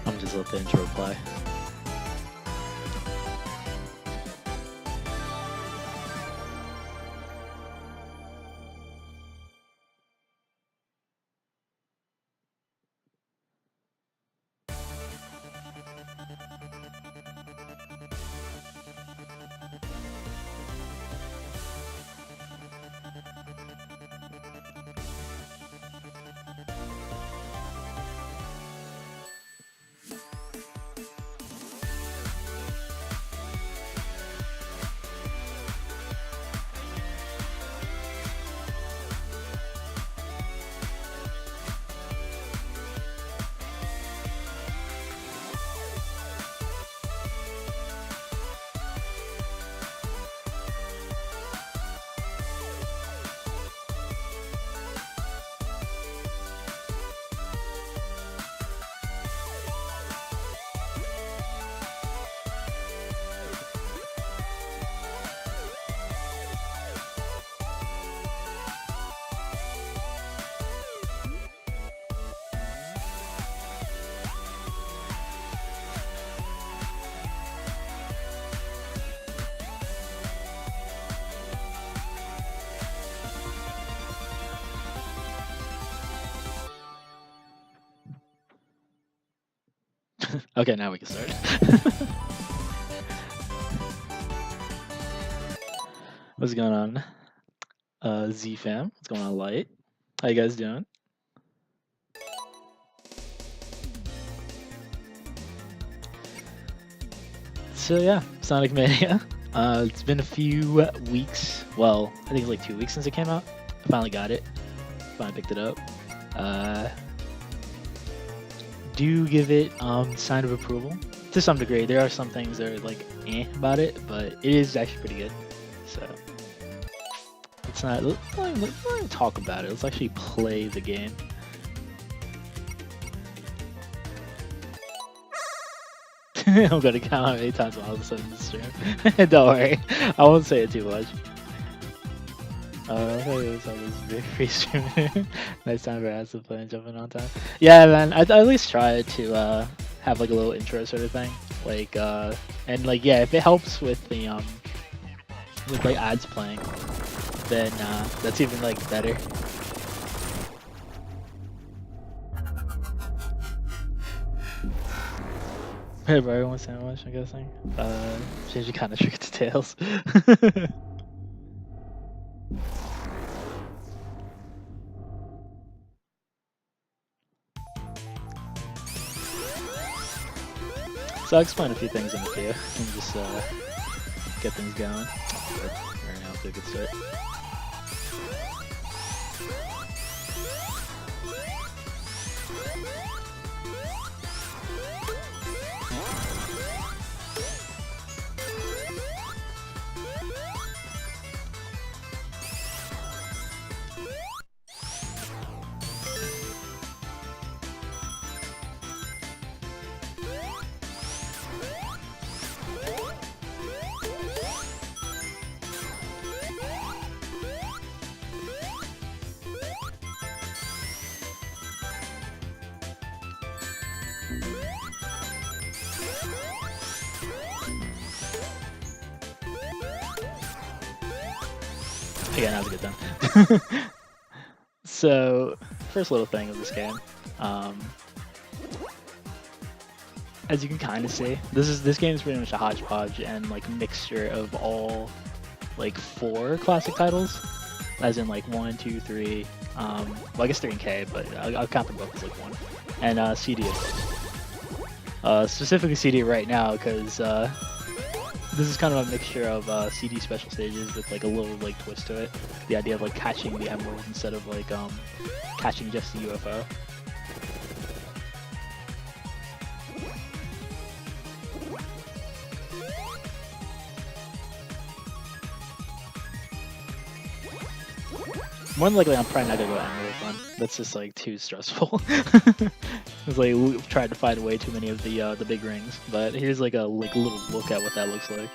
I'm just let the intro play. Okay, now we can start. What's going on? Z fam, what's going on, Light? How you guys doing? So yeah, Sonic Mania. It's been a few weeks. Well, I think it's like 2 weeks since it came out. I finally got it. Finally picked it up. Do give it sign of approval to some degree. There are some things that are like about it, but it is actually pretty good. So it's not. Let's not even talk about it. Let's actually play the game. I'm gonna count how many times all of a sudden this stream. Don't worry, I won't say it too much. Free stream. Nice time for us to play and jumping on time. Yeah, man. I at least try to have like a little intro sort of thing, like and like yeah, if it helps with the with like ads playing, then that's even like better. Hey, bro, everyone sandwich, I'm guessing. Change the kind of trick to tails. So I'll explain a few things in the video and just get things going. We're gonna have to a good start. Yeah, now's a good time. So, first little thing of this game, as you can kind of see, this game is pretty much a hodgepodge and like mixture of all like 4 classic titles, as in like 1, 2, 3. Well, I guess 3 and K, but I'll count them both as like 1, and CD of course. Specifically CD right now because this is kind of a mixture of CD special stages with like a little like twist to it. The idea of like catching the emerald instead of like catching just the UFO. More than likely, I'm probably not gonna go emerald run. That's just like too stressful. It's like we've tried to find way too many of the big rings, but here's like a little look at what that looks like.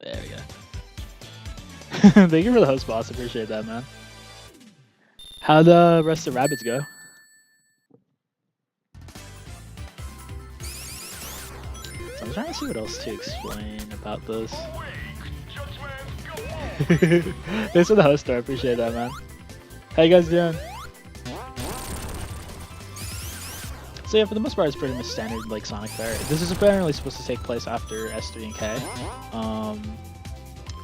There we go. Thank you for the host, boss. Appreciate that, man. How'd the rest of the rabbits go? So I'm trying to see what else to explain about this. Thanks for the host, I appreciate that, man. How you guys doing? So yeah, for the most part, it's pretty much standard like Sonic Fair. This is apparently supposed to take place after S3 and K.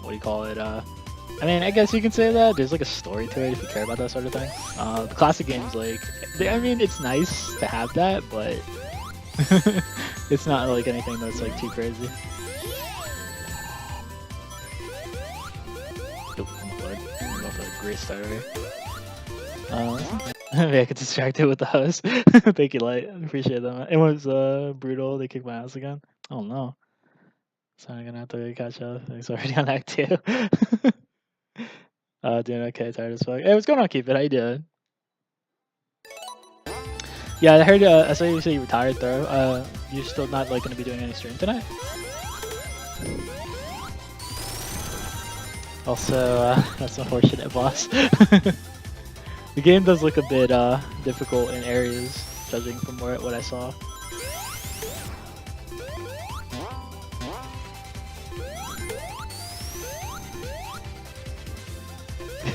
What do you call it? I mean, I guess you can say that. There's like a story to it if you care about that sort of thing. The classic games, like, I mean, it's nice to have that, but it's not like anything that's like too crazy. Nope, I'm flooded. I'm off a great start over here. Maybe I get distracted with the host. Thank you, Light. I appreciate that, man. It was brutal. They kicked my ass again. Oh no. So I'm gonna have to catch up. It's already on Act 2. Doing okay, tired as fuck. Hey, what's going on, Keep It? How you doing? Yeah, I heard, I saw you say you retired, though. You're still not, like, gonna be doing any stream tonight? Also, that's unfortunate, boss. The game does look a bit, difficult in areas, judging from what I saw.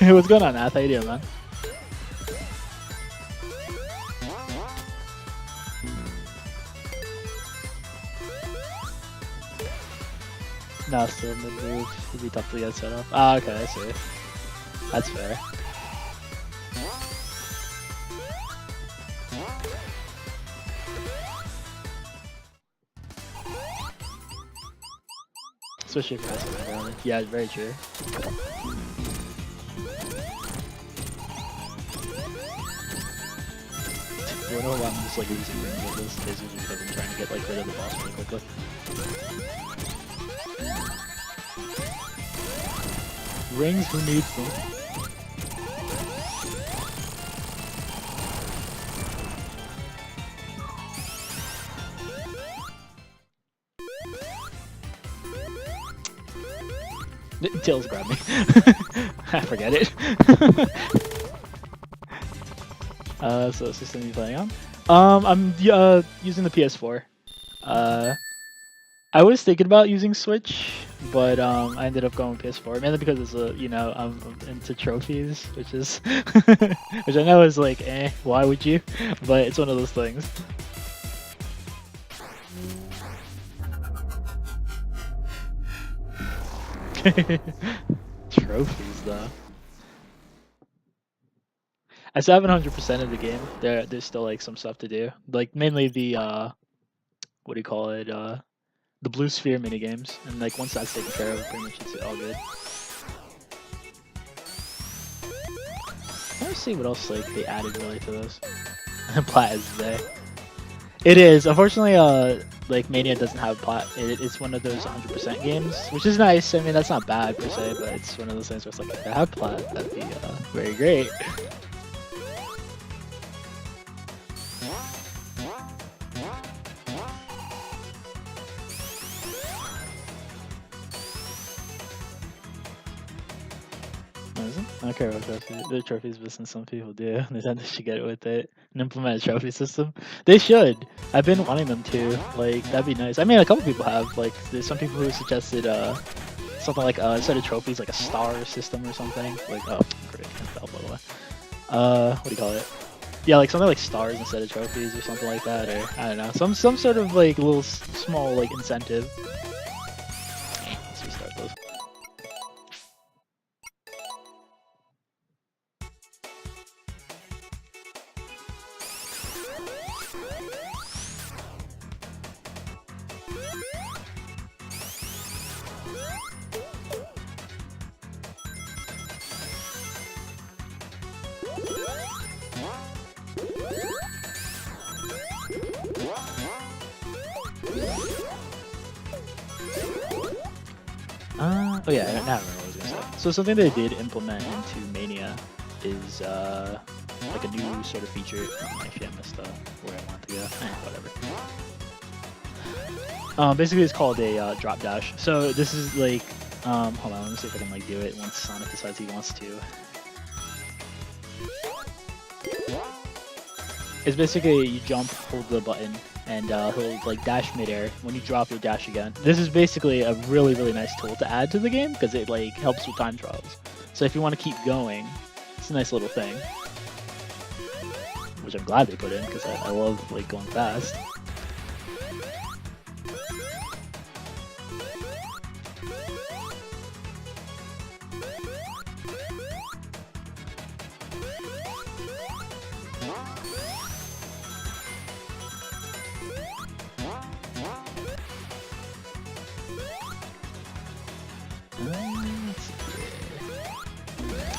What's going on, Nath? How you doing, man? No, still mid-move. It'd be tough to get set up. Ah, okay, I see. That's fair. Especially for us. Yeah, it's very true. You know why I'm just like losing rings like this? Is usually because I'm trying to get like rid of the boss really quickly. Rings, who needs them? Tails grabbed me. I forget it. So system you playing on? I'm using the PS4. I was thinking about using Switch, but I ended up going with PS4 mainly because it's I'm into trophies, which is which I know is like why would you? But it's one of those things. Trophies though. I still haven't 100% of the game. There's still like some stuff to do. Like mainly the what do you call it? The blue sphere mini games, and like once that's taken care of, pretty much it's all good. Let's see what else like they added really to this. Plat is there. It is. Unfortunately, like Mania doesn't have plat. It's one of those 100% games, which is nice. I mean, that's not bad per se, but it's one of those things where it's like if they have plat, that'd be very great. I don't care about trophies. The trophies business, some people do. Nintendo should get it with it and implement a trophy system. They should. I've been wanting them to. Like, that'd be nice. I mean, a couple people have. Like, there's some people who suggested something like instead of trophies, like a star system or something. Like, oh, great. By the way. What do you call it? Yeah, like something like stars instead of trophies or something like that, or I don't know, some sort of like little small like incentive. Let's restart those. Oh yeah, now I remember what I was gonna say. So something they did implement into Mania is like a new sort of feature. Oh, actually, I missed where I wanted to go. Whatever. Basically, it's called a drop dash. So this is like, hold on, let me see if I can like do it once Sonic decides he wants to. It's basically you jump, hold the button, and he'll like dash midair. When you drop, you'll dash again. This is basically a really, really nice tool to add to the game because it like helps with time trials. So if you want to keep going, it's a nice little thing, which I'm glad they put in because I love like going fast.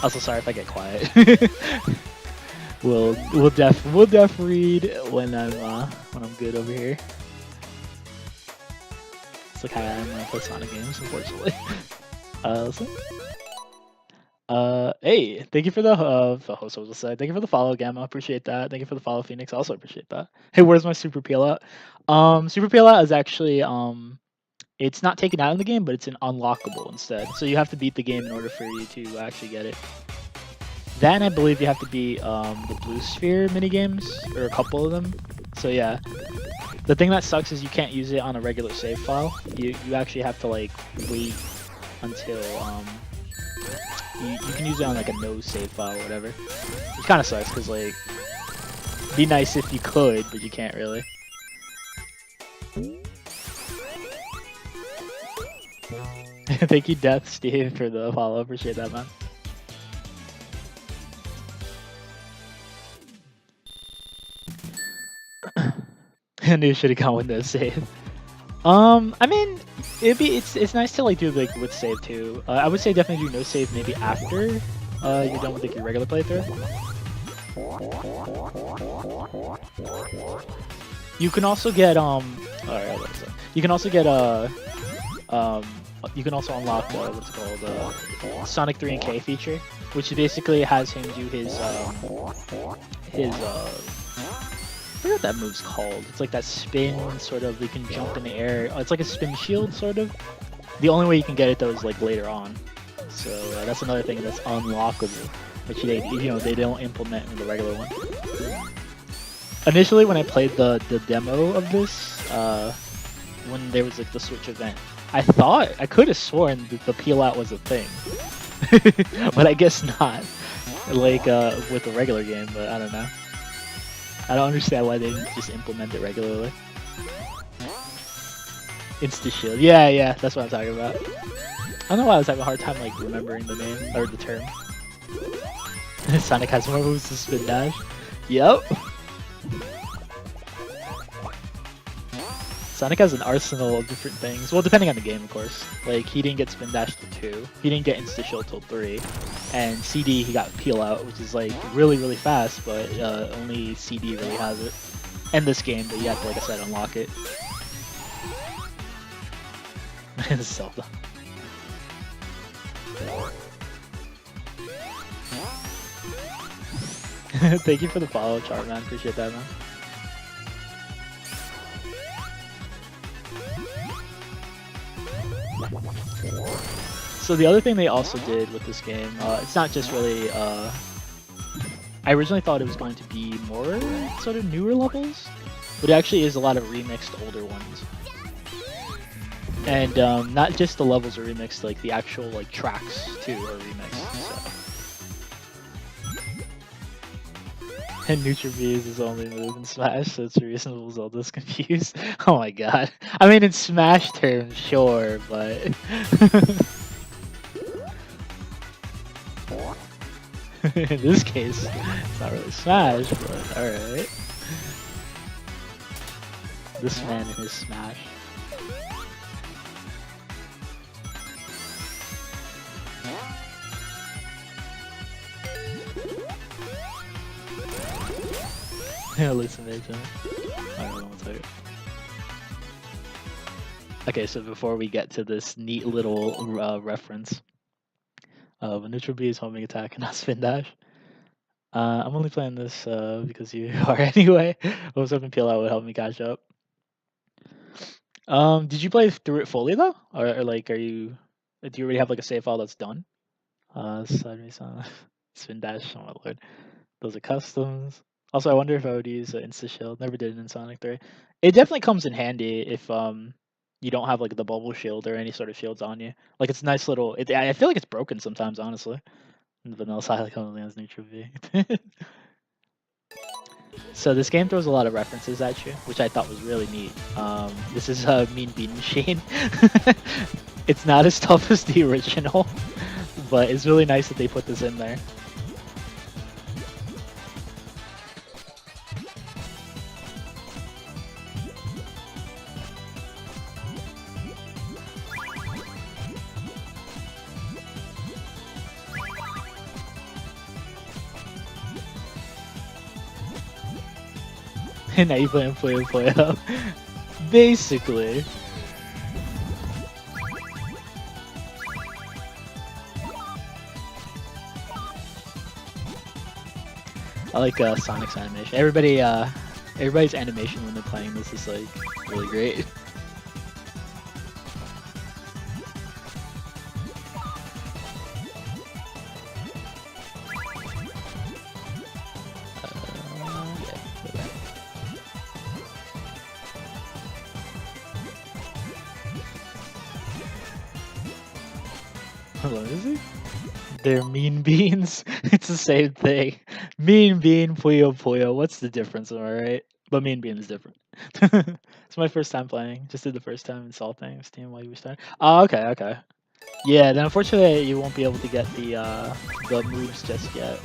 Also, sorry if I get quiet. we'll def read when I'm good over here. It's like how I am when I play Sonic games, unfortunately. Listen. Hey, thank you for the host. I was say, thank you for the follow, Gamma. Appreciate that. Thank you for the follow, Phoenix. Also appreciate that. Hey, where's my super peel out? Super peel out is actually it's not taken out in the game, but it's an unlockable instead. So you have to beat the game in order for you to actually get it. Then I believe you have to beat the blue sphere minigames, or a couple of them. So yeah, the thing that sucks is you can't use it on a regular save file. You actually have to like wait until you can use it on like a no save file or whatever. Which kind of sucks because like it'd be nice if you could, but you can't really. Thank you, Death Steve, for the follow. Appreciate that, man. I knew should have gone with no save. I mean, it's nice to like do like with save too. I would say definitely do no save maybe after you're done with like your regular playthrough. You can also get you can also get you can also unlock what's it called, Sonic 3 and K feature, which basically has him do his I forget what that move's called. It's like that spin sort of. You can jump in the air. Oh, it's like a spin shield sort of. The only way you can get it though is like later on. So that's another thing that's unlockable, which they don't implement in the regular one. Initially, when I played the demo of this, when there was like the Switch event, I could have sworn that the peel out was a thing, but I guess not. Like with the regular game, but I don't know. I don't understand why they didn't just implement it regularly. Insta shield, yeah, that's what I'm talking about. I don't know why I was having a hard time like remembering the name or the term. Sonic has more moves to spin dash. Yep. Sonic has an arsenal of different things. Well, depending on the game, of course. Like, he didn't get Spin Dash till 2. He didn't get Insta Shield till 3. And CD, he got Peel Out, which is, like, really, really fast, but only CD really has it. And this game, but you have to, like I said, unlock it. Zelda. Thank you for the follow, Chartman. Appreciate that, man. So the other thing they also did with this game, it's not just really, I originally thought it was going to be more sort of newer levels, but it actually is a lot of remixed older ones. And not just the levels are remixed, like the actual like tracks too are remixed. So. And Nutribee is his only move in Smash, so it's reasonable Zelda's confused. Oh my god. I mean, in Smash terms, sure, but... in this case, it's not really Smash, but alright. This man in his Smash. Hallucination. I don't know what's out. Okay, so before we get to this neat little reference of a neutral B is homing attack and not spin dash, I'm only playing this because you are anyway. I was hoping PLL would help me catch up. Did you play through it fully though, or like, do you already have like a save file that's done? Sideways on spin dash. Oh my lord, those are customs. Also, I wonder if I would use an Insta Shield. Never did it in Sonic 3. It definitely comes in handy if you don't have like the bubble shield or any sort of shields on you. Like it's a nice little. I feel like it's broken sometimes, honestly. And Vanilla Side only has neutral V. So this game throws a lot of references at you, which I thought was really neat. This is a Mean Bean Machine. It's not as tough as the original, but it's really nice that they put this in there. And now you play and play and play up. Basically. I like Sonic's animation. Everybody's animation when they're playing this is like really great. What is it? They're mean beans. It's the same thing. Mean bean, Puyo Puyo. What's the difference, alright? But mean bean is different. It's my first time playing. Just did the first time insulting Steam while you were starting. Oh, okay, okay. Yeah, then unfortunately you won't be able to get the moves just yet.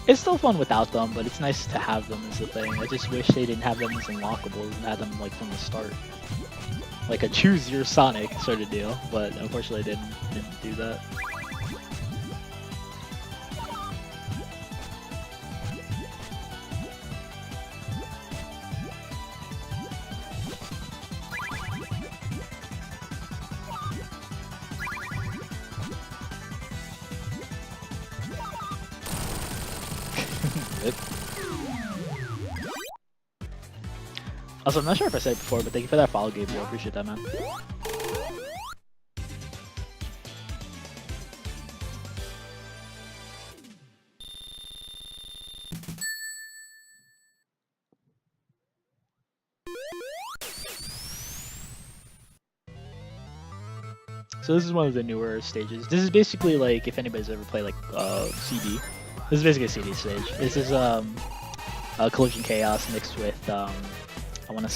It's still fun without them, but it's nice to have them as the thing. I just wish they didn't have them as unlockables and had them like from the start. Like a choose your Sonic sort of deal, but unfortunately didn't do that. Yep. Also, I'm not sure if I said it before, but thank you for that follow, Gabriel. Appreciate that, man. So this is one of the newer stages. This is basically like if anybody's ever played like CD. This is basically a CD stage. This is Collision Chaos mixed with I want to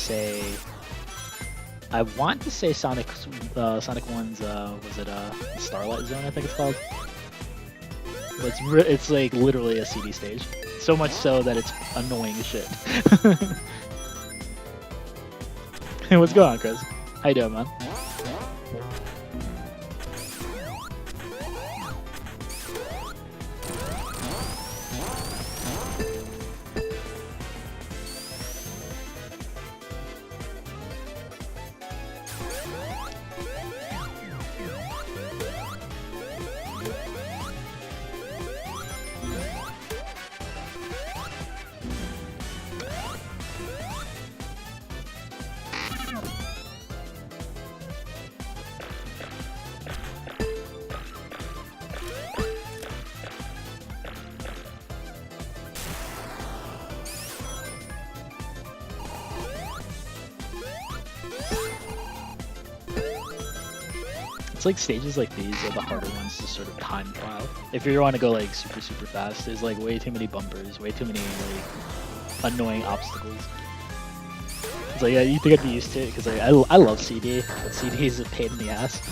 say Sonic 1's was it Starlight Zone, I think it's called. But it's like literally a CD stage. So much so that it's annoying as shit. Hey, what's going on, Chris? How you doing, man? It's like stages like these are the harder ones to sort of time trial. If you want to go like super fast, there's like way too many bumpers, way too many like annoying obstacles. It's like, yeah, you think I'd be used to it because like, I love CD, but CD is a pain in the ass.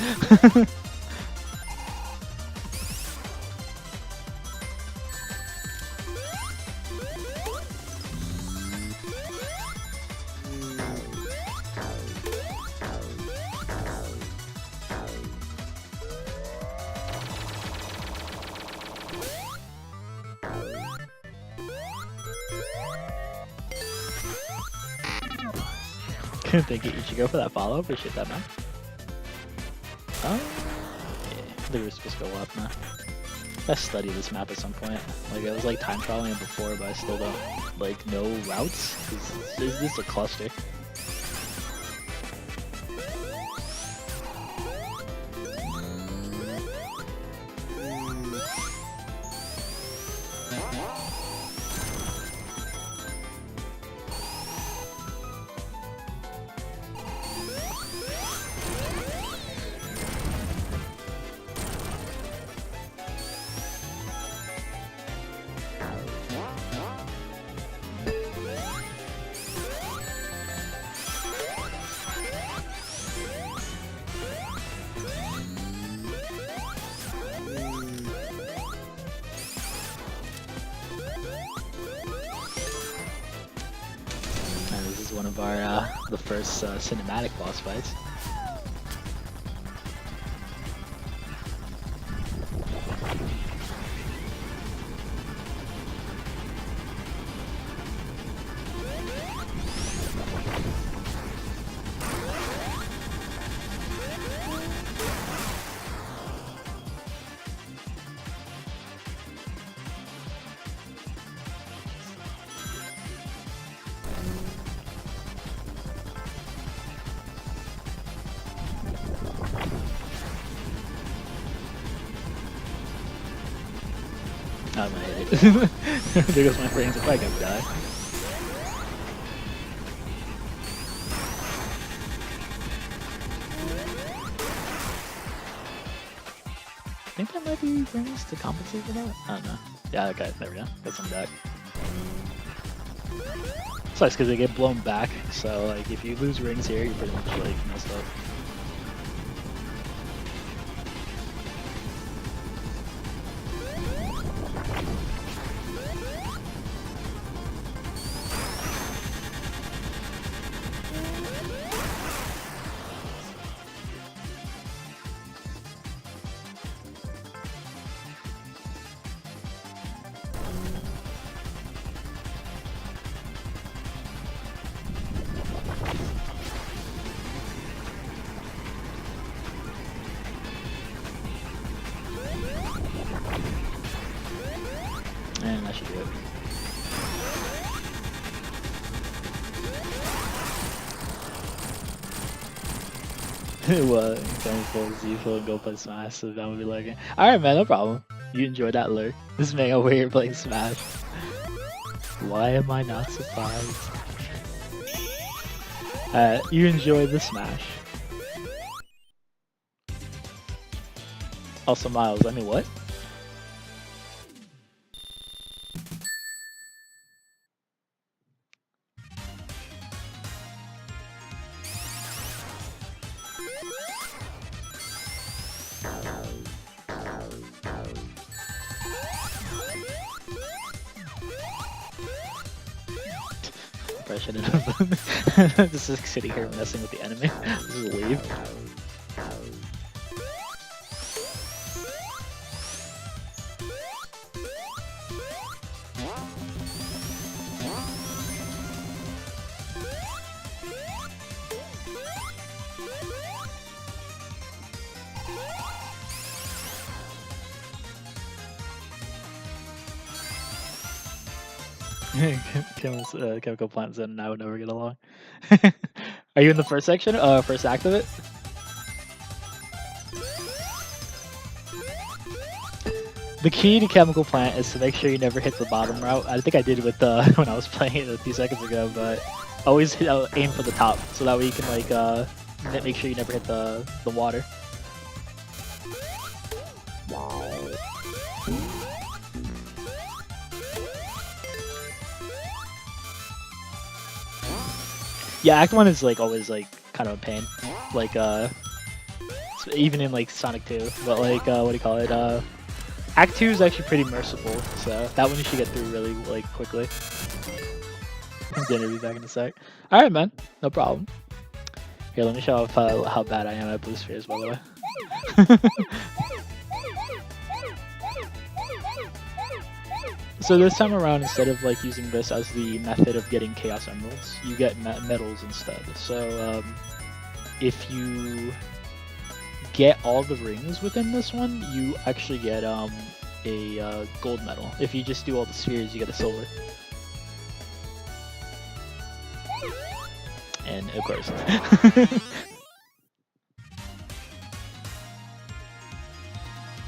Thank you, Ichigo, for that follow. Appreciate that, man. Oh, yeah. I think we're supposed to go up now. I study this map at some point. Like, I was like time trialing it before, but I still don't like know routes. This is a cluster. One of our the first cinematic boss fights. I might hit it. There goes my brains if I can die. I think that might be rings to compensate for that? I don't know. Yeah, okay, there we go. Got some back. Sucks because they get blown back, so like if you lose rings here, you're pretty much like messed up. And that should do it. What? Come full Z-Full and go play Smash, so that would be like, alright man, no problem. You enjoyed that lurk. This is mega weird playing Smash. Why am I not surprised? You enjoy the Smash. Also Miles, I mean what? I shouldn't have. Just like sitting here messing with the enemy. Just leave. Chemical plants and I would never get along. Are you in the first section? First act of it? The key to chemical plant is to make sure you never hit the bottom route. I think I did with when I was playing it a few seconds ago, but always aim for the top so that way you can like make sure you never hit the water. Yeah, Act 1 is like always like kind of a pain, like even in like Sonic 2. But like what do you call it? Act 2 is actually pretty merciful, so that one you should get through really like quickly. Dinner be back in a sec. All right, man, no problem. Here, let me show off how bad I am at blue spheres, by the way. So this time around, instead of like using this as the method of getting Chaos Emeralds, you get medals instead. So if you get all the rings within this one, you actually get a gold medal. If you just do all the spheres, you get a silver. And of course.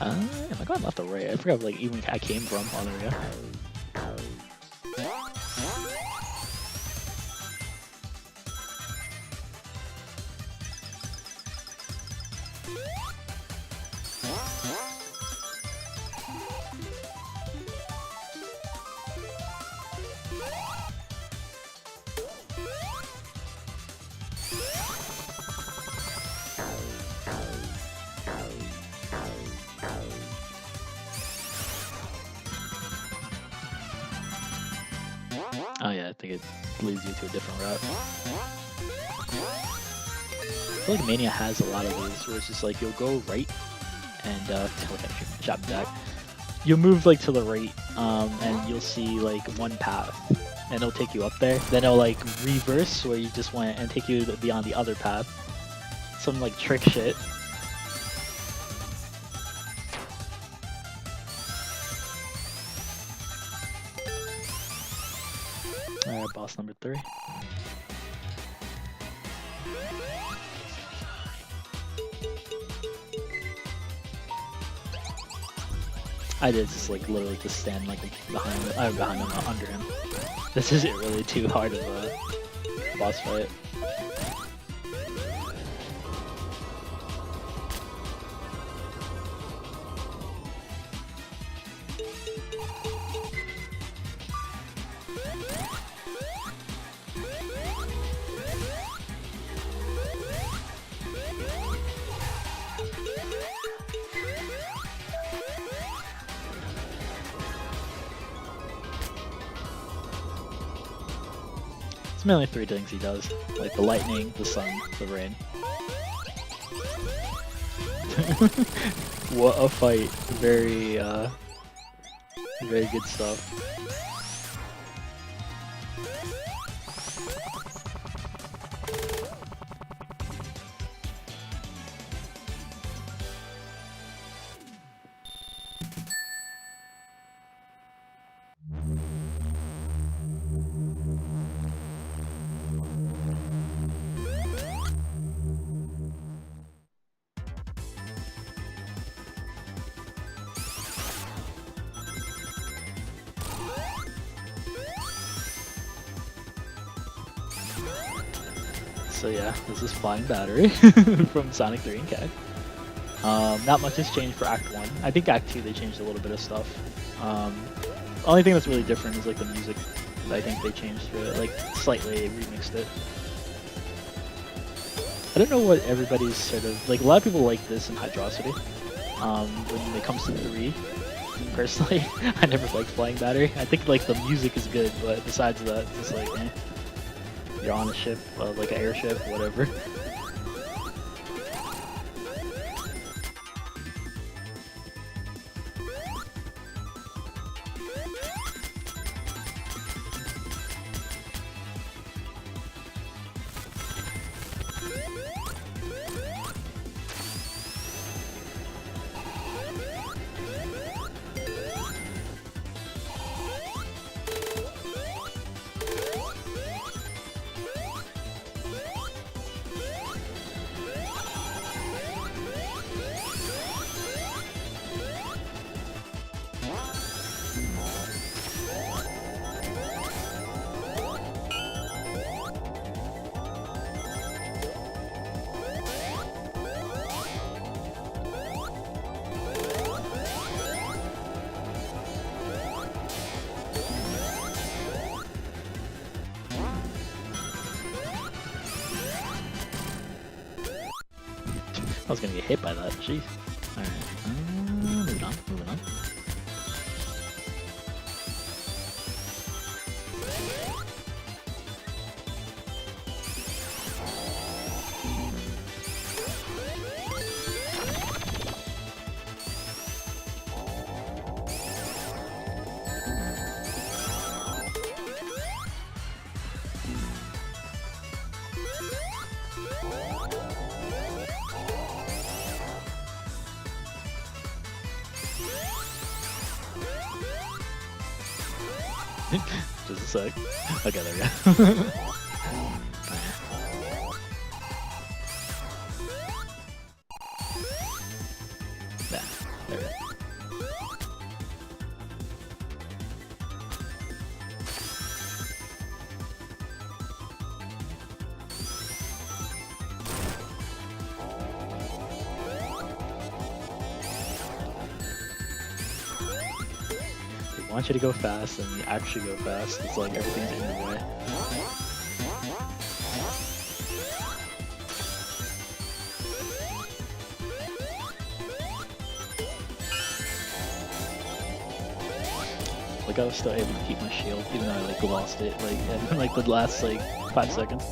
Am I going left or right? I forgot like even I came from. Oh, there we go. Oh yeah, I think it leads you to a different route. I feel like Mania has a lot of these where it's just like you'll go right and chop back. You'll move like to the right, and you'll see like one path, and it'll take you up there. Then it'll like reverse where you just went and take you beyond the other path. Some like trick shit. Alright, boss number 3. I did just like literally just stand like behind him, not under him. This isn't really too hard of a boss fight. It's mainly 3 things he does, like the lightning, the sun, the rain. What a fight. Very good stuff. So yeah, this is Flying Battery from Sonic 3 and Cat. Not much has changed for Act 1. I think Act 2 they changed a little bit of stuff. The only thing that's really different is like the music. I think they changed for it, like slightly remixed it. I don't know what everybody's sort of like. A lot of people like this in Hydrosity. When it comes to 3, personally, I never liked Flying Battery. I think like the music is good, but besides that, it's just like, eh. You're on a ship, like an airship, whatever. I was gonna get hit by that, jeez. Alright, moving on, moving on. Just a sec. Okay, there we go. Yeah, there we go. They want you to go fast, and you actually go fast. It's like everything's in your way. Like I was still able to keep my shield, even though I like lost it like in like the last like 5 seconds.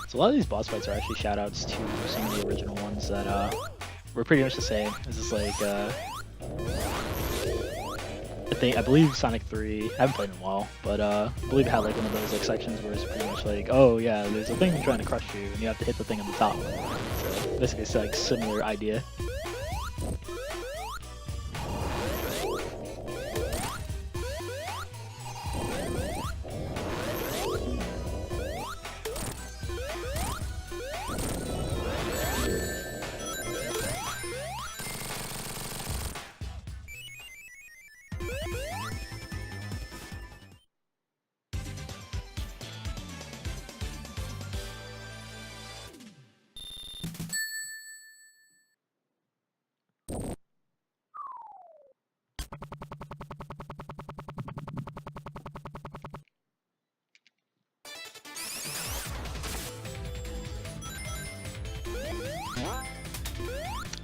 So a lot of these boss fights are actually shoutouts to some of the original ones that were pretty much the same. It's just like I believe Sonic 3. I haven't played in a while, but I believe it had like one of those like sections where it's pretty much like, oh yeah, there's a thing trying to crush you, and you have to hit the thing on the top. So basically, it's like similar idea.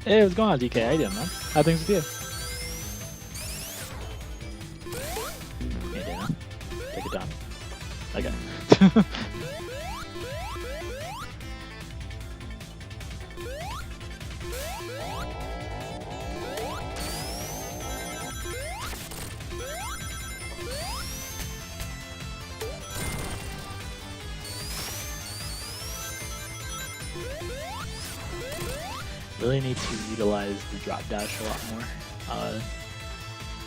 Hey, what's going on, DK? How you doing, man? How things with you? Hey, Dana. Take your time. Okay. Really need to utilize the drop dash a lot more.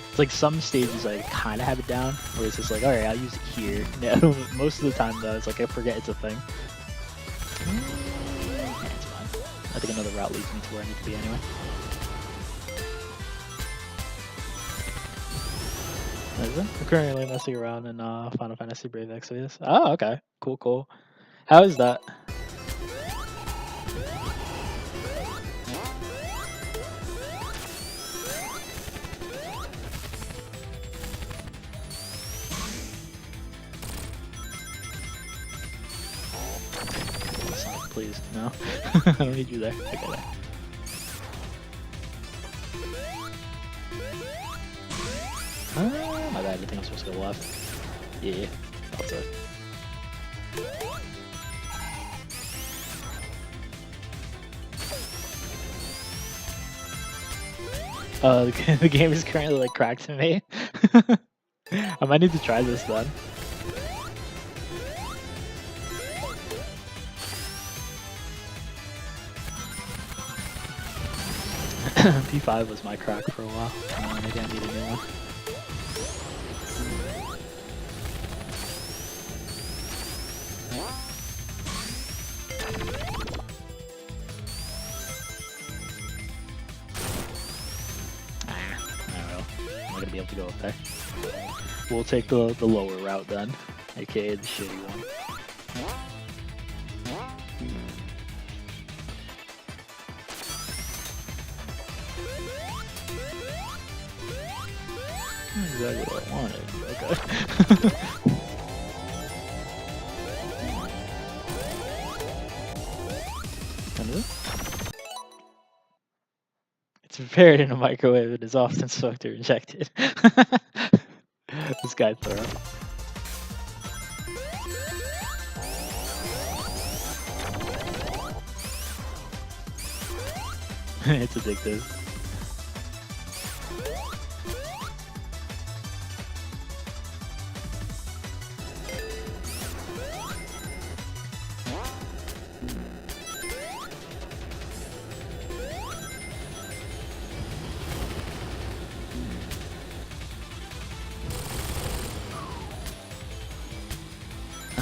It's like some stages I kind of have it down, where it's just like, alright, I'll use it here. Yeah, most of the time though, it's like I forget it's a thing. Yeah, it's fine. I think another route leads me to where I need to be anyway. I'm currently messing around in Final Fantasy Brave Exvius. Oh, okay. Cool, cool. How is that? Please, no. I don't need you there. Okay, there. My bad, I think I'm supposed to go left. Yeah, that's it. The game is currently like cracked to me. I might need to try this then. P5 was my crack for a while. Maybe I need a new one. I'm not gonna be able to go up there. We'll take the lower route then, aka the shitty one. Exactly what I wanted. Okay. It's prepared in a microwave and is often soaked or injected. This guy throw. It's addictive.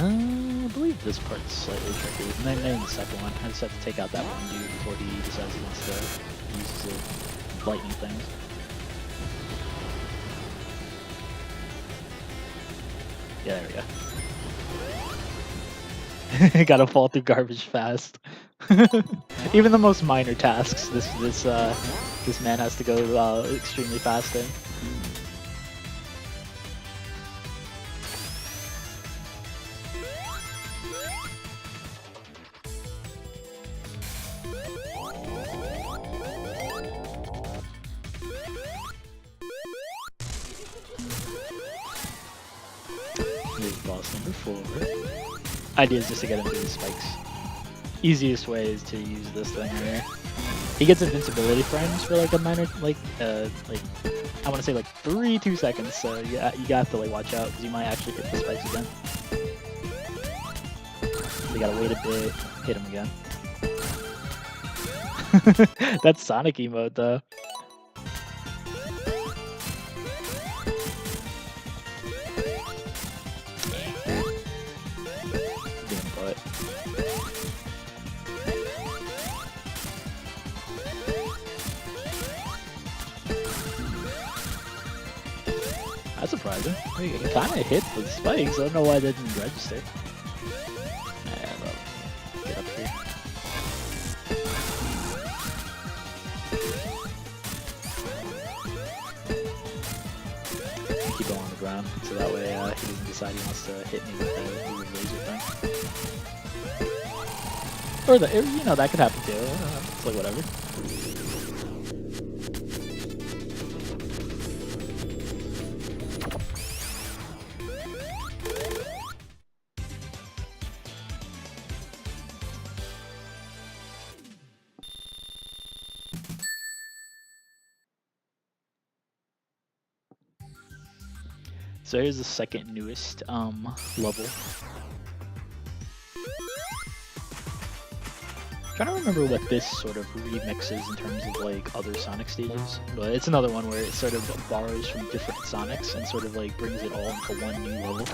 I believe this part's slightly tricky. Maybe the second one. I just have to take out that one dude before he decides he wants to use the lightning things. Yeah, there we go. Gotta fall through garbage fast. Even the most minor tasks, this man has to go extremely fast in. Here's boss number 4. Idea is just to get him through the spikes. Easiest way is to use this thing right here. He gets invincibility frames for like a minor, like I want to say like 2 seconds. So yeah, you got to like watch out because you might actually hit the spikes again. So you gotta wait a bit, hit him again. That's Sonic emote though. That's surprising. It kind of hit the spikes. I don't know why that didn't register. Well, get up here. Keep him on the ground, so that way he doesn't decide he wants to hit me with the laser thing. Or you know, that could happen too. It's like whatever. So here's the second newest level. I'm trying to remember what this sort of remixes in terms of like other Sonic stages, but it's another one where it sort of borrows from different Sonics and sort of like brings it all into one new level.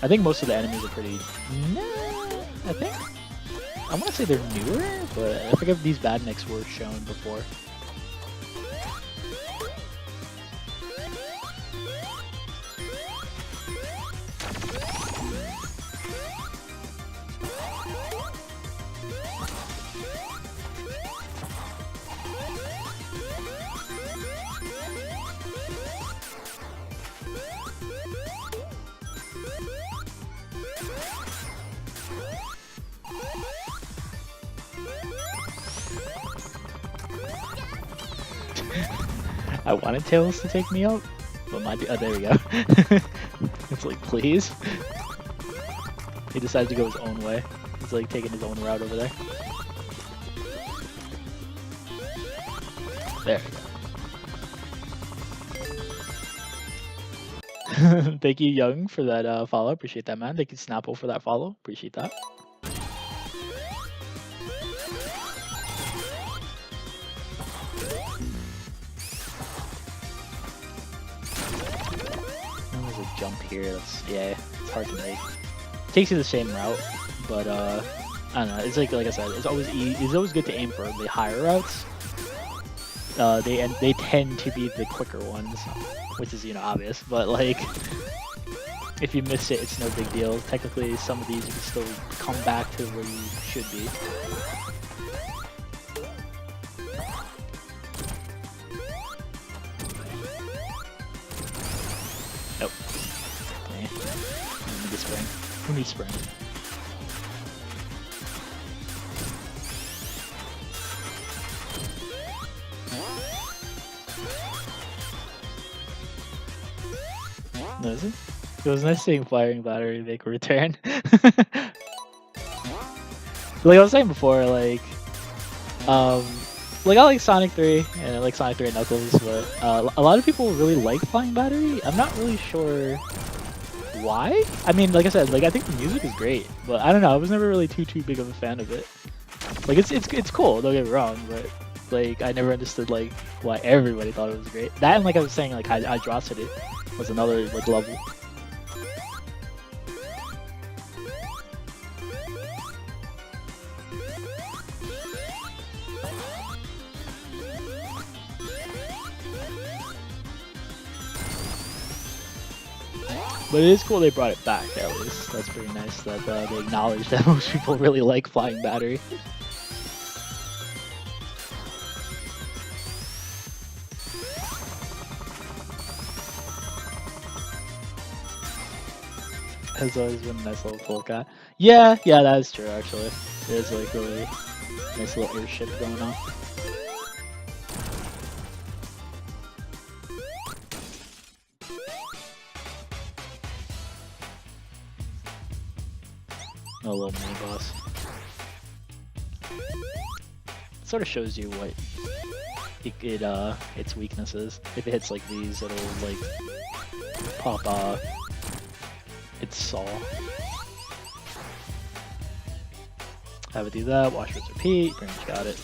I think most of the enemies are pretty. I think I want to say they're newer, but I think these badniks were shown before. I wanted Tails to take me out, but oh, there we go. It's like, please. He decided to go his own way. He's like taking his own route over there. There we go. Thank you, Young, for that follow. Appreciate that, man. Thank you, Snapple, for that follow. Appreciate that. Jump here, yeah, it's hard to make. It takes you the same route, but I don't know. It's like I said, it's always good to aim for the higher routes. They tend to be the quicker ones, which is obvious. But like, if you miss it, it's no big deal. Technically, some of these you can still come back to where you should be. Nope. Spring. Who needs spring? Was it? It was nice seeing Firing Battery make a return. Like I was saying before, um, like I like Sonic 3 and I like Sonic 3 and Knuckles, but a lot of people really like Flying Battery. I'm not really sure why. I mean, like I said, like I think the music is great, but I don't know. I was never really too big of a fan of it. Like it's cool. Don't get me wrong, but like I never understood like why everybody thought it was great. That and like I was saying, like Hydrocity was another like level. But it is cool they brought it back, at least. That's pretty nice that they acknowledge that most people really like Flying Battery. Has always been a nice little polka. Yeah, that is true, actually. There's like really nice little airship going on. A little mini boss. Sort of shows you what its weaknesses. If it hits like these, it'll like pop its saw. Have it do that. Watch, rinse, repeat. Pretty much got it.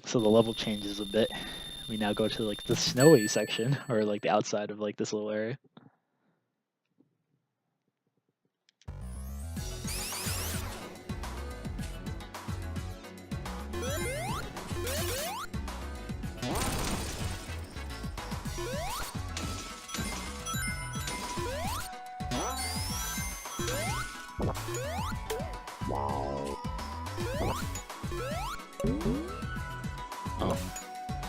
So the level changes a bit. We now go to like the snowy section, or like the outside of like this little area. Oh,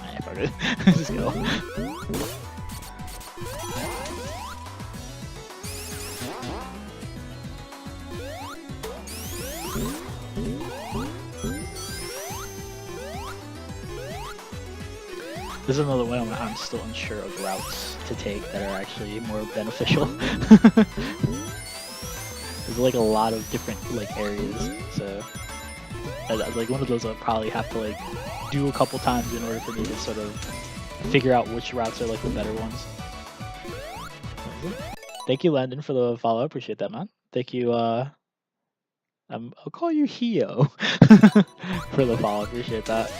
I farted. Just go. This is another one I'm still unsure of routes to take that are actually more beneficial. There's like a lot of different like areas, so like one of those I'll probably have to like do a couple times in order for me to sort of figure out which routes are like the better ones. Thank you, Landon, for the follow. Appreciate that, man. Thank you. I'll call you Hio for the follow. Appreciate that.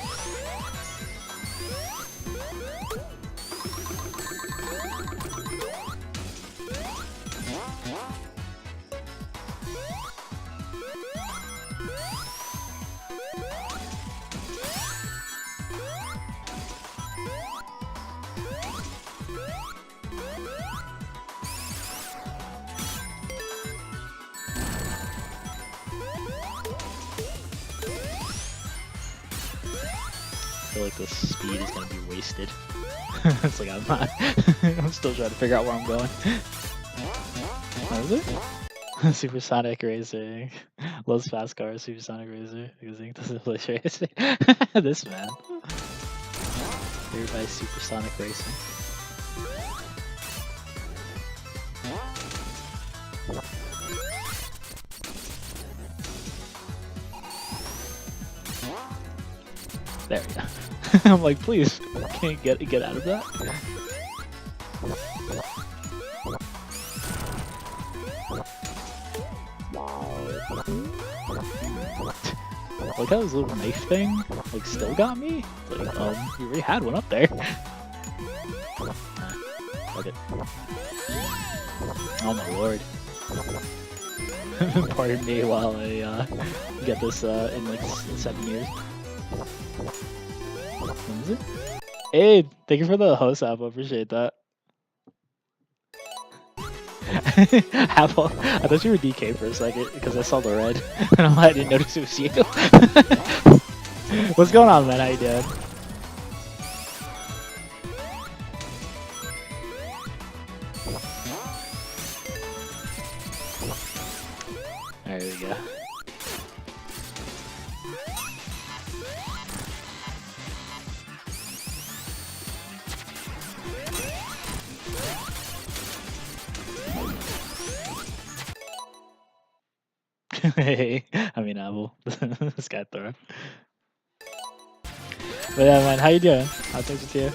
I feel like the speed is gonna be wasted. It's like I'm not. I'm still trying to figure out where I'm going. What is it? Supersonic Racing. Loves fast cars. Supersonic Racer. Because he doesn't play racing. This man. Everybody's Supersonic Racing. There we go. I'm like, please, can you get out of that? Like how this little knife thing, like, still got me? Like, you already had one up there. Fuck it. Oh my lord. Pardon me while I get this in like 7 years. What is it? Hey, thank you for the host app. I appreciate that. Apple, I thought you were DK for a second because I saw the red and I didn't notice it was you. What's going on, man? How you doing? Yeah. Hey, I mean Apple. This guy throw. But yeah, man, how you doing? How things with you?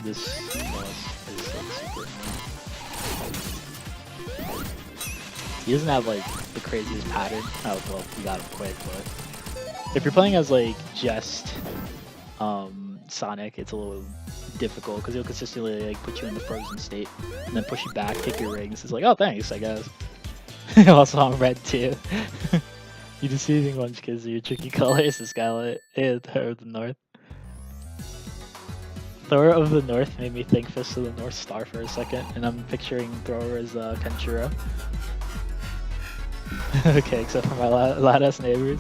This boss is like super annoying. He doesn't have like the craziest pattern. Oh well, you got him quick, but if you're playing as like just Sonic, it's a little difficult because he'll consistently like put you in the frozen state and then push you back, take your rings. It's like, oh thanks, I guess. Also on red too. You deceiving bunch because of your tricky colors, the Scarlet and Thor of the North. Thor of the North made me think Fist of the North Star for a second, and I'm picturing Thor as Kenshiro. Okay, except for my loud ass neighbors.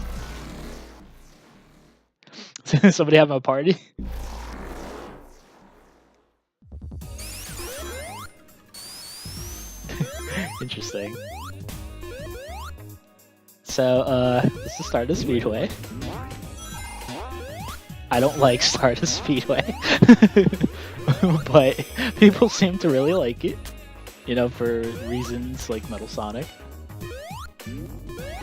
Somebody have a party? Interesting. So, this is Stardust Speedway. I don't like Stardust Speedway, but people seem to really like it, you know, for reasons like Metal Sonic.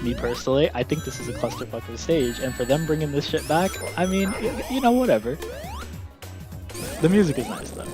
Me personally, I think this is a clusterfuck of a stage, and for them bringing this shit back, I mean, you know, whatever. The music is nice though.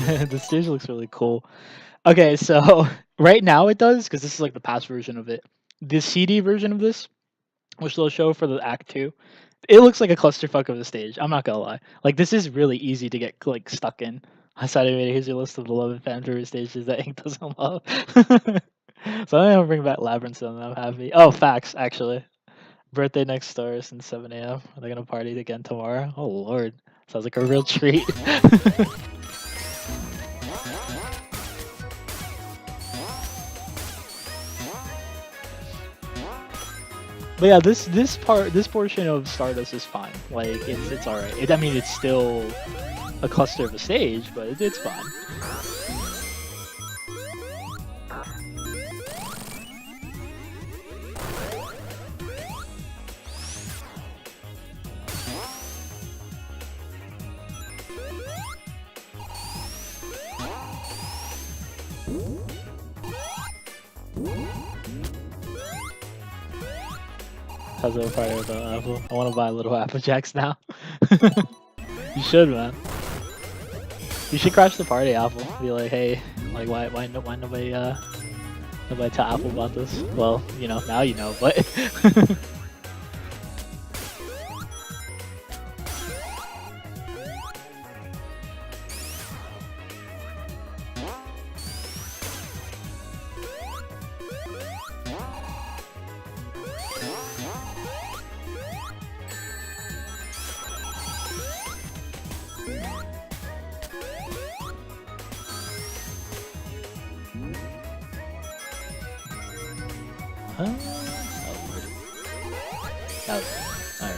The stage looks really cool. Okay, so right now it does, because this is like the past version of it. The CD version of this, which they'll show for the Act 2, it looks like a clusterfuck of a stage. I'm not gonna lie. Like, this is really easy to get like stuck in. I decided here's your list of the 11 fan favorite stages that Ink doesn't love. So I'm gonna bring back Labyrinth and I'm happy. Oh, facts, actually. Birthday next door since 7 a.m. Are they gonna party again tomorrow? Oh lord. Sounds like a real treat. But yeah, this portion of Stardust is fine. Like it's alright. I mean, it's still a cluster of a stage, but it's fine. How's it party with Apple? I want to buy little Apple Jacks now. You should, man. You should crash the party, Apple. Be like, hey, like why nobody nobody tell Apple about this? Well, you know, now you know, but oh, Lord. That was alright.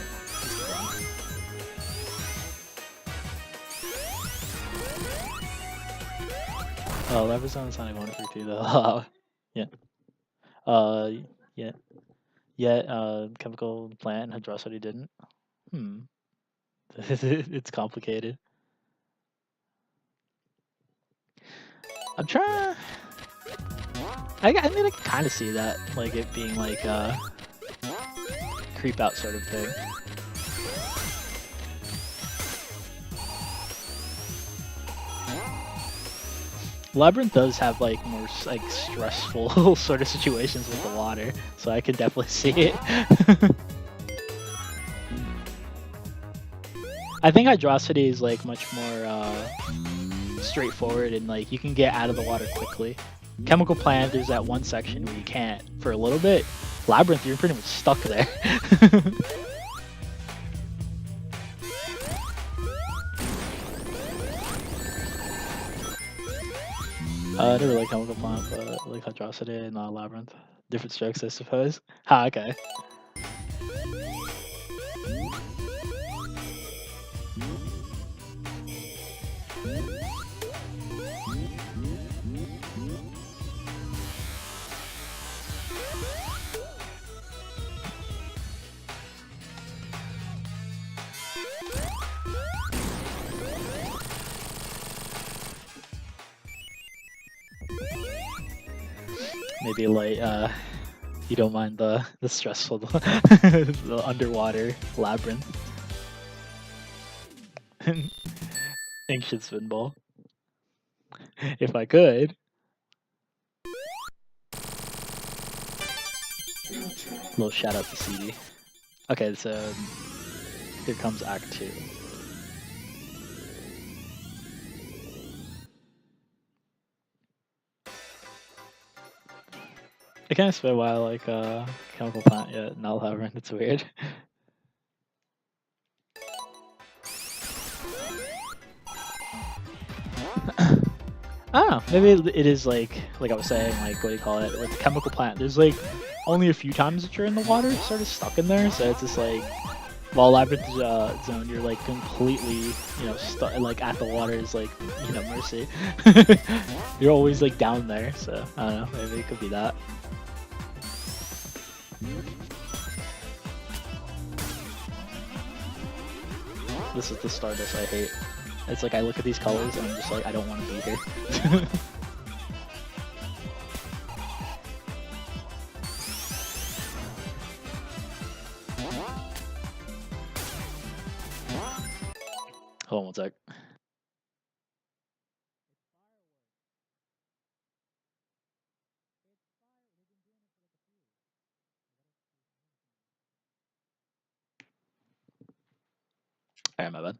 Oh, Lever's on Sonic 132 though. Yeah. Uh, yeah. Yeah, chemical plant and Hadrosity didn't. It's complicated. I'm trying. I mean, I can kind of see that, like it being like a creep out sort of thing. Labyrinth does have like more like stressful sort of situations with the water, so I can definitely see it. I think Hydrosity is like much more straightforward and like you can get out of the water quickly. Chemical Plant, there's that one section where you can't for a little bit. Labyrinth, you're pretty much stuck there. I never like Chemical Plant, but I like Hydrosity and Labyrinth. Different strokes, I suppose. Ha, okay. Maybe like you don't mind the stressful the underwater labyrinth. Ancient Spinball. If I could. Little shout out to CD. Okay, so here comes Act 2. I can't spit why I like Chemical Plant yet, not Labyrinth, it's weird. I don't know, maybe it is like I was saying, like, what do you call it, with Chemical Plant, there's like only a few times that you're in the water, sort of stuck in there, so it's just like, while Labyrinth zone, you're like completely, you know, stuck, like at the water is like, you know, mercy. You're always like down there, so I don't know, maybe it could be that. This is the Stardust I hate. It's like I look at these colors and I'm just like, I don't want to be here. Hold on one sec. Alright, my bad.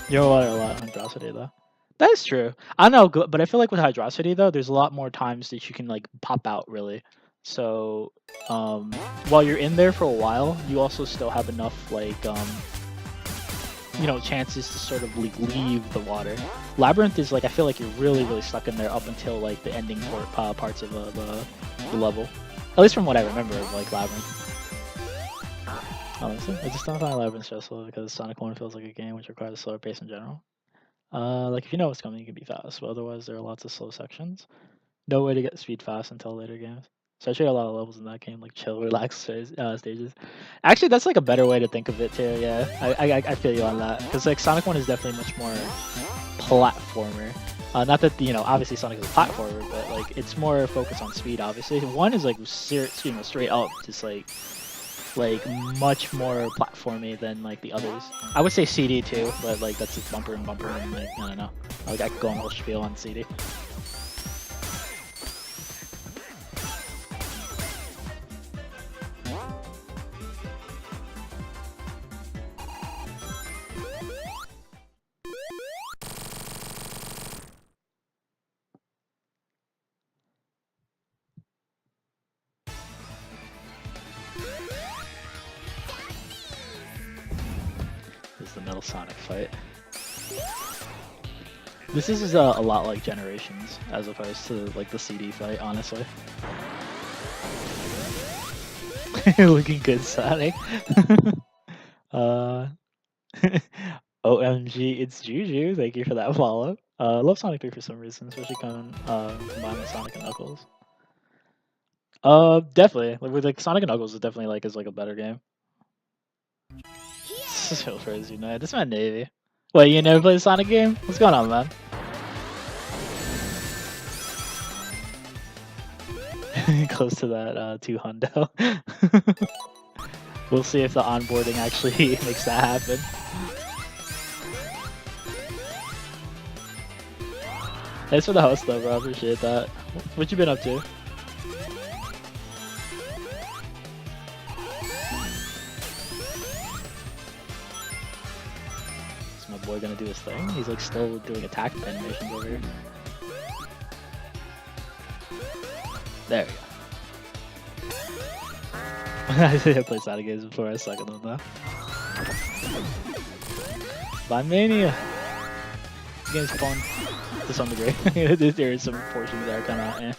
You're a lot of Hydrosity though. That is true. I don't know, but I feel like with Hydrosity though, there's a lot more times that you can like pop out really. So while you're in there for a while, you also still have enough like you know, chances to sort of like leave the water. Labyrinth is like, I feel like you're really stuck in there up until like the ending parts of the level. At least from what I remember of like Labyrinth. Honestly, I just don't find Labyrinth stressful because Sonic 1 feels like a game which requires a slower pace in general. Like if you know what's coming, you can be fast, but otherwise there are lots of slow sections. No way to get speed fast until later games. Especially a lot of levels in that game, like chill, relaxed stages. Actually, that's like a better way to think of it too. Yeah, I feel you on that because like Sonic 1 is definitely much more platformer. Not that, you know, obviously Sonic is a platformer, but like it's more focused on speed. Obviously, 1 is like straight up, just like much more platformy than like the others. I would say CD too, but like that's just bumper and like I don't know. Like I could go on a whole spiel on CD. This is the Metal Sonic fight. This is a lot like Generations, as opposed to like the CD fight, honestly. Looking good, Sonic. OMG, it's Juju. Thank you for that follow. Love Sonic 3 for some reason, especially combined with Sonic and Knuckles. Definitely. Like, with like Sonic and Knuckles, it definitely like is like a better game. So crazy, man. This man Navy. Wait, you never played a Sonic game? What's going on, man? Close to that 2 hundo. We'll see if the onboarding actually makes that happen. Thanks for the host though, bro. Appreciate that. What you been up to? It's my boy gonna do his thing? He's like still doing attack animations over here. There we go. I played Sonic games before, I suck at them though. By Mania! This game's fun to some degree. There are some portions that are kind of eh.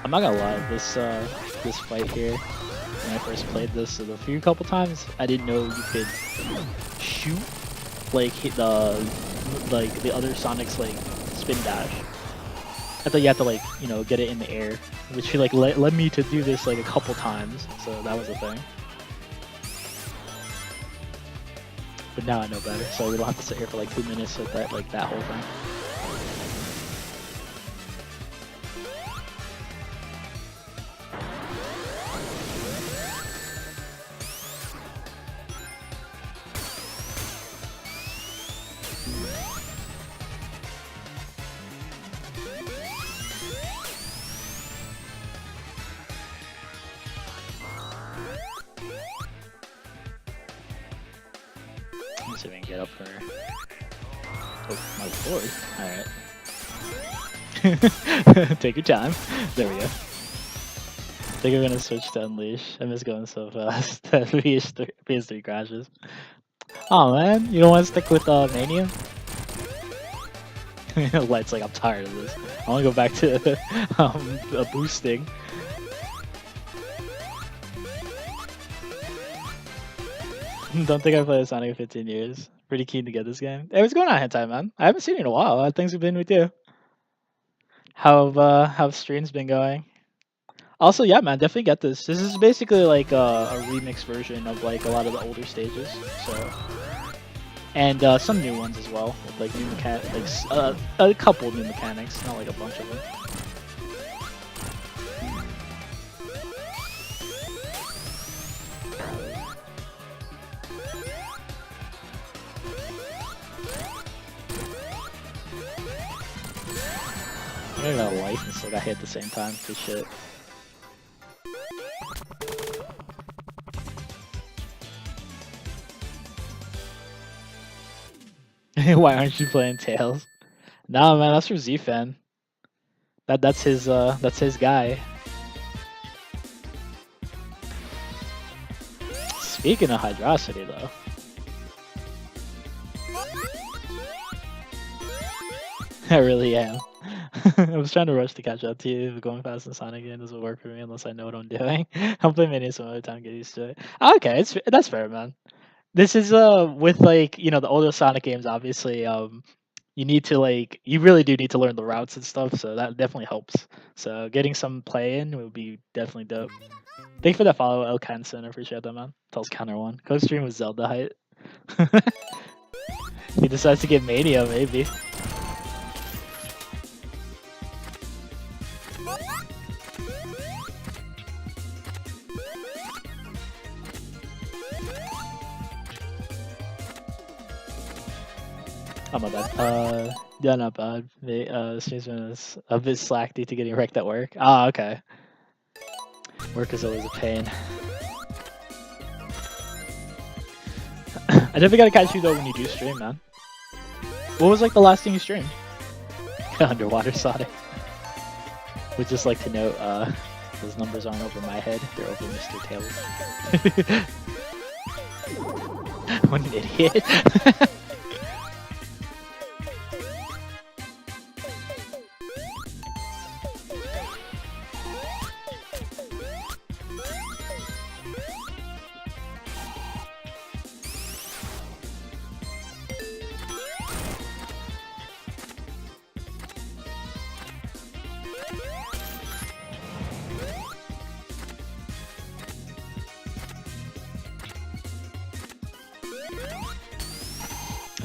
I'm not gonna lie, this fight here, when I first played this a few couple times, I didn't know you could shoot like hit the other Sonic's like spin dash. I thought you had to like, you know, get it in the air, which he like led me to do this like a couple times, so that was a thing. But now I know better, so we don't have to sit here for like 2 minutes with that whole thing. Let's see if we can get up her. Oh, my lord. Alright. Take your time. There we go. I think we're gonna switch to Unleash. I miss going so fast. PS3 crashes. Oh man, you don't want to stick with Mania? Light's like, I'm tired of this. I want to go back to boosting. Don't think I've played Sonic in 15 years. Pretty keen to get this game. Hey, what's going on, Hentai Man? I haven't seen you in a while. How things have been with you? How've streams been going? Also, yeah, man, definitely get this. This is basically like a remix version of like a lot of the older stages. So, and some new ones as well, with like new mechanics, like a couple new mechanics, not like a bunch of them. I got a life and still got hit at the same time. Good shit. Why aren't you playing Tails? Nah, man, that's for Z-Fan. That's his guy. Speaking of Hydrosity, though. I really am. I was trying to rush to catch up to you, but going fast in Sonic again doesn't work for me unless I know what I'm doing. I'll play Mania some other time, get used to it. Okay, that's fair, man. This is with like, you know, the older Sonic games, obviously, you need to like, you really do need to learn the routes and stuff, so that definitely helps. So getting some play in would be definitely dope. Thank you for that follow, El Canson. I appreciate that, man. Tells counter one. Co-stream with Zelda height. He decides to get Mania, maybe. Oh my bad. Yeah, not bad. Stream's been a bit slack due to getting wrecked at work. Ah, okay. Work is always a pain. I definitely gotta catch you though when you do stream, man. What was like the last thing you streamed? Underwater Sonic. Would just like to note, those numbers aren't over my head; they're over Mr. Taylor. What an idiot!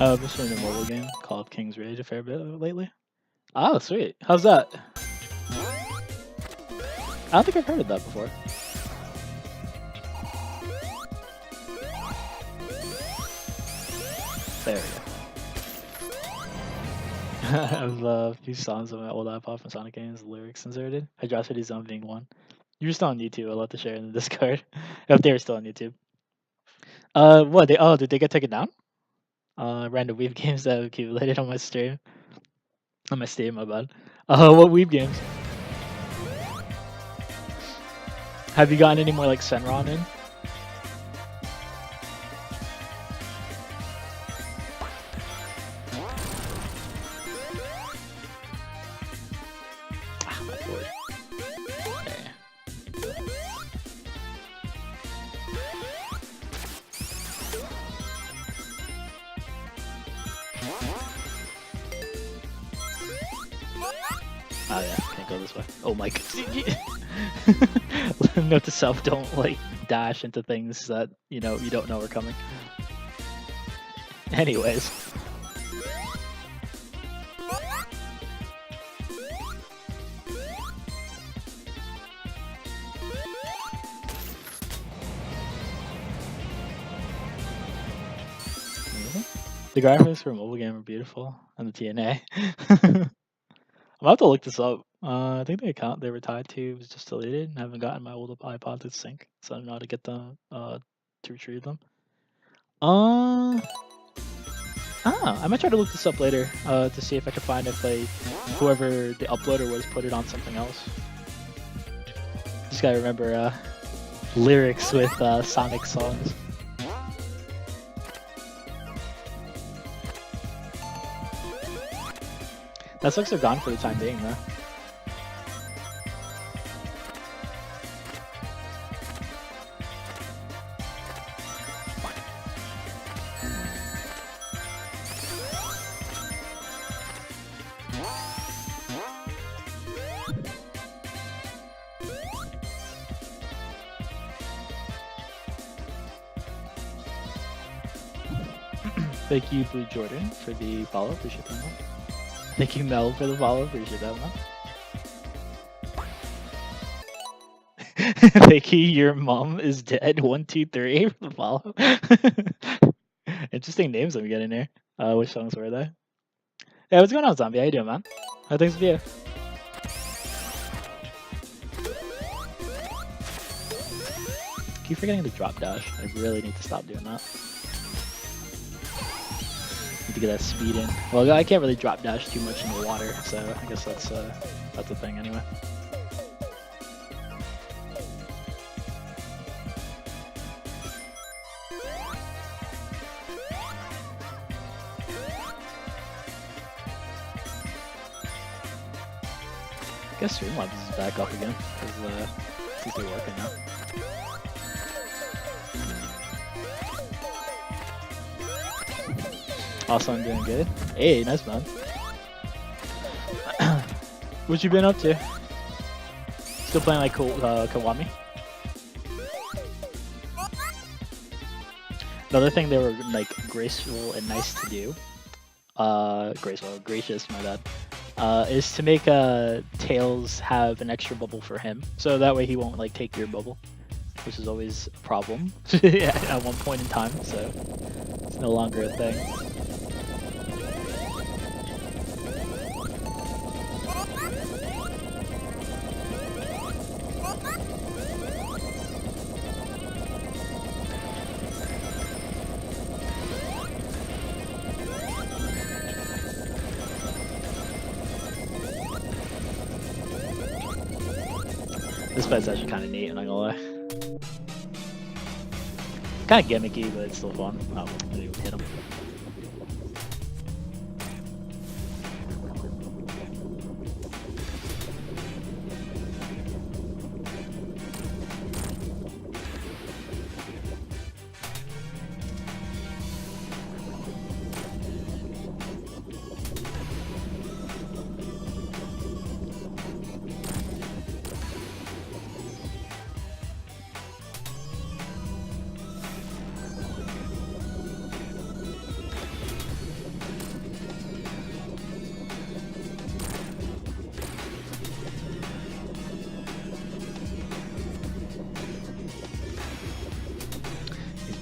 I've been playing a mobile game called King's Rage a fair bit lately. Oh, sweet. How's that? I don't think I've heard of that before. There we go. I have a few songs on my old iPod from Sonic games, lyrics inserted. Hydrosity Zone being one. You're still on YouTube. I'll have to share in the Discord if they're still on YouTube. What they? Oh, did they get taken down? Random weeb games that have accumulated on my stream. On my Steam, my bad. What weeb games? Have you gotten any more like Senron in? Ah, my board. Okay. Oh yeah, can't go this way. Oh my god. Note to self, don't like dash into things that you don't know are coming. Anyways. The graphics for a mobile game are beautiful, and the TNA. I'm about to look this up. I think the account they were tied to was just deleted, and I haven't gotten my old iPod to sync, so I don't know how to get them to retrieve them. I might try to look this up later to see if I can find if whoever the uploader was put it on something else. Just gotta remember lyrics with Sonic songs. That sucks they're gone for the time being, though. Thank you, Blue Jordan, for the follow. Appreciate that, man. Thank you, Mel, for the follow. Appreciate that, man. Thank you, your mom is dead. 1, 2, 3 for the follow. Interesting names I'm getting here. Which songs were they? Yeah, what's going on, Zombie? How you doing, man? How things with you? Keep forgetting to drop dash. I really need to stop doing that. Need to get that speed in. Well, I can't really drop dash too much in the water, so I guess that's a thing anyway. I guess Streamlabs is back up again because seems to be working now. Also, I'm doing good. Hey, nice, man. What you been up to? Still playing like Kiwami? Another thing they were like graceful and nice to do, gracious, my bad, is to make Tails have an extra bubble for him, so that way he won't like take your bubble, which is always a problem at one point in time. So it's no longer a thing. This fight's actually kind of neat, I'm not gonna lie. Kind of gimmicky, but it's still fun. Oh, I didn't even hit him.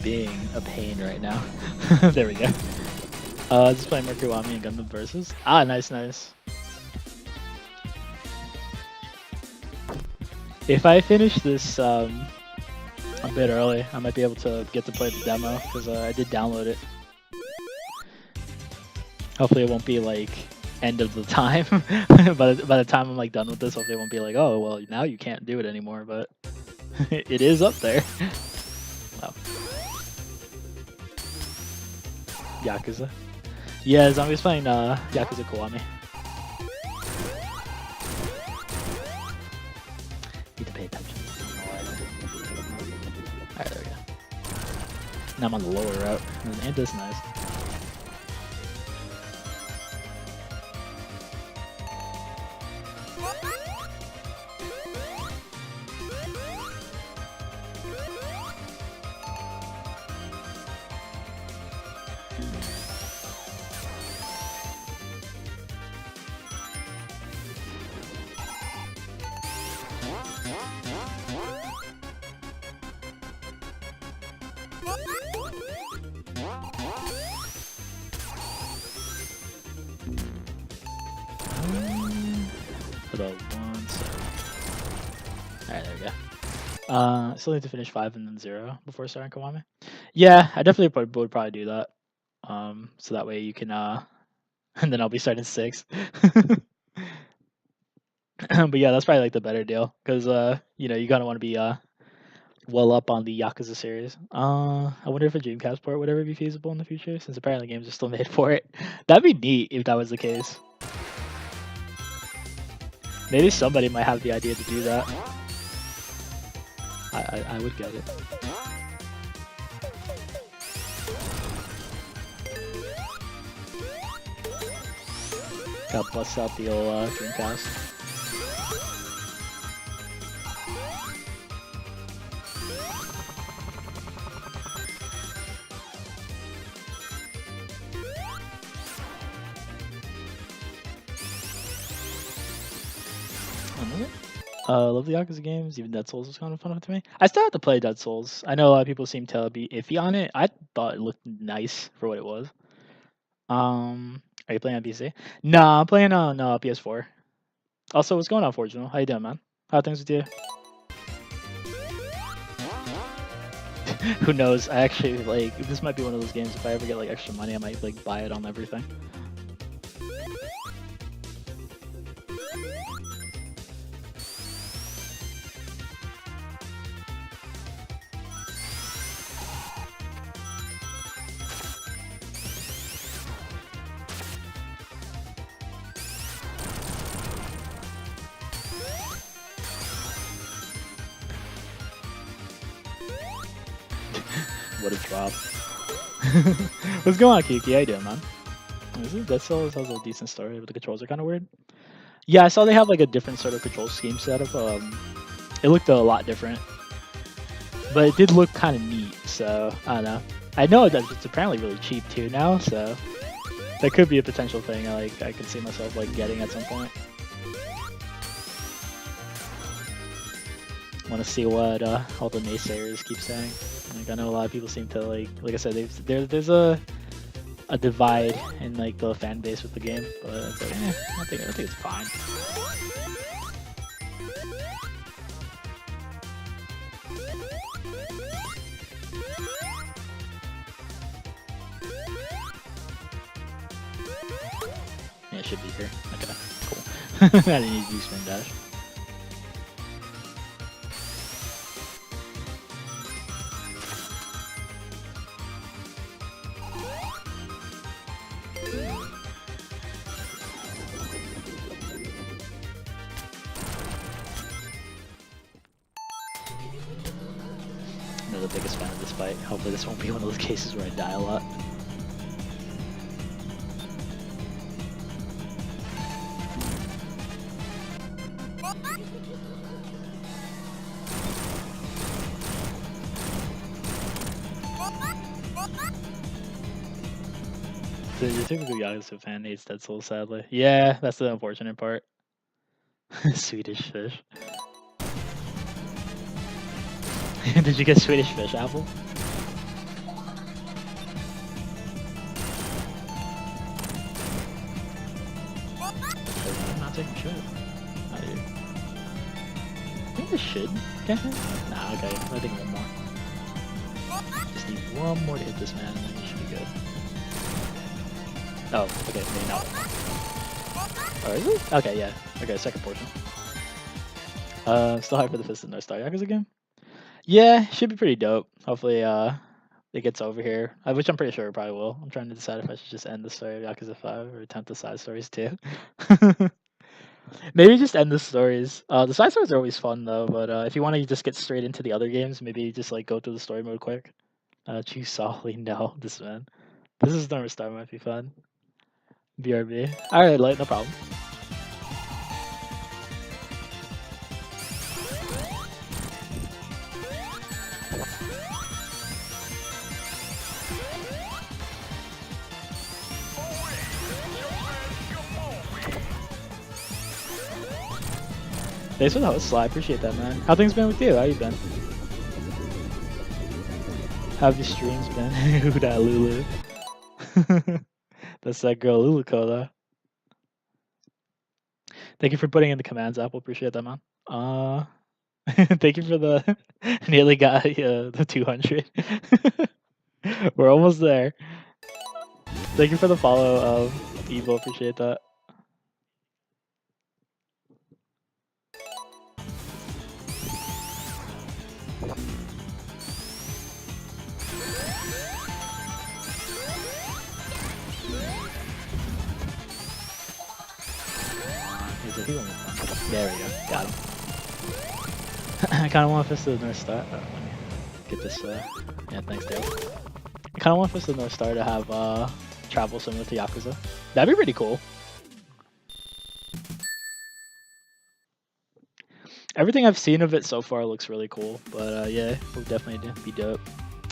Being a pain right now. There we go. Just playing Mercury and Gundam Versus. Ah, nice, nice. If I finish this a bit early, I might be able to get to play the demo because I did download it. Hopefully, it won't be like end of the time. By the time I'm like done with this, hopefully it won't be like, oh well, now you can't do it anymore. But it is up there. Wow. Yakuza. Yeah, Zombie's playing Yakuza Kiwami. Need to pay attention. Alright, there we go. Now I'm on the lower route. And this nice. Put up 1 second. Alright, there we go. Still need to finish 5 and then 0 before starting Kiwami. Yeah, I definitely would probably do that. So that way you can and then I'll be starting 6. But yeah, that's probably like the better deal because you know, you gotta want to be well up on the Yakuza series. I wonder if a Dreamcast port would ever be feasible in the future, since apparently games are still made for it. That'd be neat if that was the case. Maybe somebody might have the idea to do that. I would get it. Gotta bust out the old Dreamcast. Love the Yakuza games. Even Dead Souls was kind of fun to me. I still have to play Dead Souls. I know a lot of people seem to be iffy on it. I thought it looked nice for what it was. Are you playing on PC? Nah, I'm playing on PS4. Also, what's going on, Fortunal? How you doing, man? How are things with you? Who knows? I actually like this might be one of those games. If I ever get like extra money, I might like buy it on everything. What a drop. What's going on, Kiki? How you doing, man? That still has a decent story, but the controls are kind of weird. Yeah, I saw they have like a different sort of control scheme setup. It looked a lot different, but it did look kind of neat. So I don't know. I know that it's apparently really cheap too now, so that could be a potential thing. I could see myself like getting at some point. Want to see what all the naysayers keep saying. Like I know a lot of people seem to like I said, there's a divide in like the fan base with the game, but it's like, I think it's fine. Yeah, it should be here. Okay, cool. I didn't need to do spin dash. I'm the biggest fan of this fight. Hopefully this won't be one of those cases where I die a lot. So your typical Yakuza fan hates Dead Souls, sadly. Yeah, that's the unfortunate part. Swedish fish. Did you get Swedish fish, Apple? I'm not taking shit. Not you. think I should get him. Nah, okay. I think one more. Just need one more to hit this man, and then he should be good. Oh, okay, maybe not one more. Oh, is it? Okay, yeah. Okay, second portion. Still hyped for the Fist of North Star Yakuza game. Yeah, should be pretty dope. Hopefully, it gets over here, which I'm pretty sure it probably will. I'm trying to decide if I should just end the story of Yakuza 5 or attempt the side stories too. Maybe just end the stories. The side stories are always fun though, but if you want to just get straight into the other games, maybe just like go through the story mode quick. Choose softly. No, this man. This is North Star might be fun. BRB. Alright, light, no problem. Thanks for the host, Sly. Appreciate that, man. How things been with you? How you been? How have your streams been? Who that Lulu? That's that girl Luluko, though. Thank you for putting in the commands, Apple. Appreciate that, man. Thank you for the nearly got the 200. We're almost there. Thank you for the follow, Evo. Appreciate that. There we go. Got him. I kind of want Fist of the North Star. Let me get this. Yeah, thanks, Dave. I kind of want Fist of the North Star to have travel similar to Yakuza. That'd be pretty cool. Everything I've seen of it so far looks really cool, but yeah, it will definitely be dope.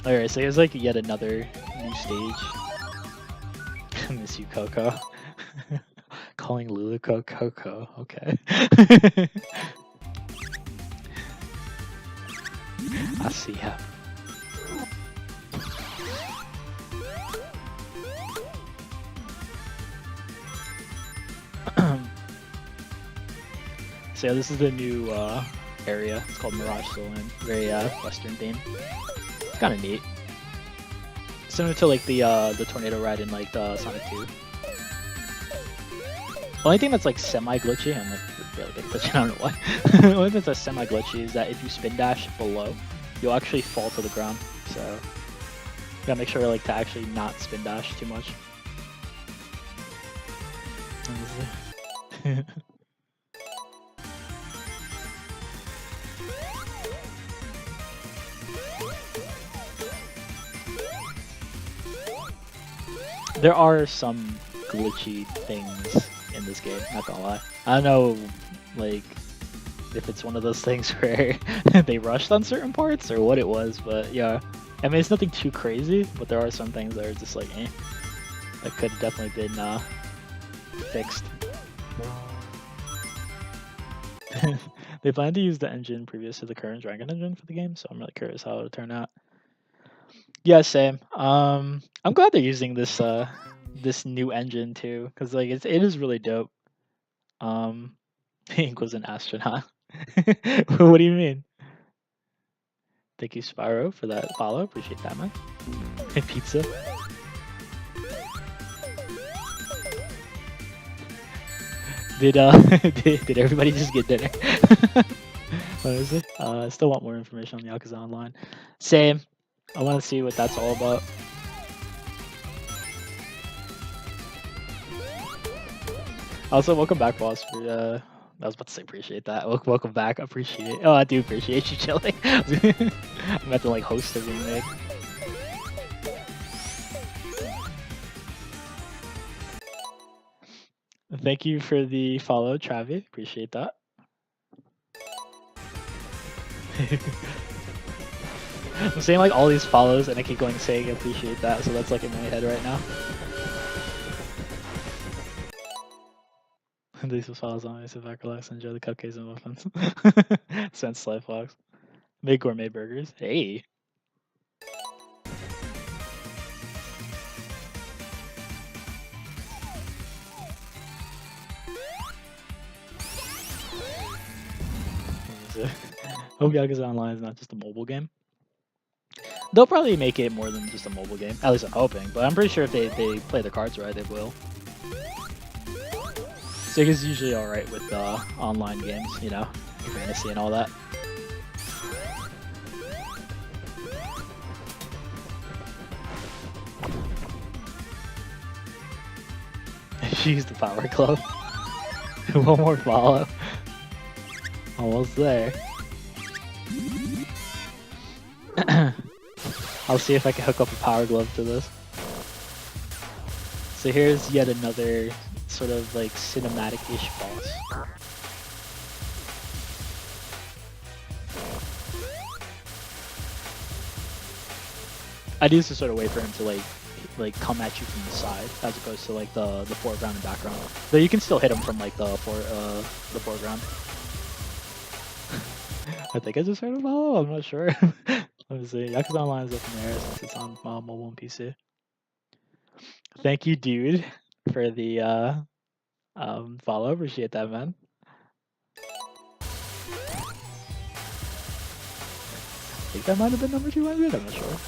Alright, so here's like yet another new stage. Miss you, Coco. Calling Luluko Coco. Okay. I see ya. So yeah, this is the new area. It's called Mirage Solan. Very Western theme. It's kind of neat. Similar to like the tornado ride in like Sonic 2. Only thing that's like semi-glitchy, I'm like really big glitchy, I don't know why. The only thing that's semi-glitchy is that if you spin dash below, you'll actually fall to the ground. So you gotta make sure like to actually not spin dash too much. There are some glitchy things in this game, not gonna lie. I don't know, like, if it's one of those things where they rushed on certain parts or what it was, but yeah. I mean, it's nothing too crazy, but there are some things that are just like, eh. That could have definitely been fixed. They plan to use the engine previous to the current Dragon engine for the game, so I'm really curious how it'll turn out. Yeah, same. I'm glad they're using this this new engine too, because like it is really dope. Pink was an astronaut. What do you mean? Thank you, Spyro, for that follow. Appreciate that, man. Pizza. Did did everybody just get dinner? What is it? I still want more information on Yakuza Online. Same. I want to see what that's all about. Also, welcome back, boss. For I was about to say appreciate that. Welcome back. Appreciate it. Oh, I do appreciate you chilling. I'm about to like host a remake. Thank you for the follow, Travi. Appreciate that. I'm saying like all these follows and I keep going saying appreciate that, so that's like in my head right now. These follows on me, sit back, relax, enjoy the cupcakes and muffins. Send Sly Fox. Make gourmet burgers. Hey. Hope Yakuza Online is not just a mobile game. They'll probably make it more than just a mobile game. At least I'm hoping. But I'm pretty sure if they play their cards right, they will. Sega's usually alright with online games, you know, fantasy and all that. She's the power glove. One more follow. Almost there. I'll see if I can hook up a power glove to this. So here's yet another sort of like cinematic-ish boss. I'd use to sort of wait for him to like come at you from the side as opposed to like the foreground and background. Though you can still hit him from like the foreground. I think I just heard a follow. I'm not sure. Let me see. Yakuza Online is up in the air since it's on mobile and PC. Thank you, dude, for the follow. Appreciate that, man. I think that might have been number 200. I'm not sure.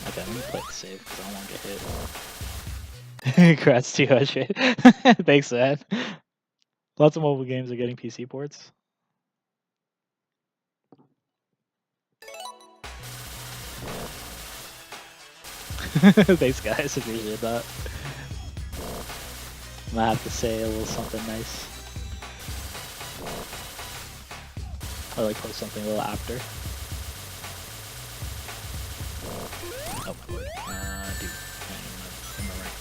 Okay, let me play it safe because I don't want to get hit. Congrats, 200. Thanks, man. Lots of mobile games are getting PC ports. Thanks, guys. Appreciate that. I'm gonna have to say a little something nice. Or like post something a little after. Oh my lord. Dude. I'm right.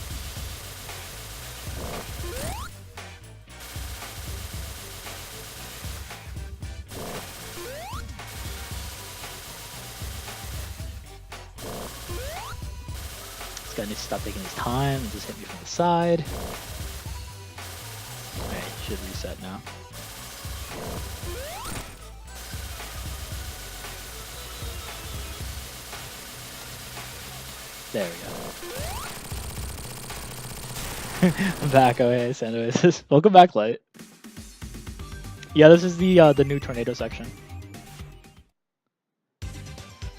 This guy needs to stop taking his time and just hit me from the side. Alright, should reset now. There we go. I'm back. Oh hey, anyways. Welcome back, Light. Yeah, this is the new tornado section.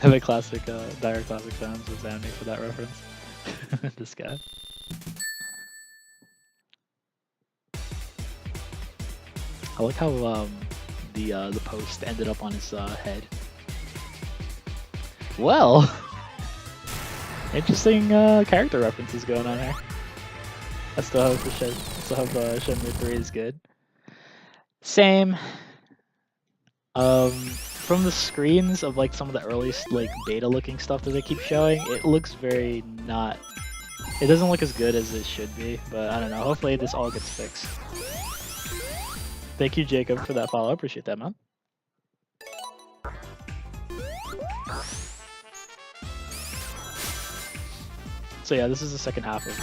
The classic, dire classic fans was anime for that reference. This guy. I like how the post ended up on his head. Well, interesting character references going on here. I still hope Shenmue 3 is good. Same. From the screens of like some of the earliest like beta looking stuff that they keep showing, it looks very not. It doesn't look as good as it should be, but I don't know. Hopefully this all gets fixed. Thank you, Jacob, for that follow. I appreciate that, man. So yeah, this is the second half of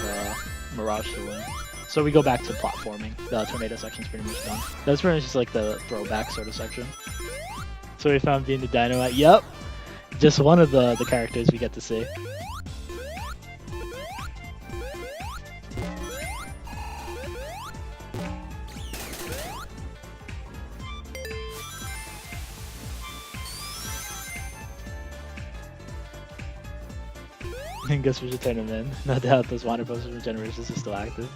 Mirage Saloon. So we go back to platforming. The tornado section's pretty much done. That's pretty much just like the throwback sort of section. So we found being the Dynamite. Yep, just one of the characters we get to see. I guess we should turn them in. No doubt those wander posters from Generations are still active.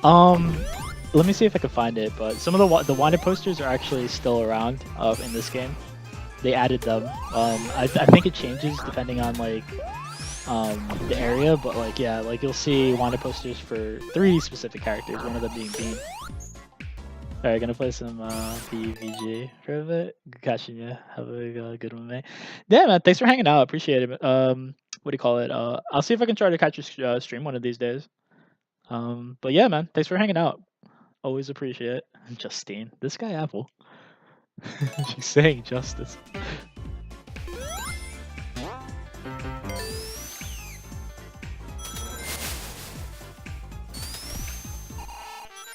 Let me see if I can find it, but some of the wanted posters are actually still around in this game. They added them. I think it changes depending on like the area, but like yeah, like you'll see wanted posters for 3 specific characters, one of them being Bean. Alright, gonna play some PVG for a bit. Catching you. Have a good one, mate. Yeah, man, thanks for hanging out. Appreciate it. What do you call it? I'll see if I can try to catch your stream one of these days. But yeah, man, thanks for hanging out. Always appreciate it. Justine, this guy Apple. She's saying justice.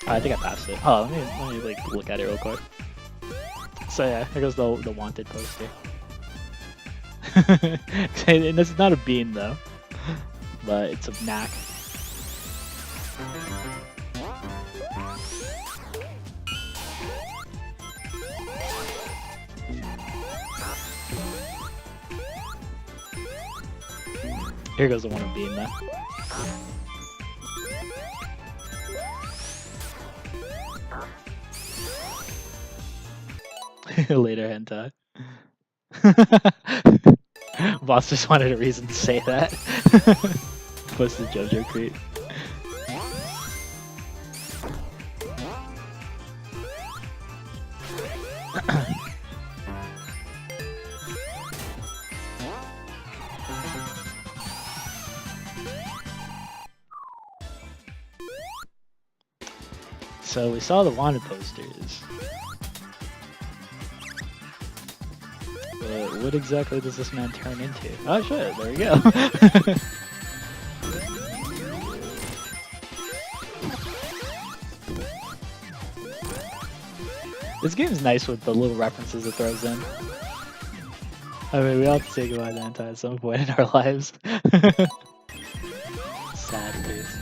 I think I passed it. Oh, let me like look at it real quick. So yeah, here goes the wanted poster. And this is not a bean though, but it's a knack. Here goes the one I'm being then. Later hentai. Boss just wanted a reason to say that. What's the JoJo creep? So we saw the wanted posters. But what exactly does this man turn into? Oh shit, there we go. This game's nice with the little references it throws in. I mean, we all have to say goodbye to hentai at some point in our lives. Sad face.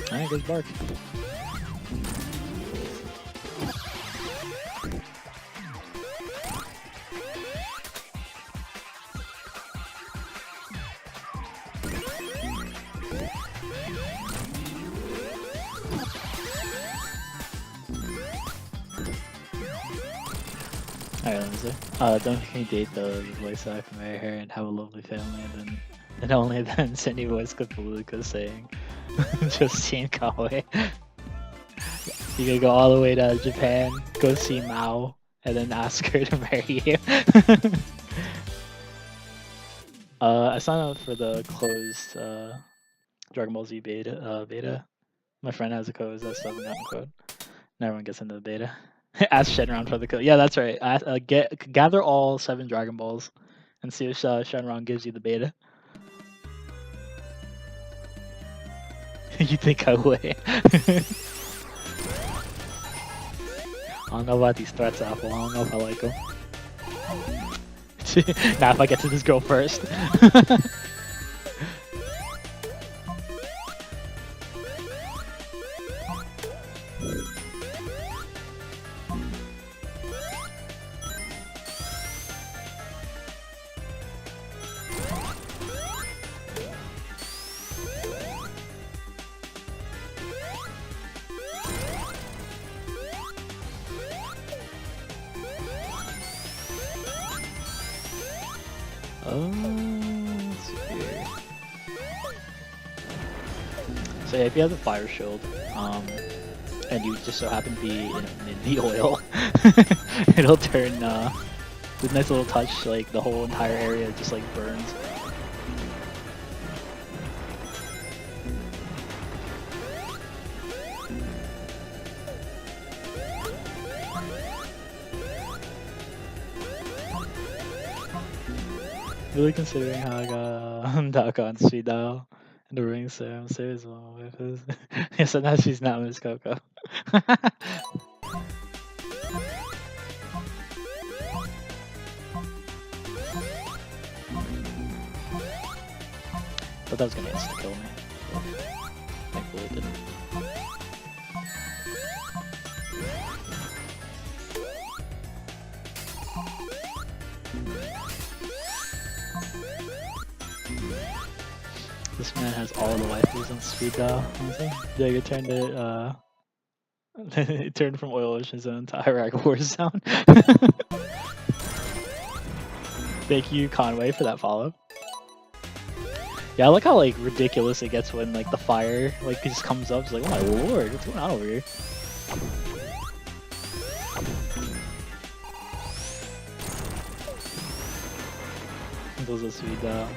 Alright, goes Bark. Alright, let me see. Don't make me date the voice actor from my hair and have a lovely family, and only then send you voice clip of Luca saying, Justine Kawaii. You gotta go all the way to Japan, go see Mao, and then ask her to marry you. I signed up for the closed Dragon Ball Z beta. My friend has a code, that's the gotten code. And everyone gets into the beta. Ask Shenron for the code. Yeah, that's right. Gather all 7 Dragon Balls and see if Shenron gives you the beta. You think I would? I don't know about these threats, Apple. I don't know if I like them. Nah, if I get to this girl first. Let's see here. So yeah, if you have the fire shield, and you just so happen to be in the oil, it'll turn with a nice little touch, like the whole entire area just like burns. Really considering how I got Daka on speed dial in the ring, so I'm serious about my wife is. Yeah, so now she's not Miss Coco. Thought that was gonna insta kill me. Thankfully it didn't. This man has all the waifus on speed dial. Jaga turned it, it turned from Oil Ocean Zone to Iraq War Zone. Thank you, Conway, for that follow. Yeah, I like how like ridiculous it gets when like the fire like just comes up. It's like, oh my lord, what's going on over here? Those are sweet though.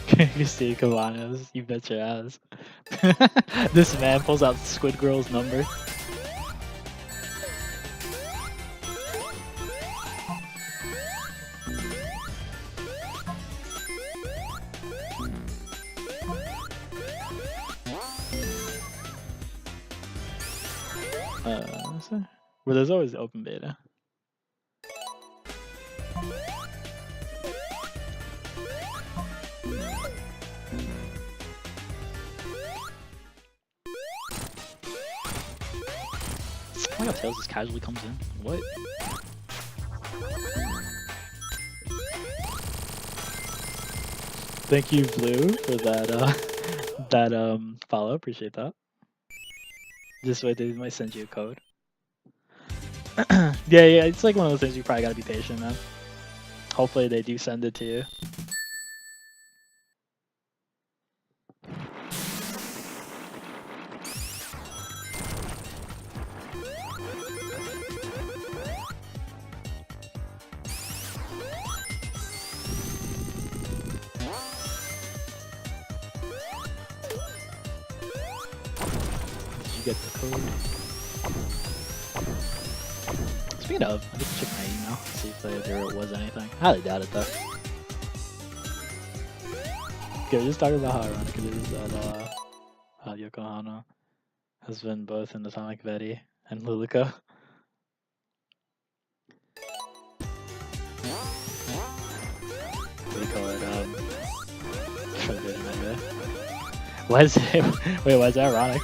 Christine Cabanos, you bet your ass. This man pulls out Squid Girl's number. Well, there's always the open beta. Oh my god, Tails just casually comes in. What? Thank you, Blue, for that follow. Appreciate that. This way they might send you a code. Yeah, it's like one of those things you probably gotta be patient, man. Hopefully they do send it to you. Did you get the code? Speaking of, I need to check my email, see if there was anything. I highly doubt it though. Okay, we're just talking about how ironic it is that Yoko Hano has been both in Atomic Betty and Lilico. What do you call it? Forbidden, maybe. Why is it? Wait, why is that ironic?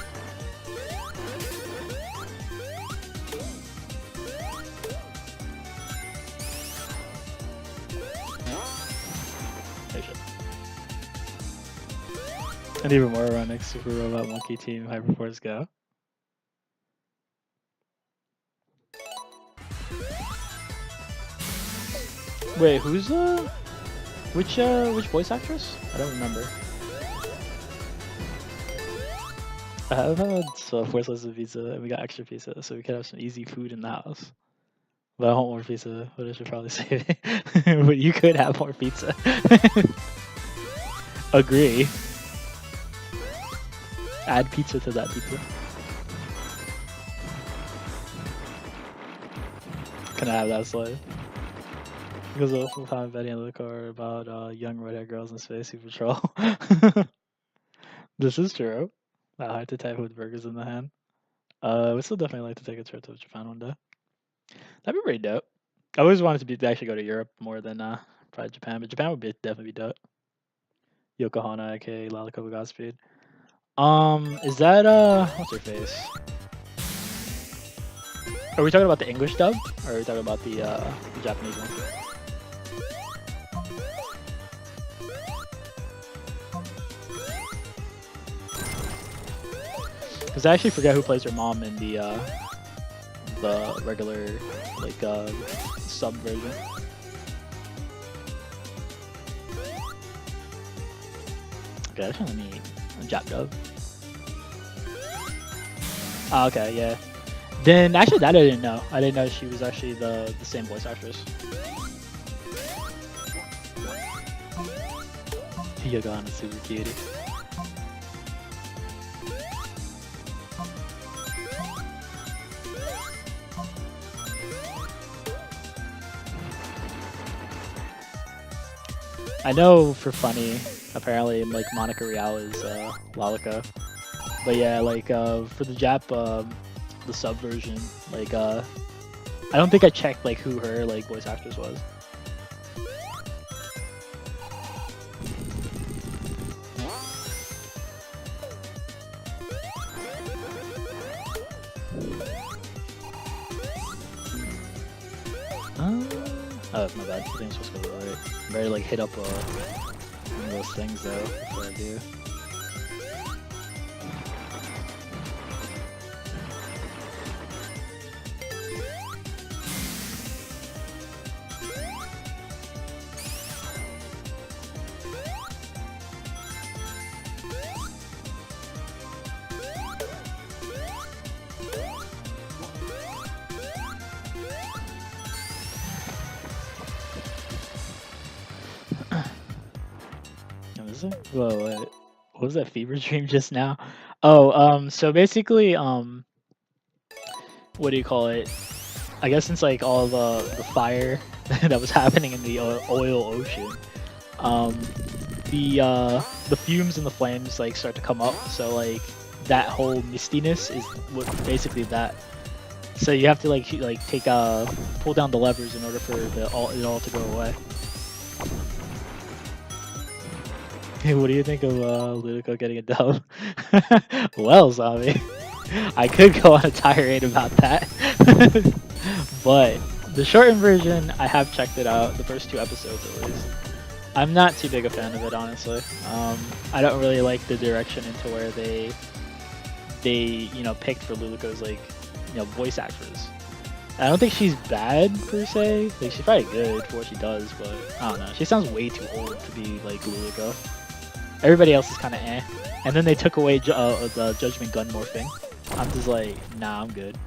And even more ironic, Super Robot Monkey Team Hyperforce Go. Wait, who's which voice actress? I don't remember. I've had four slices of pizza and we got extra pizza, so we could have some easy food in the house. But I want more pizza, but I should probably save it. But you could have more pizza. Agree. Add pizza to that pizza. Can I have that slide? Because the full time Betty and Luke are about young red-haired girls in space who patrol. This is true. Not hard to type with burgers in the hand. We'd still definitely like to take a trip to Japan one day. That'd be pretty dope. I always wanted to actually go to Europe more than probably Japan, but Japan would definitely be dope. Yokohama, aka Lalico Godspeed. Is that what's her face? Are we talking about the English dub, or are we talking about the Japanese one? Because I actually forget who plays her mom in the regular like sub version. Okay, actually let me Jap dub. Oh, okay, yeah. Then actually that I didn't know. I didn't know she was actually the same voice actress. Yagana super cutie. I know for funny, apparently like Monica Rial is Lalika. But yeah, like for the Jap the sub version, like I don't think I checked like who her like voice actress was. Oh, my bad. I think I'm supposed to go right. I'm ready to like hit up one of those things though before I do. Whoa, wait. What was that fever dream just now? Oh, so basically, what do you call it? I guess since like all the fire that was happening in the oil ocean, the fumes and the flames like start to come up. So like that whole mistiness is what basically that. So you have to like take pull down the levers in order for it all to go away. Hey, what do you think of Ludico getting a dub? Well, zombie. I could go on a tirade about that, but the shortened version, I have checked it out, the first 2 episodes at least. I'm not too big a fan of it, honestly. I don't really like the direction into where they picked for Luluko's voice actress. I don't think she's bad per se. Like, she's probably good for what she does, but I don't know. She sounds way too old to be like Luluko. Everybody else is kind of eh. And then they took away the Judgment Gun morphing. I'm just like, nah, I'm good.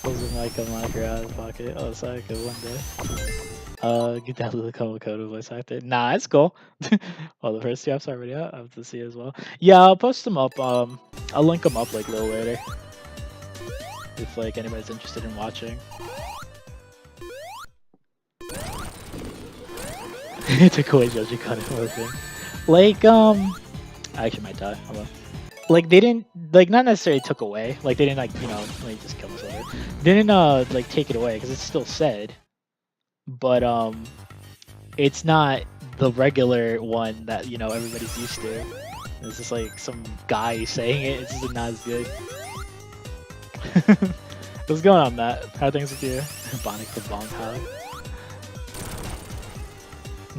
Closing my moniker out of the pocket. Oh, sorry, I could one day. Get that Luluko Makoto voice actor. Nah, it's cool. Well, the first 2 apps are already out. I have to see as well. Yeah, I'll post them up. I'll link them up like a little later. If like anybody's interested in watching. It took away Judgment Gun morphing. Like, I actually might die. Hold on. Like, they didn't, like, not necessarily took away. Like, they didn't, like, let me just kill this over. They didn't, like, take it away, because it's still said. But, it's not the regular one that, everybody's used to. It's just, like, some guy saying it. It's just not as good. What's going on, Matt? How are things with you? Bonic the Bong Hog.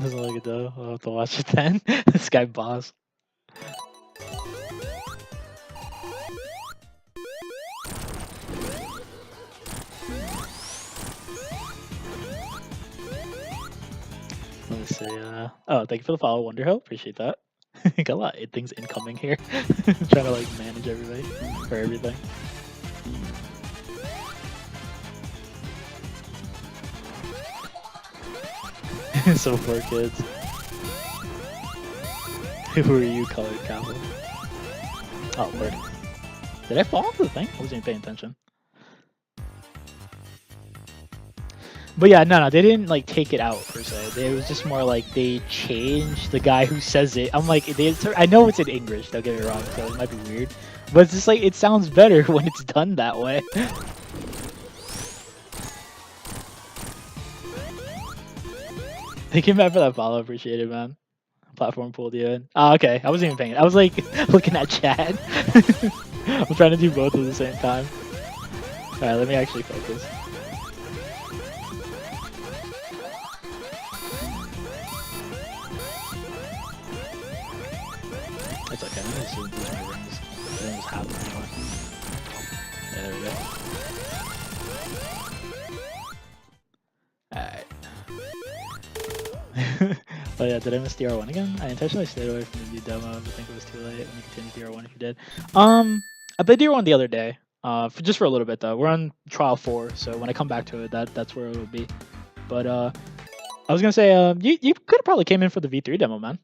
Doesn't look it though. I'll have to watch it then. This guy boss. Let me see. Oh, thank you for the follow, Wonderhill. Appreciate that. Got a lot of things incoming here. Trying to like manage everybody or everything. So poor kids. Who are you, colored cowboy? Oh, word. Did I fall off the thing? I wasn't even paying attention. But yeah, no, they didn't like take it out per se. It was just more like they changed the guy who says it. I'm like, I know it's in English, don't get me wrong, so it might be weird. But it's just like, it sounds better when it's done that way. Thank you, man, for that follow. Appreciate it, man. Platform pulled you in. Oh, okay. I wasn't even paying. I was like looking at chat. I'm trying to do both at the same time. Alright, let me actually focus. It's okay. I'm gonna assume these are my rings. They almost have them anyway. Yeah, there we go. Alright. Oh yeah, did I miss DR1 again? I intentionally stayed away from the new demo. I think it was too late. Let me continue DR1 if you did. I played DR1 the other day. Just for a little bit though. We're on trial 4, so when I come back to it, that's where it will be. But I was gonna say, you could have probably came in for the V3 demo, man.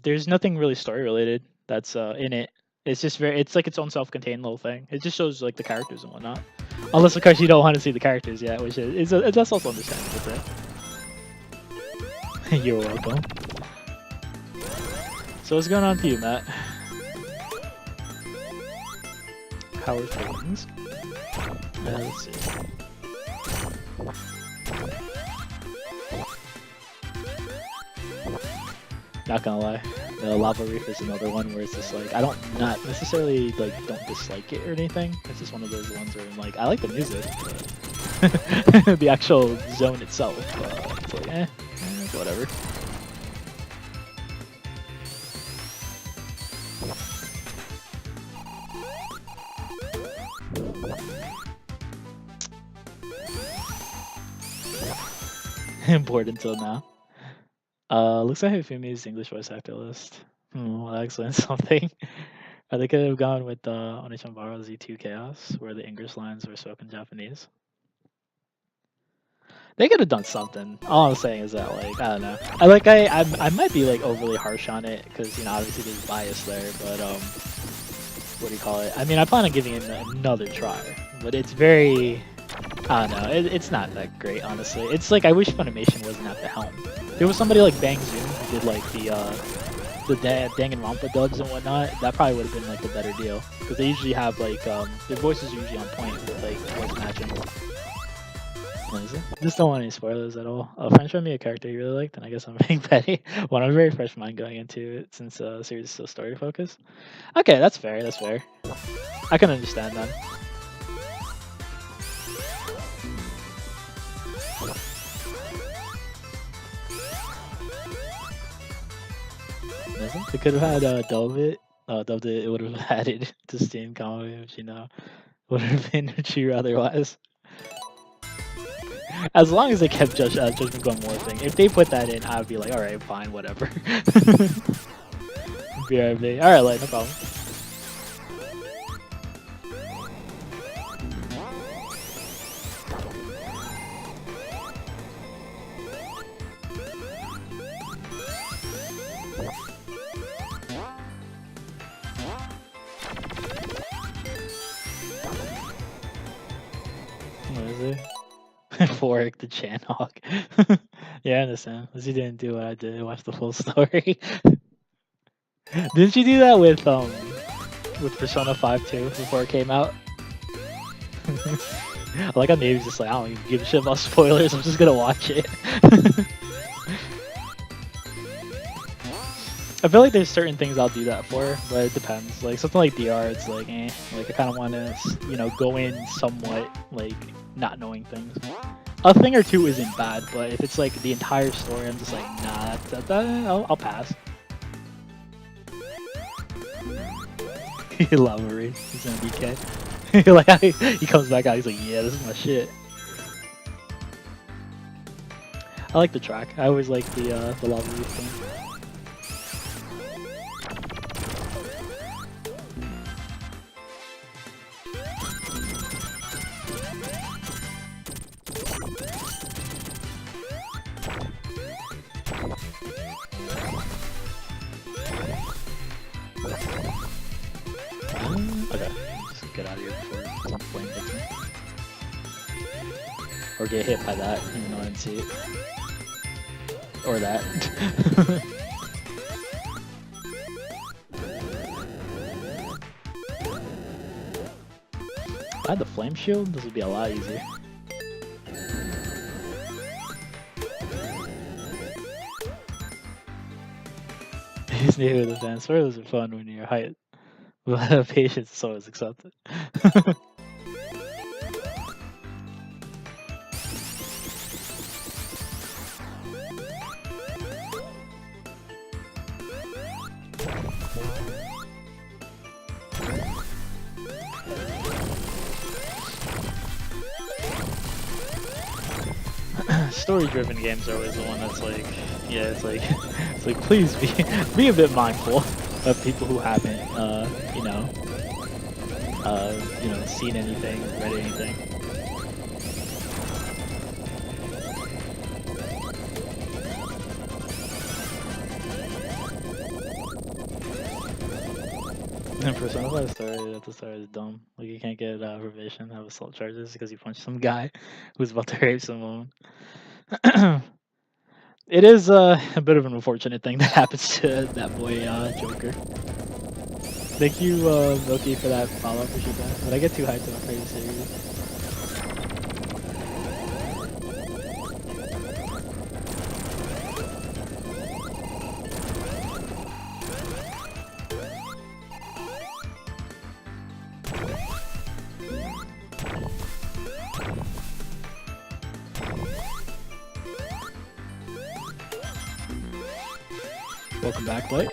There's nothing really story related that's in it. It's just it's like its own self-contained little thing. It just shows like the characters and whatnot. Unless of course you don't want to see the characters yet, which is that's also understandable. Right? You're welcome. So what's going on to you, Matt? How are things? Let's see. Not gonna lie, the Lava Reef is another one where it's just like not necessarily like don't dislike it or anything. It's just one of those ones where I'm like, I like the music, but the actual zone itself, it's like whatever. Bored until now. Looks like Hifumi's English voice actor list. Well, that explains something. They could have gone with Onichanbaro Z2 Chaos, where the English lines were spoken Japanese. They could have done something. All I'm saying is that, like, I don't know. I might be like overly harsh on it because obviously there's bias there, but what do you call it? I mean, I plan on giving it another try, but it's very, I don't know. It's not that great, honestly. It's like I wish Funimation wasn't at the helm. If there was somebody like Bang Zoom who did like the Danganronpa dubs and whatnot, that probably would have been like a better deal because they usually have like their voices are usually on point with like voice matching. Just don't want any spoilers at all. A friend showed me a character he really liked, and I guess I'm being petty. Well, I'm very fresh mind going into it since the series is so story focused. Okay, that's fair. That's fair. I can understand that. They could have had dubbed it. It would have added to Steam comedy, which would have been true otherwise. As long as they kept Judgment Gun War thing. If they put that in, I would be like, alright, fine, whatever. BRB. Alright, like, no problem. What is it? Fork the Chanhawk. Yeah, I understand. Unless you didn't do what I did, watch the full story. Didn't you do that with Persona 5 too before it came out? I like how Navy's just like, I don't even give a shit about spoilers, I'm just gonna watch it. I feel like there's certain things I'll do that for, but it depends. Like something like DR, it's like, like I kind of want to, go in somewhat like not knowing things. A thing or two isn't bad, but if it's like the entire story, I'm just like, nah, I'll pass. Lava Race, he's gonna BK. Like he comes back out, he's like, yeah, this is my shit. I like the track. I always like the Lava Race thing. Okay, just get out of here before some flame hits me. Or get hit by that, even though I didn't see it. Or that. If I had the flame shield, this would be a lot easier. He's new to the fans. Spoilers are fun when you're height. But patience is always accepted. Story-driven games are always the one that's like, yeah, it's like please be a bit mindful of people who haven't, seen anything, read anything. And Persona 5 story, the story is dumb. Like you can't get probation, have assault charges because you punched some guy who's about to rape someone. It is a bit of an unfortunate thing that happens to that boy Joker. Thank you, Milky, for that follow. Appreciate that. But I get too hyped on a crazy series. Welcome back, Light.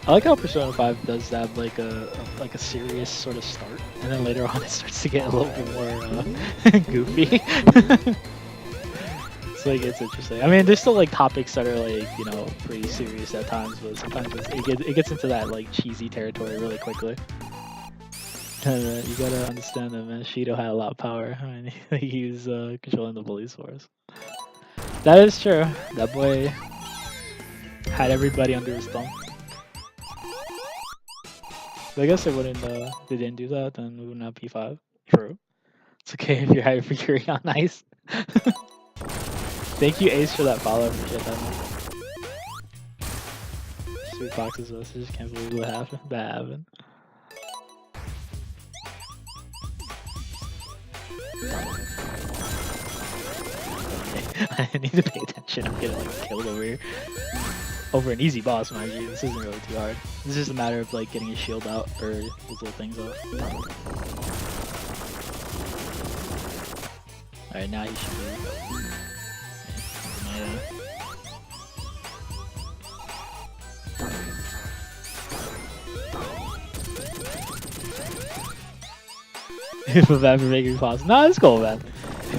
I like how Persona 5 does have like a serious sort of start, and then later on it starts to get a little bit more goofy. It's interesting. I mean, there's still like topics that are like pretty serious at times, but sometimes it gets into that like cheesy territory really quickly. And you gotta understand that man, Shido had a lot of power. I mean, he was controlling the police force. That is true. That boy had everybody under his thumb. But I guess they wouldn't. They didn't do that, then we wouldn't have P5. True. It's okay if you're Hyperfury on ice. Thank you, Ace, for that follow. Appreciate that. Man. Sweet Fox's message. Can't believe that happened. I need to pay attention. I'm getting like killed over here. Over an easy boss, mind you. This isn't really too hard. It's just a matter of like getting his shield out or those little things off. Alright, now he should be. Feel bad for making pause. Nah, it's cool, man.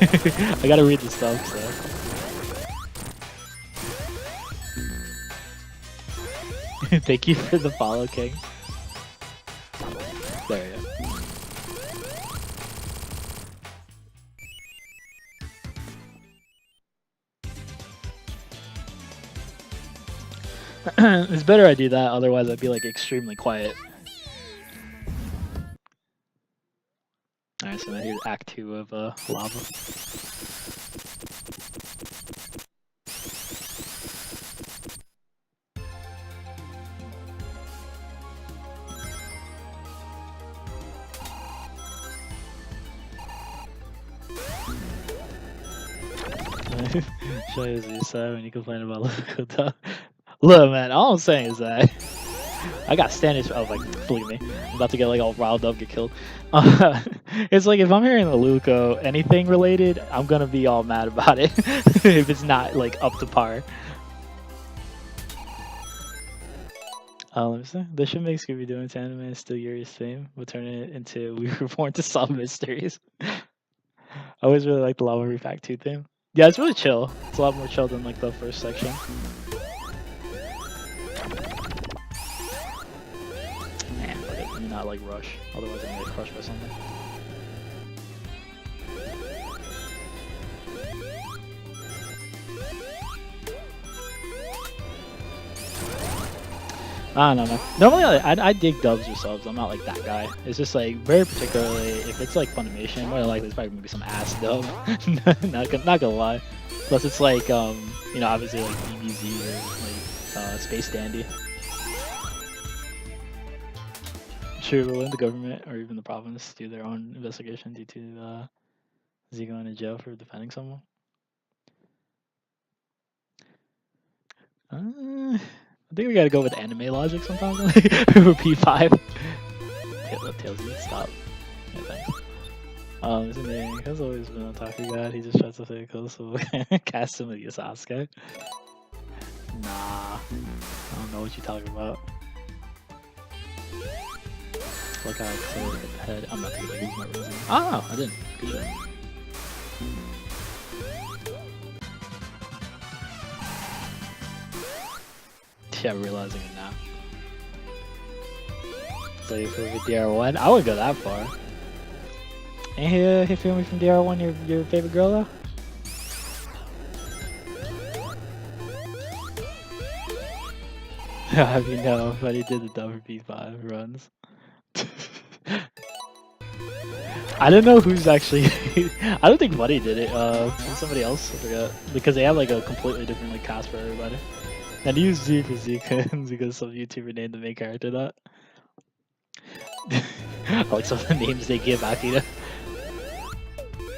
I gotta read the stuff, so. Thank you for the follow, King. There we go. It's better I do that, otherwise I'd be like extremely quiet. Alright, so now here's Act 2 of Lava. Show you as you said when you complain about local. Look, man, all I'm saying is that I got standards. Oh, like, look at me. I'm about to get like all riled up, get killed. It's like if I'm hearing the Luco anything related, I'm gonna be all mad about it if it's not like up to par. Let me see. This should make Scooby Doo into anime and still Yuri's theme. We'll turn it into We Were Born to Solve Mysteries. I always really like the Lava Reef Act 2 theme. Yeah, it's really chill. It's a lot more chill than like the first section. Man, let me not like rush. Otherwise I'm gonna get crushed by something. I don't know, man. Normally I dig dubs or subs. I'm not like that guy. It's just like very particularly if it's like Funimation, more than likely it's probably gonna be some ass dub. not gonna lie. Plus it's like you know, obviously like DBZ or like Space Dandy. Sure, but when the government or even the province do their own investigation due to Z going to jail for defending someone. I think we gotta go with anime logic sometimes. P5. Tails, stop. Yeah, thanks. His name has always been a Otaku god. He just tries to say cool, so cast him with Sasuke. Nah, I don't know what you're talking about. Look how I clear the head. I'm not gonna use my resume. Oh, I didn't. Good job. Yeah, I'm realizing it now. So you feel with DR1? I wouldn't go that far. And you feel me from DR1 your favorite girl though? How do you know but he did the double P5 runs? I don't know who's actually I don't think Buddy did it, somebody else, I forgot. Because they have like a completely different like cast for everybody. And use Z for Z-Kun because some YouTuber named the main character that. I like some of the names they give Akira.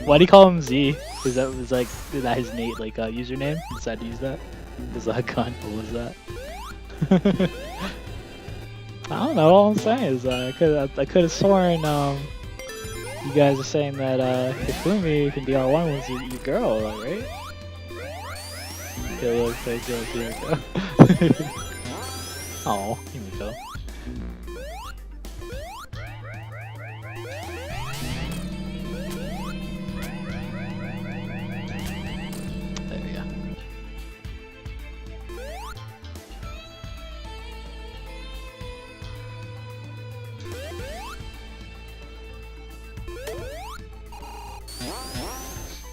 Why do you call him Z? Is that his Nate username? Decided to use that? Is that gun? What was that? I don't know. All I'm saying is I could have sworn you guys are saying that Hifumi from DR1 was your girl, right? Yeah, look, thank you. Oh, here we go. There we go.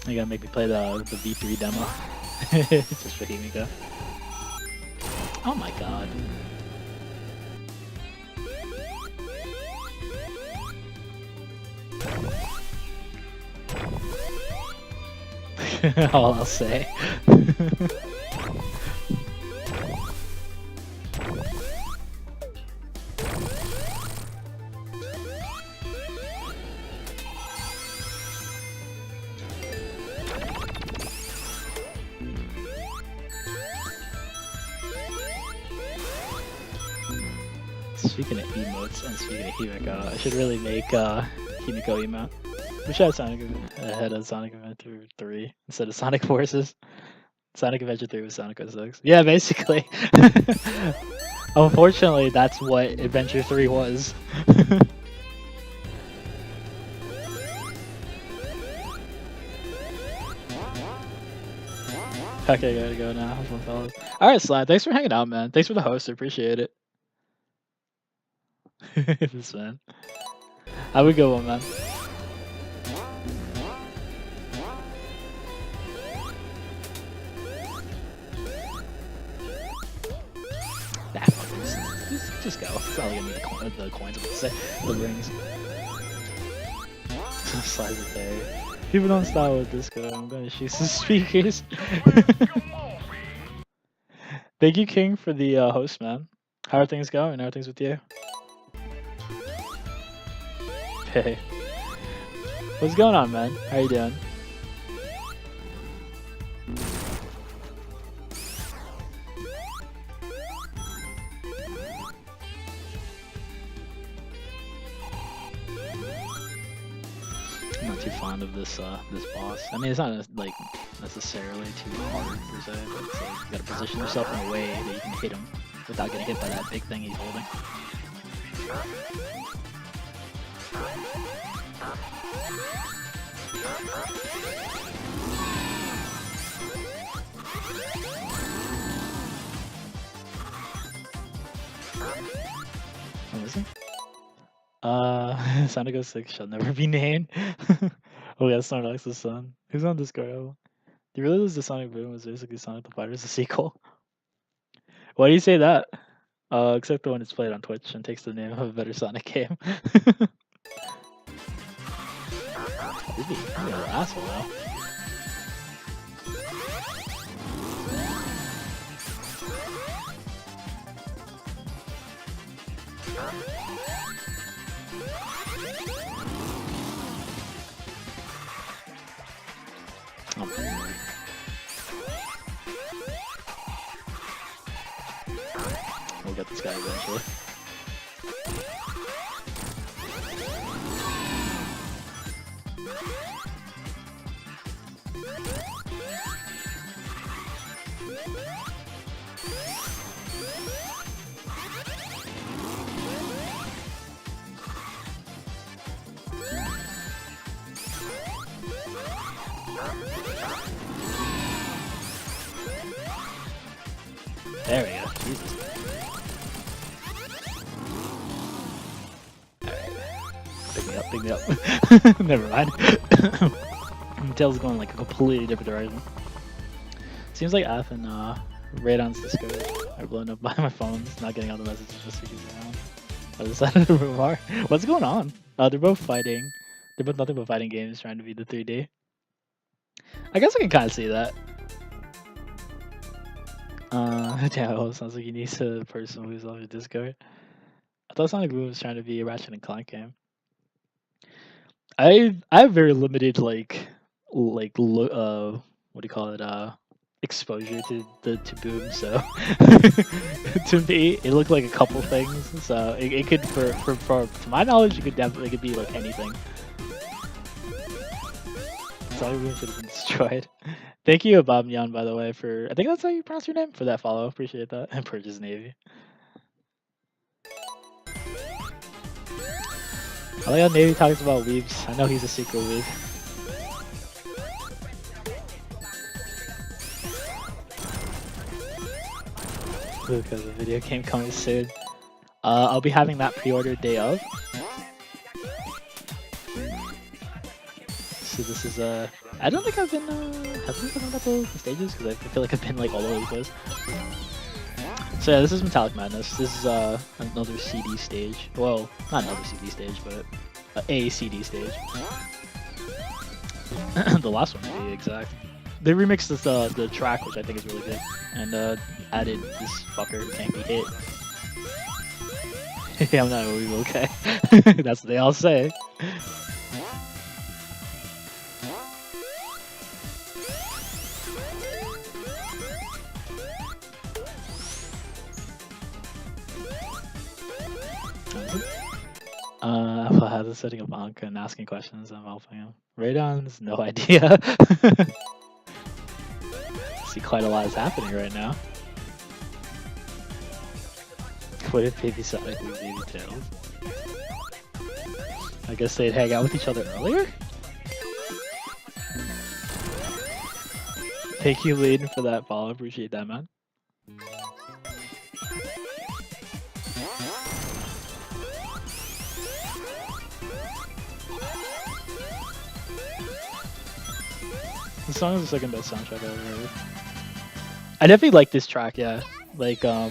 You gotta make me play the V3 demo. Just for Himika. Oh my god. All I'll say. speaking of emotes and speaking of Himiko, I should really make Himiko emote. We should have Sonic ahead of Sonic Adventure 3 instead of Sonic Forces. Sonic Adventure 3 was Sonic 06. Yeah, basically. Unfortunately, that's what Adventure 3 was. Okay, gotta go now. Have fun, fellas. Alright, Slide, thanks for hanging out, man. Thanks for the host, I appreciate it. This man. Have a good one, man. Nah, fuck this. Just go. It's not like I need the coins, I'm gonna say. The rings. Slides are there. People don't start with disco. I'm gonna shoot some speakers. Thank you, King, for the host, man. How are things going? How are things with you? Hey. What's going on, man? How you doing? I'm not too fond of this this boss. I mean, it's not like necessarily too hard per se, but it's like you gotta position yourself in a way that you can hit him without getting hit by that big thing he's holding. What is it? Sonic 06 shall never be named. Oh yeah, Snorlax's son. Who's on Discord? Do you realize the Sonic Boom was basically Sonic the Fighter's a sequel? Why do you say that? Except when it's played on Twitch and takes the name of a better Sonic game. He's being an asshole now. Oh. We'll get this guy eventually. There we go. Jesus. Alright. Pick me up. Never mind. Tail's going like a completely different direction. Seems like Af and Radon's Discord are blown up by my phone's not getting all the messages just because they're on the other side of the room are. What's going on? They're both fighting. They're both nothing but fighting games trying to be the 3D. I guess I can kind of see that. Damn, it sounds like you need a person who's on your Discord. I thought Sonic Boom was trying to be a Ratchet and Clank game. I have very limited what do you call it, exposure to Boom, so to me it looked like a couple things. So it could for to my knowledge it could be like anything. Sonic Boom should have been destroyed. Thank you, Bob Nyan, by the way, for I think that's how you pronounce your name, for that follow. Appreciate that. And Purchase Navy. I like how Navy talks about weebs. I know he's a secret weeb. Because the video game coming soon. I'll be having that pre-order day of. So this is I don't think I've been have we been on the stages because I feel like I've been like all over the place. So yeah, this is Metallic Madness. This is another CD stage. Well, not another CD stage, but a CD stage. The last one to be exact. They remixed this the track, which I think is really good, and added this fucker who can't be hit. Yeah, I'm not really okay. That's what they all say. Just setting up Anka and asking questions. I'm helping him. Raydon's no idea. See, quite a lot is happening right now. What if Baby Sonic was Baby Tails? I guess they'd hang out with each other earlier? Thank you, Layden, for that follow. Appreciate that, man. This song is the second best soundtrack I've ever heard. I definitely like this track, yeah. Like, I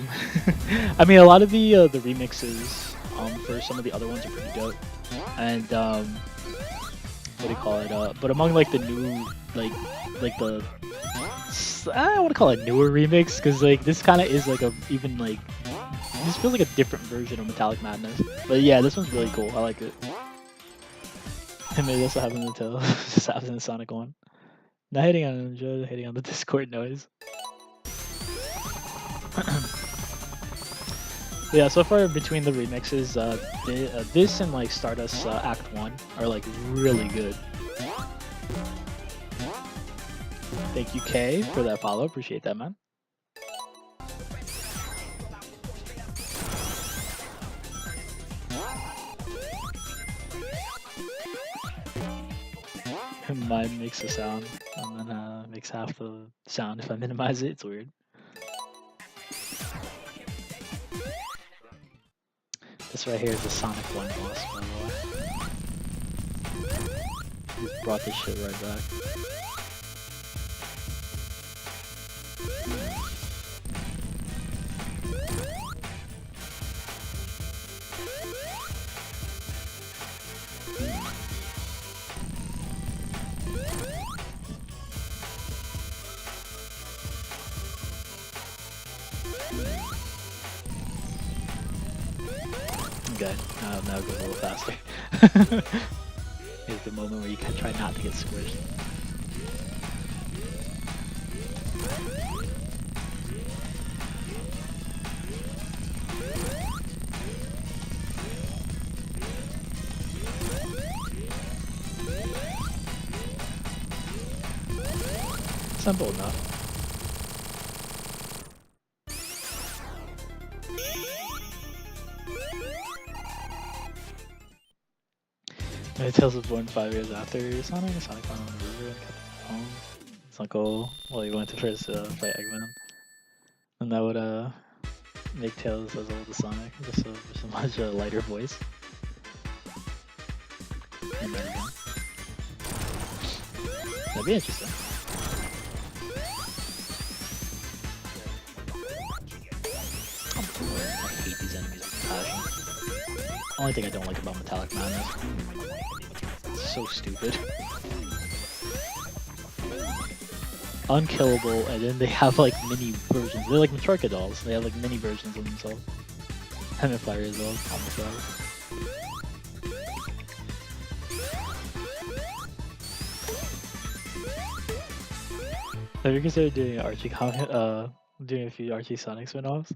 mean, a lot of the remixes for some of the other ones are pretty dope. And what do you call it? But among like the new, like the, I want to call it newer remix, because like this kind of is like a even like this feels like a different version of Metallic Madness. But yeah, this one's really cool. I like it. And maybe that's what happened to Tails. Just happens in Sonic 1. Not hating on him, just hating on the Discord noise. Yeah, so far between the remixes, this and like Stardust Act 1 are like really good. Thank you, Kay, for that follow. Appreciate that, man. Mine makes a sound and then makes half the sound if I minimize it. It's weird. This right here is the Sonic 1 boss, by the way. He's brought this shit right back. Okay, now it goes a little faster. Here's the moment where you can try not to get squished. Simple enough. Tails was born 5 years after Sonic. Sonic found on the river and kept him home. His uncle, well, he went to first fight Eggman. And that would make Tails as old as Sonic, just a much lighter voice. And there we go. That'd be interesting. I hate these enemies with passion. Only thing I don't like about Metallic Madness. It's so stupid. Unkillable, and then they have like mini versions. They're like Matroika dolls. They have like mini versions of themselves. And then Fire as well. Almost right. Have you considered doing Archie doing a few Archie Sonic spin-offs?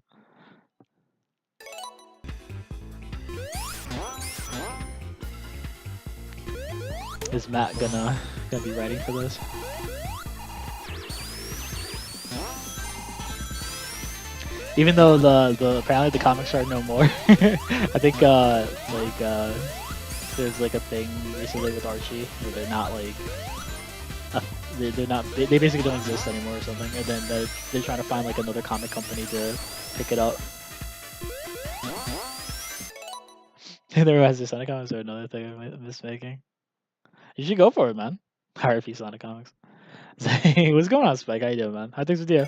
Is Matt gonna be writing for this? Even though the apparently the comics are no more. I think there's like a thing recently with Archie where they're not like they basically don't exist anymore or something, and then they're trying to find like another comic company to pick it up. There was this Sonic Comics or another thing I'm mismaking. You should go for it, man. RFP Sonic Comics. What's going on, Spike? How you doing, man? How things with you?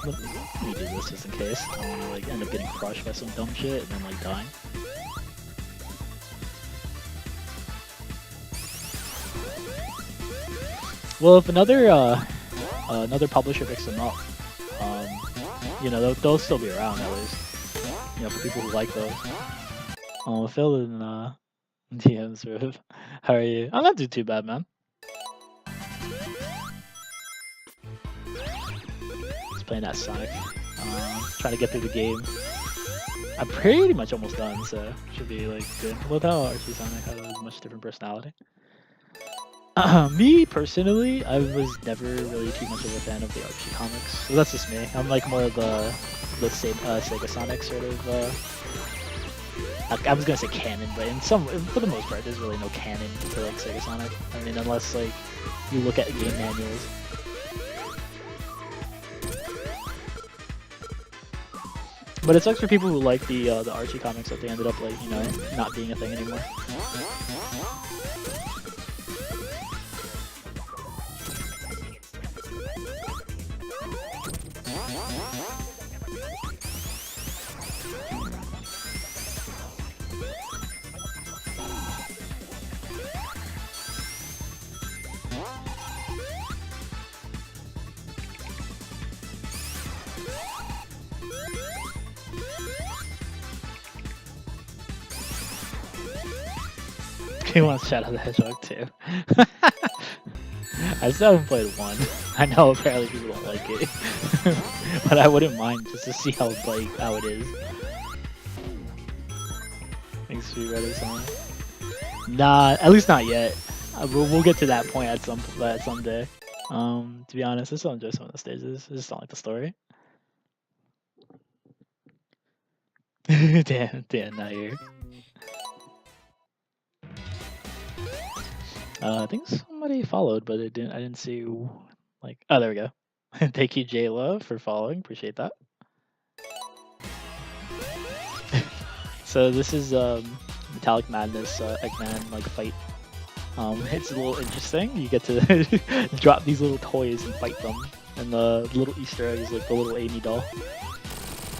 Let me do this just in case. I don't want to like end up getting crushed by some dumb shit and then like dying. Well, if another publisher picks them up, you know, they'll still be around at least. You know, for people who like those. Phil in DMs, Riv. How are you? I'm not doing too bad, man. Just playing that Sonic. Trying to get through the game. I'm pretty much almost done, so should be like good. Look how Archie Sonic has a much different personality. Me personally, I was never really too much of a fan of the Archie comics. So that's just me. I'm like more of the same Sega Sonic sort of. I was gonna say canon, but for the most part, there's really no canon for like Sega Sonic. I mean, unless like you look at game manuals. But it sucks for people who like the Archie comics that they ended up like not being a thing anymore. He wants Shadow the Hedgehog too. I still haven't played one. I know apparently people don't like it, but I wouldn't mind just to see how it is. Thanks for Reddit song. Nah, at least not yet. We'll get to that point at someday. To be honest, I still enjoy some of the stages. I just don't like the story. damn, not here. I think somebody followed, but I didn't see like. Oh, there we go. Thank you, J Love, for following. Appreciate that. So this is Metallic Madness Eggman like fight. It's a little interesting. You get to drop these little toys and fight them, and the little Easter egg is like the little Amy doll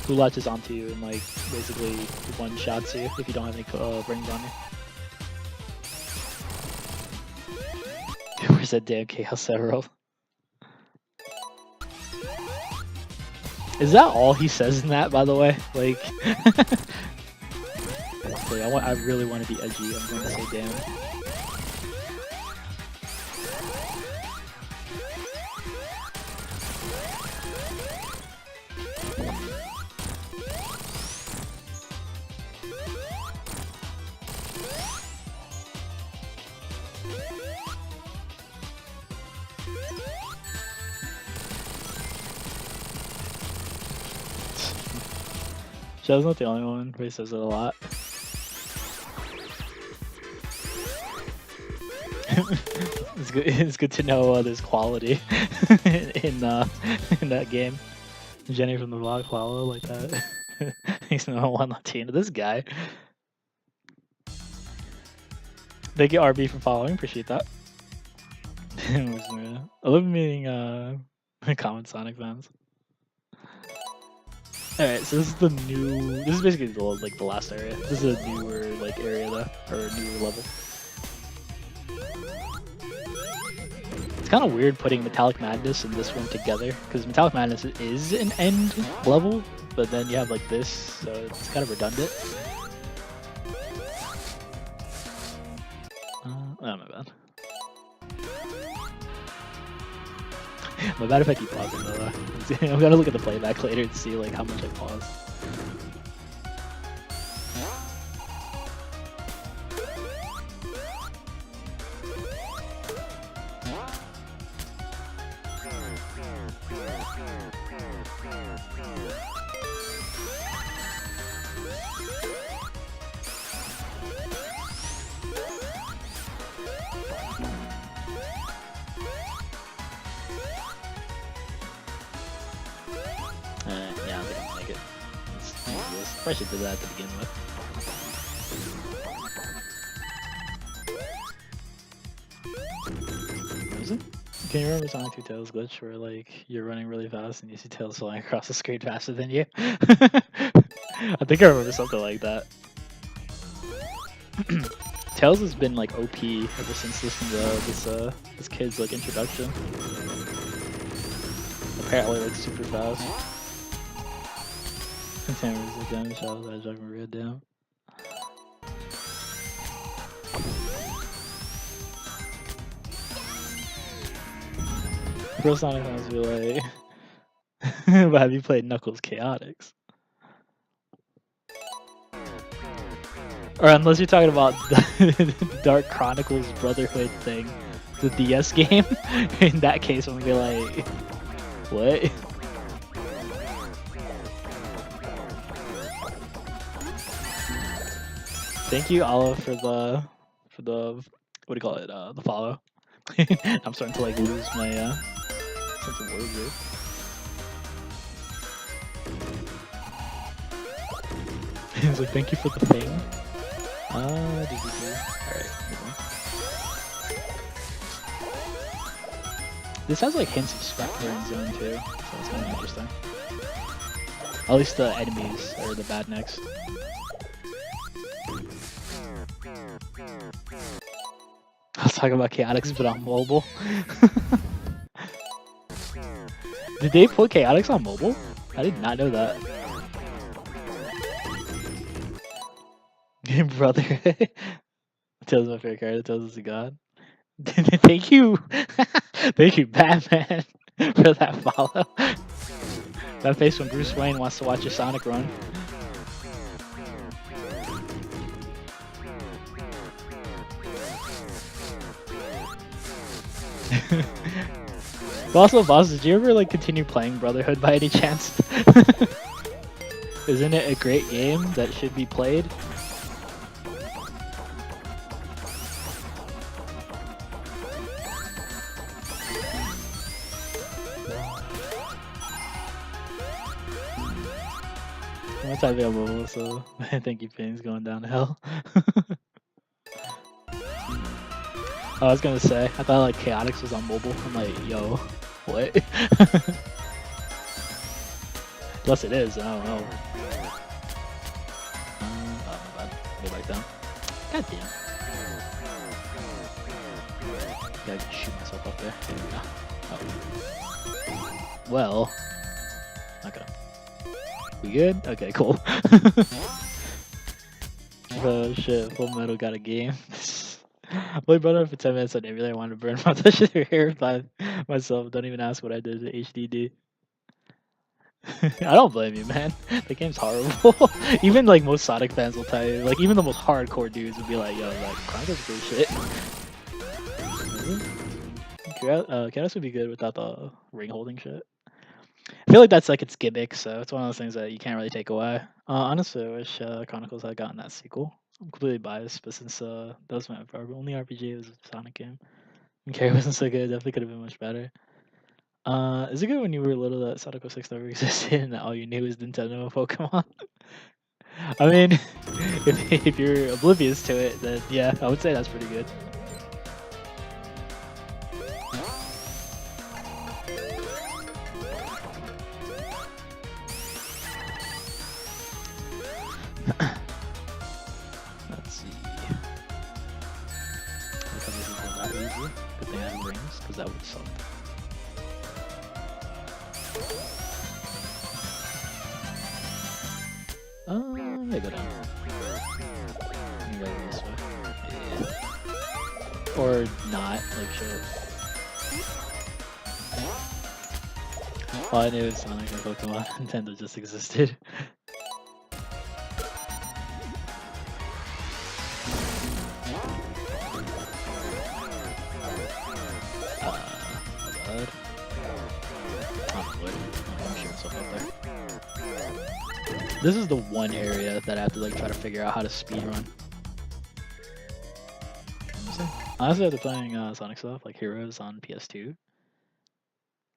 who latches onto you and like basically one shots you if you don't have any rings on you. Where's that damn Chaos Emerald? Is that all he says in that, by the way? Like, I really want to be edgy. I'm going to say damn. Shadow's not the only one, but he says it a lot. It's good to know there's quality in that game. Jenny from the vlog follow like that. He's number one Latino. This guy. Thank you RB for following. Appreciate that. I love meeting common Sonic fans. Alright, so this is the new. This is basically the last area. This is a newer area though, or a newer level. It's kind of weird putting Metallic Madness and this one together, because Metallic Madness is an end level, but then you have like this, so it's kind of redundant. Oh, my bad. My bad if I keep pausing though. I'm gonna look at the playback later to see like how much I paused. Yeah, I don't like it. I should do that to begin with. What is it? Can you remember Sonic 2 Tails glitch where like you're running really fast and you see Tails flying across the screen faster than you? I think I remember something like that. Tails has been like OP ever since this kid's like introduction. Apparently like super fast. Tamara's like damn, Shadow's Hedgehog Maria down. Pro Sonic fans be like, but have you played Knuckles Chaotix? Or unless you're talking about the Dark Chronicles Brotherhood thing, the DS game. In that case, I'm gonna be like, what? Thank you, Olive, for the what do you call it? The follow. I'm starting to like lose my sense of words here. He's like, thank you for the thing. Alright, this has like hints of Spectre and Zone too, so it's kind of interesting. At least the enemies are the bad next. I was talking about Chaotix, but on mobile. Did they put Chaotix on mobile? I did not know that. Brother. Tails is my favorite character. Tails is a god. Thank you. Thank you, Batman, for that follow. That face when Bruce Wayne wants to watch a Sonic run. But also, boss, did you ever like continue playing Brotherhood by any chance? Isn't it a great game that should be played? I'm typing on mobile, so I think your pain's going down to hell. I was gonna say, I thought like Chaotix was on mobile. I'm like, yo, what? Unless it is, I don't know. Oh my bad. Go back down. God damn. Gotta shoot myself up there. There we go. Oh. Well. Okay. We good? Okay, cool. Oh shit, Full Metal got a game. I played Brotherhood for 10 minutes and I really wanted to burn my hair by myself. Don't even ask what I did to HDD. I don't blame you, man. The game's horrible. Even like most Sonic fans will tell you, like even the most hardcore dudes would be like, yo, like Chronicles good shit. Chaos would be good without the ring holding shit. I feel like that's like its gimmick, so it's one of those things that you can't really take away. Honestly, I wish Chronicles had gotten that sequel. I'm completely biased, but since that was my only RPG, it was a Sonic game. And Carrie wasn't so good, definitely could have been much better. Is it good when you were little that Sonic 06 never existed and that all you knew was Nintendo and Pokemon? I mean, if you're oblivious to it, then yeah, I would say that's pretty good. Let's see. Look how this is not easy. Good thing I have rings, because that would suck. Maybe go down. You go this way. Yeah. Or not, like shit. All I knew was Sonic and Pokemon. Nintendo just existed. This is the one area that I have to like try to figure out how to speedrun. Honestly, after playing Sonic stuff like Heroes on PS2,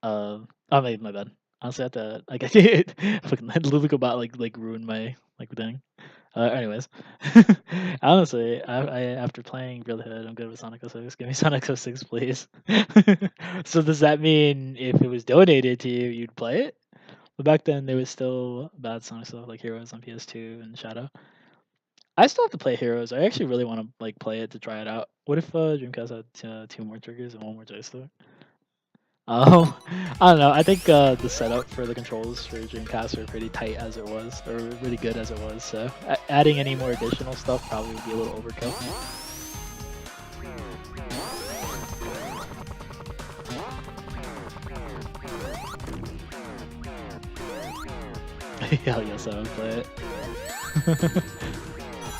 oh my bad. Honestly, I have to like I did fucking Lulucobot like ruined my like thing. Anyways, honestly, I after playing Brotherhood, I'm good with Sonic 06. Give me Sonic 06, please. So does that mean if it was donated to you, you'd play it? But back then, there was still bad Sonic stuff like Heroes on PS2 and Shadow. I still have to play Heroes. I actually really want to like play it to try it out. What if Dreamcast had 2 more triggers and 1 more joystick? I don't know. I think the setup for the controls for Dreamcast are pretty tight as it was, or really good as it was. So adding any more additional stuff probably would be a little overkill. Hell yes, I would play it.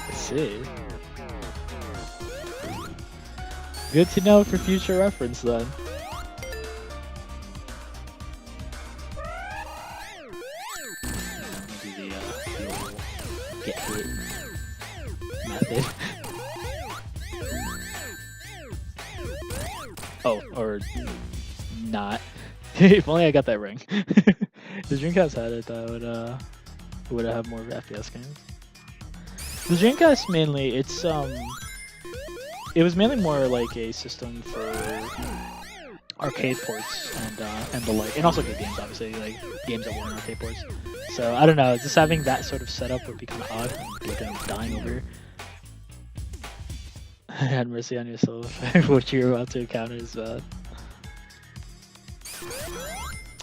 Let's see. Good to know for future reference then. Do the old get hit method. Oh, or not. If only I got that ring. The Dreamcast had it, that would have more FPS games. The Dreamcast mainly, it was mainly more like a system for arcade ports and the like, and also good games, obviously, like games that weren't arcade ports. So I don't know, just having that sort of setup would be kind of odd. Like I'm dying over. Had mercy on your soul. What you're about to encounter is bad.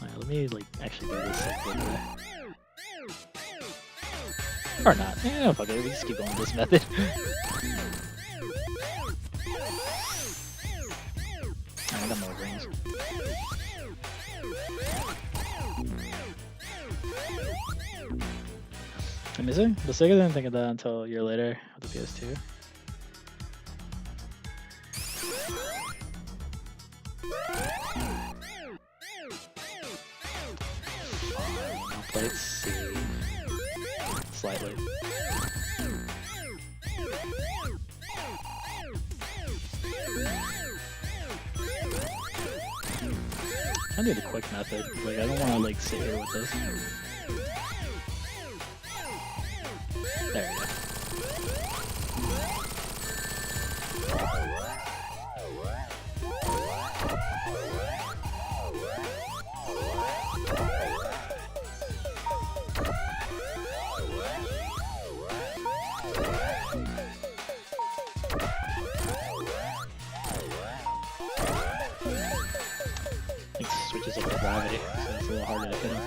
Alright, let me like actually do this like good way. Or not. Yeah, fuck it. We just keep going with this method. I got more rings. I'm missing? The Sega didn't think of that until a year later with the PS2. I'll play it safe. Slightly. I do the quick method. Like I don't want to like sit here with this. There we go. It switches up the gravity, so it's a little harder to hit him.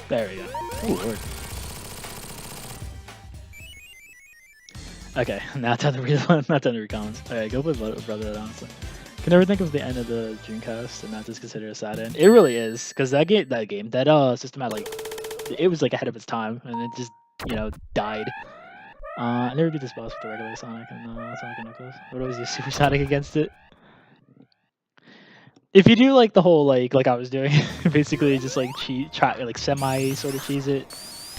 There we go. Oh lord. Okay, now time to read not time to read comments. Alright, go with Brother, honestly. Can never think of the end of the Dreamcast and not just consider it a sad end. It really is, because that system had like, it was like ahead of its time, and it just, you know, died. I never beat this boss with the regular Sonic and Sonic and Knuckles. I would always use Super Sonic against it. If you do like the whole like I was doing, basically just like try like semi sort of cheese it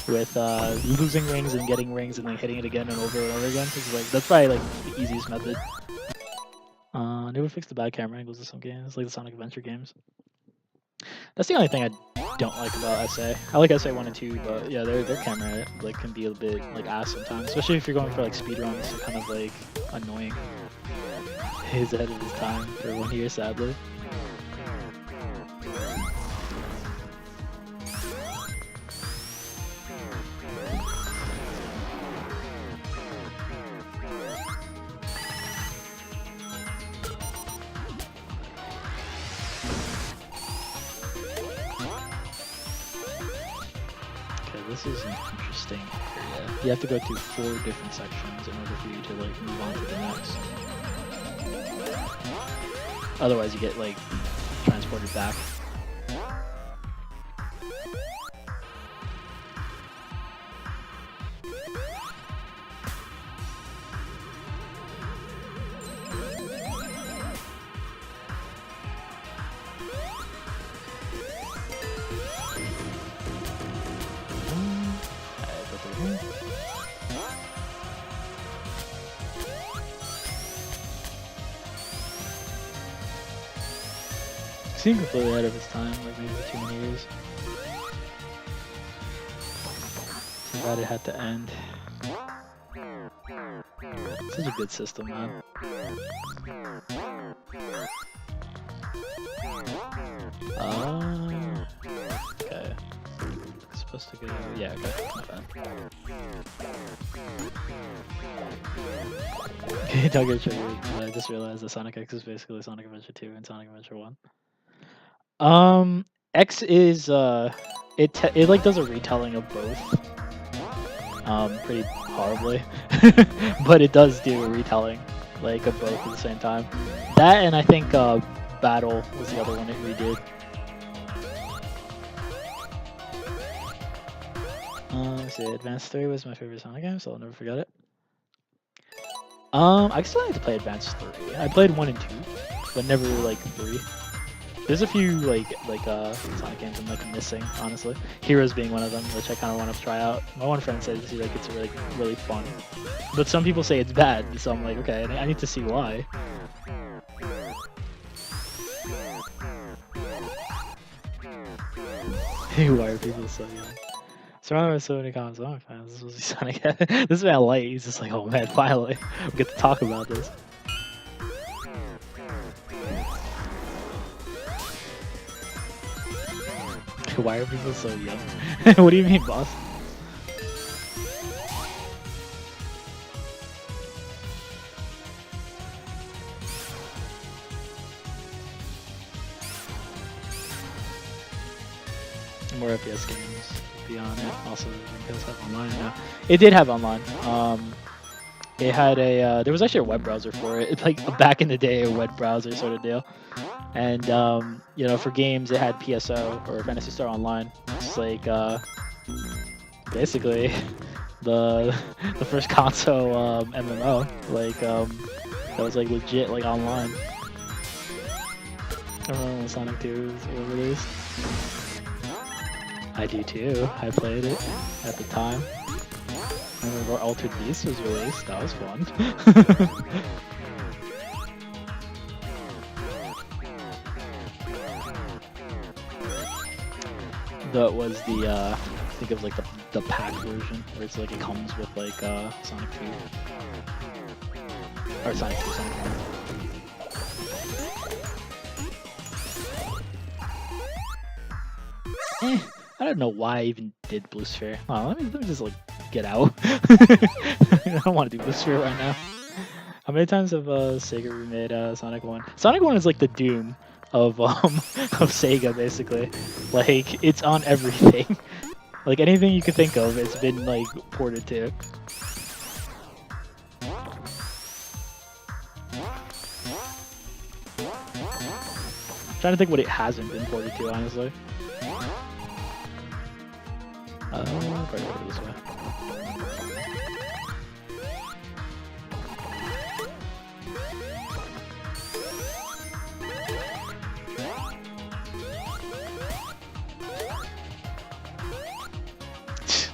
with losing rings and getting rings and like hitting it again and over again. It's like that's probably like the easiest method. They would fix the bad camera angles of some games, like the Sonic Adventure games. That's the only thing I don't like about SA. I like SA 1 and 2, but yeah, their camera like can be a bit like ass sometimes, especially if you're going for like speedruns. They're kind of like annoying. He's ahead of his time for 1 year, sadly. This is an interesting area. You have to go through 4 different sections in order for you to like move on to the next. Otherwise you get like transported back. Seemed completely ahead of his time, like maybe 2 many years. Too bad it had to end. Such a good system, man. Okay. It's supposed to go. Yeah, okay. Not bad. Okay, don't get triggered. I just realized that Sonic X is basically Sonic Adventure 2 and Sonic Adventure 1. Um, X is it like does a retelling of both. Pretty horribly, but it does do a retelling like of both at the same time. That and I think Battle was the other one it redid. Let's see, Advance 3 was my favorite Sonic game, so I'll never forget it. I still have to play Advance 3. I played 1 and 2, but never like 3. There's a few Sonic games I'm like missing, honestly. Heroes being one of them, which I kind of want to try out. My one friend says he like it's really fun, but some people say it's bad. So I'm like, okay, I need to see why. Why are people so young? Surrounded by so many common Sonic fans, this was Sonic. This man light. He's just like, oh man, finally we get to talk about this. Why are people so young? What do you mean, boss? More FPS games would be on it. Also, it does have online now. It did have online. It had a there was actually a web browser for it. It's like back in the day, a web browser sort of deal. And you know, for games, it had PSO or Fantasy Star Online. It's like basically the first console MMO. Like that was like legit like online. I remember when Sonic 2 was released. I do too. I played it at the time. I remember Altered Beast was released. That was fun. That was the I think it was like the pack version where it's like it comes with like Sonic 2 or Sonic 2, Sonic 1. I don't know why I even did Blue Sphere. Oh, let me just like get out. I don't want to do Blue Sphere right now. How many times have Sega remade Sonic 1? Sonic 1 is like the Doom of of Sega basically. Like it's on everything. Like anything you could think of, it's been like ported to. I'm trying to think what it hasn't been ported to, honestly. Probably go this way.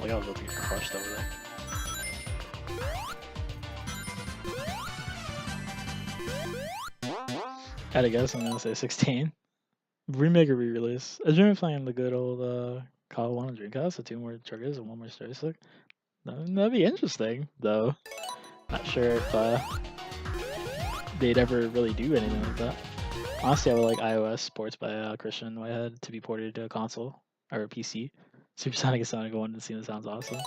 Like I was about to get crushed over there. Had to guess, I'm gonna say 16. Remake or re-release. I dream of playing the good old Call 1 on Dreamcast, so 2 more triggers and 1 more story stick. That'd be interesting, though. Not sure if they'd ever really do anything like that. Honestly, I would like iOS ports by Christian Whitehead to be ported to a console or a PC. Supersonic and Sonic 1 and Cena sounds awesome.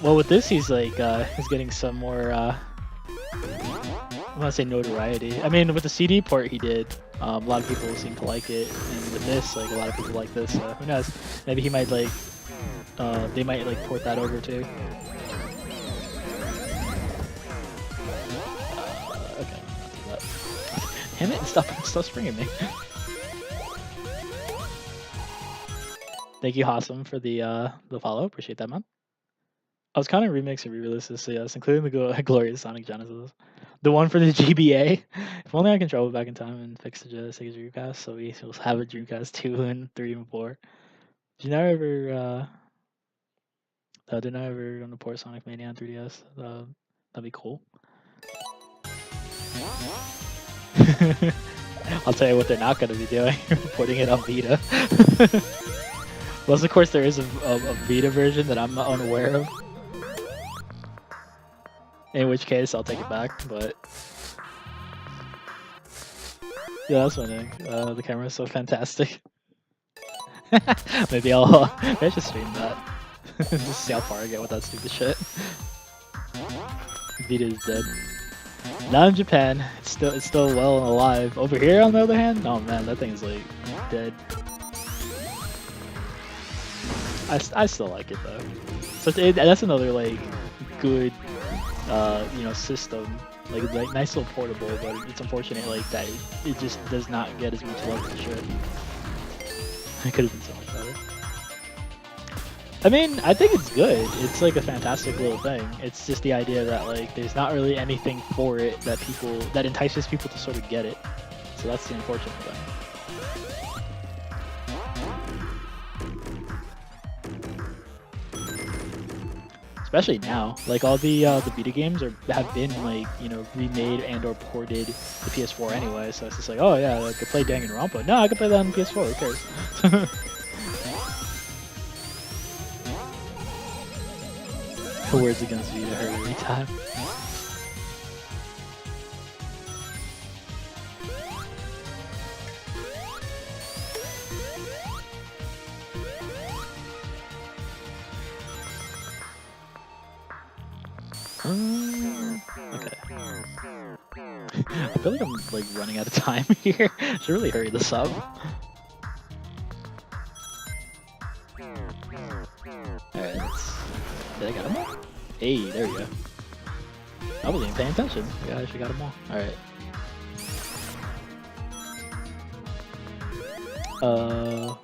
Well, with this, he's like he's getting some more. I want to say notoriety. I mean, with the CD port he did, a lot of people seem to like it, and with this, like a lot of people like this. So who knows? Maybe he might like. They might like port that over too. Okay, I'll do that. Damn it! Stop springing me. Thank you, Hassam, for the follow. Appreciate that, man. I was kind of remix and re-releases, so yes, including the glorious Sonic Genesis. The one for the GBA. If only I can travel back in time and fix the Sega Dreamcast, so we will have a Dreamcast 2 and 3 and 4. Did I ever going to port Sonic Mania on 3DS? That'd be cool. I'll tell you what they're not going to be doing. Porting it on Vita. Plus, of course, there is a Vita version that I'm unaware of. In which case, I'll take it back, but... Yeah, that's my thing. The camera is so fantastic. Maybe I should stream that. Just see how far I get with that stupid shit. Vita is dead. Not in Japan. It's still well and alive. Over here, on the other hand, oh man, that thing is like dead. I still like it though. So that's another like good you know system. Like nice little portable, but it's unfortunate like that it just does not get as much love as it should. It could have been so much better. I mean, I think it's good. It's like a fantastic little thing. It's just the idea that like there's not really anything for it that entices people to sort of get it. So that's the unfortunate thing. Especially now, like all the Vita games have been like remade and or ported to PS4 anyway. So it's just like, oh yeah, I could play Danganronpa. No, I could play that on PS4. Who cares? Words against Vita hurt every time. Okay. I feel like I'm like running out of time here. Should really hurry this up. Alright, did I get them all? Hey, there we go. I wasn't even paying attention. Yeah, I actually got them all. Alright.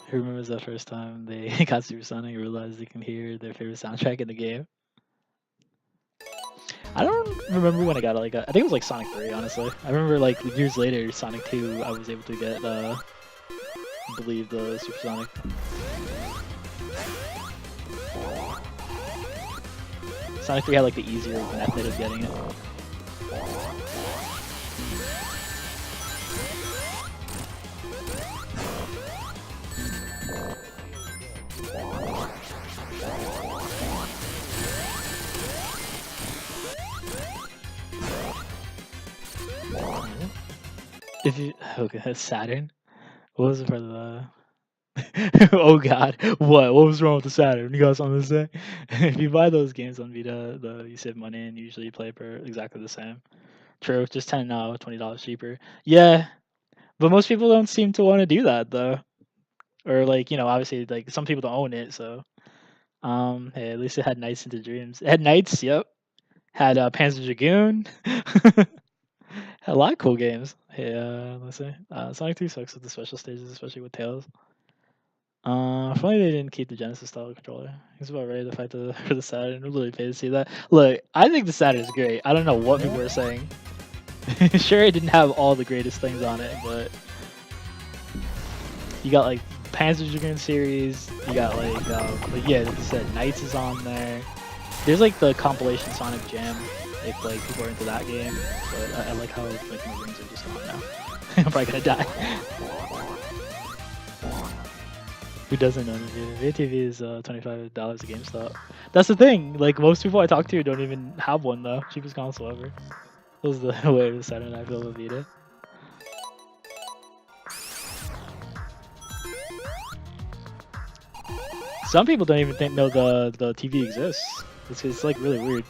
Who remembers the first time they got Supersonic and realized they can hear their favorite soundtrack in the game? I don't remember when I got it. I think it was like Sonic 3, honestly. I remember like years later, Sonic 2, I was able to get, I believe, the Supersonic. Sonic 3 had like the easier method of getting it. If you okay, Saturn. What was it for the? Oh God, what? What was wrong with the Saturn? You got something to say? If you buy those games on Vita, you save money and usually you play for exactly the same. True, just $20 cheaper. Yeah, but most people don't seem to want to do that though. Or like obviously like some people don't own it, so hey, at least it had Nights into Dreams. It had Nights, yep. Had Panzer Dragoon. Had a lot of cool games. Hey, let's see. Sonic 3 sucks with the special stages, especially with Tails. Funny they didn't keep the Genesis style controller. It's about ready to fight for the Saturn. I'm really paid to see that. Look, I think the Saturn is great. I don't know what people are saying. Sure, it didn't have all the greatest things on it, but you got like Panzer Dragoon series. You got like yeah, like you said, Knights is on there. There's like the compilation Sonic Jam if like people are into that game. But I like how like my rings are just gone now. I'm probably gonna die. Who doesn't own it? VTV is $25 at GameStop. That's the thing. Like most people I talk to don't even have one though. Cheapest console ever. That was the way the Saturday Night Film of Vita. Some people don't even know the TV exists. It's like really weird.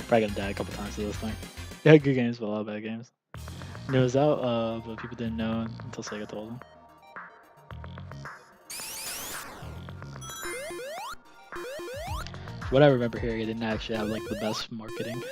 Probably gonna die a couple times to this thing. They had good games, but a lot of bad games. And it was out, but people didn't know until Sega told them. What I remember hearing, it didn't actually have like the best marketing.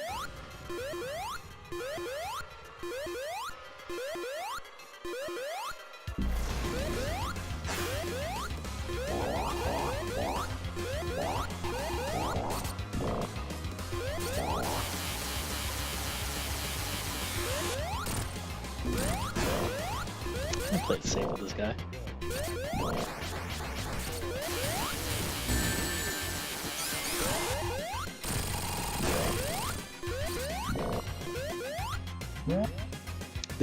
I'm gonna play it safe with this guy.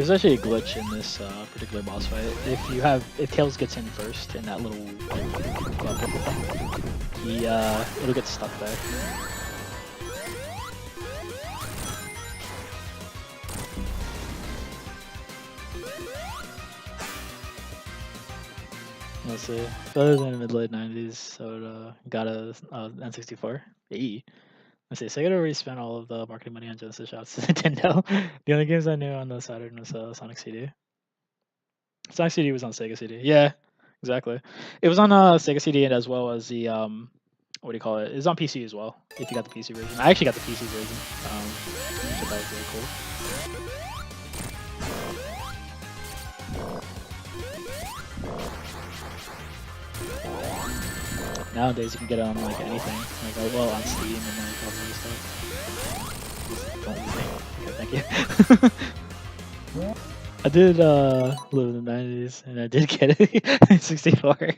There's actually a glitch in this particular boss fight. If Tails gets in first in that little purple thing, it'll get stuck there. Let's see. Better than mid-late 90s, so got a N64. Hey. Let's see. Sega already spent all of the marketing money on Genesis shots to Nintendo. The only games I knew on the Saturn was Sonic CD. Sonic CD was on Sega CD. Yeah, exactly. It was on Sega CD and as well as the what do you call it? It's on PC as well. If you got the PC version, I actually got the PC version. So that was really cool. Nowadays you can get it on like anything, like well on Steam and like all this stuff. Just don't use me. Okay, thank you. I did live in the 90s and I did get it 64.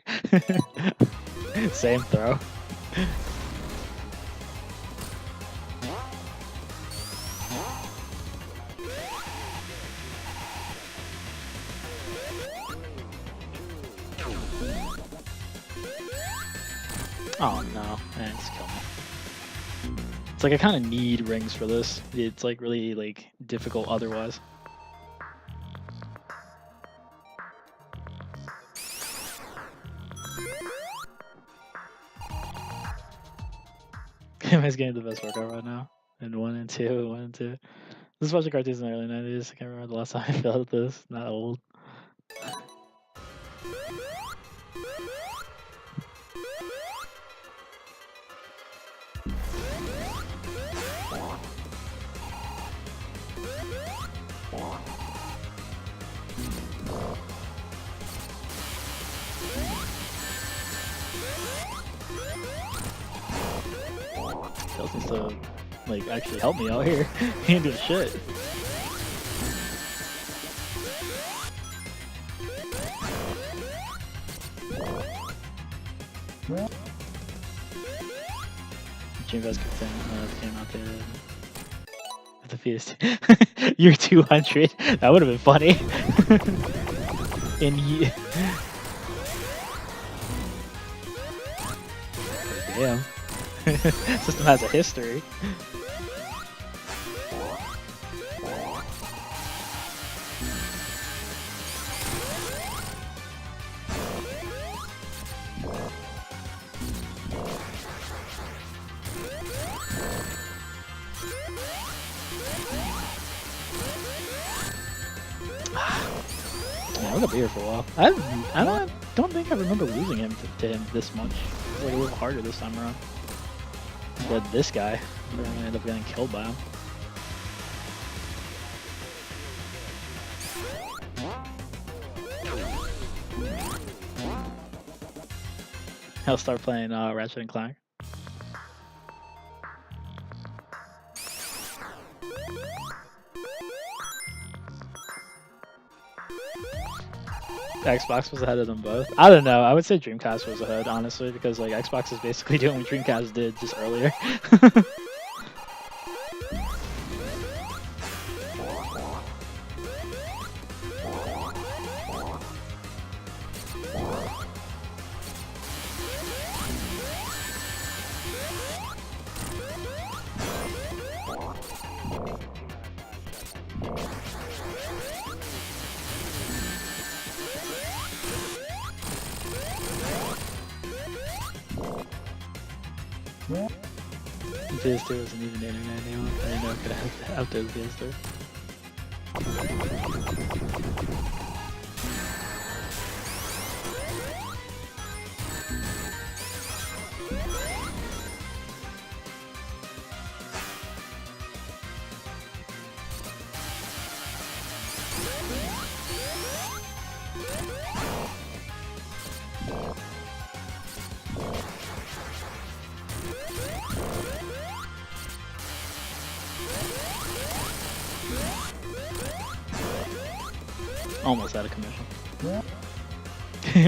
Same throw. Oh no, man, just kill me. It's like I kind of need rings for this. It's like really like difficult otherwise. This game the best workout right now. And 1 and 2, 1 and 2. This is watching cartoons in the early 90s. I can't remember the last time I felt this. Not old. Tails needs to like actually help me out here. He ain't doing shit. Dreamcast came out there at the PS2. You're 200. That would have been funny. Damn. System has a history. Yeah, I'm gonna be here for a while. I don't think I remember losing him to him this much. It's like a little harder this time around. But this guy, we're gonna end up getting killed by him. I'll start playing Ratchet and Clank. Xbox was ahead of them both. I don't know. I would say Dreamcast was ahead, honestly, because like Xbox is basically doing what Dreamcast did just earlier. PS2 wasn't even the internet anymore. I didn't know it could outdo the PS2. Almost out of commission.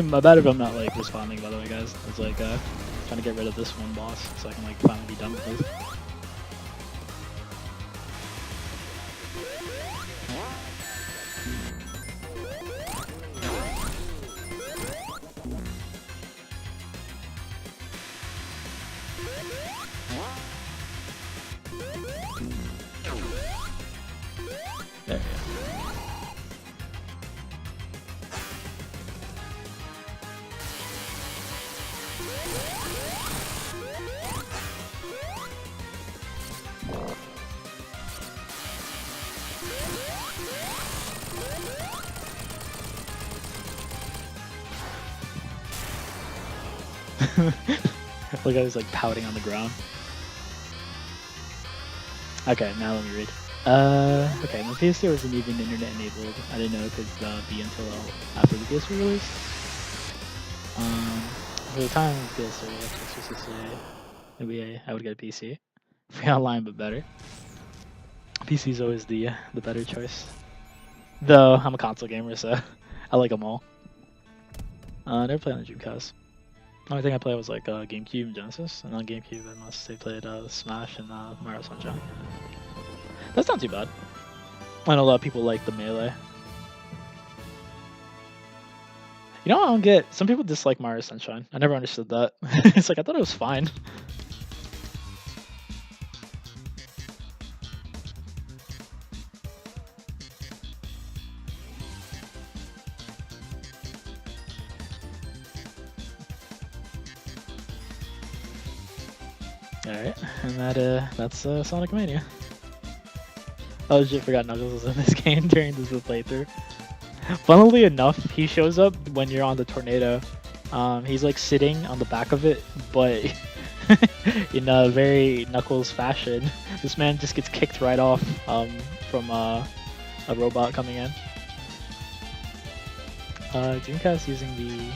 My bad if I'm not like responding, by the way, guys. I was like trying to get rid of this one boss so I can like finally be done with this. Look, I was like pouting on the ground. Okay, now let me read. Okay, my PS3 wasn't even internet enabled. I didn't know it could be until after the PS3 release. For the time of PS3, Xbox 360, maybe I would get a PC. Free online, but better. PC is always the better choice. Though I'm a console gamer, so I like them all. Never played on the Dreamcast. The only thing I played was like GameCube and Genesis, and on GameCube I mostly played Smash and Mario Sunshine. That's not too bad. I know a lot of people like the Melee. You know what I don't get? Some people dislike Mario Sunshine. I never understood that. It's like, I thought it was fine. Alright, and that's Sonic Mania. Oh shit, forgot Knuckles was in this game during this playthrough. Funnily enough, he shows up when you're on the tornado. He's like sitting on the back of it, but in a very Knuckles fashion, this man just gets kicked right off from a robot coming in. Dreamcast using the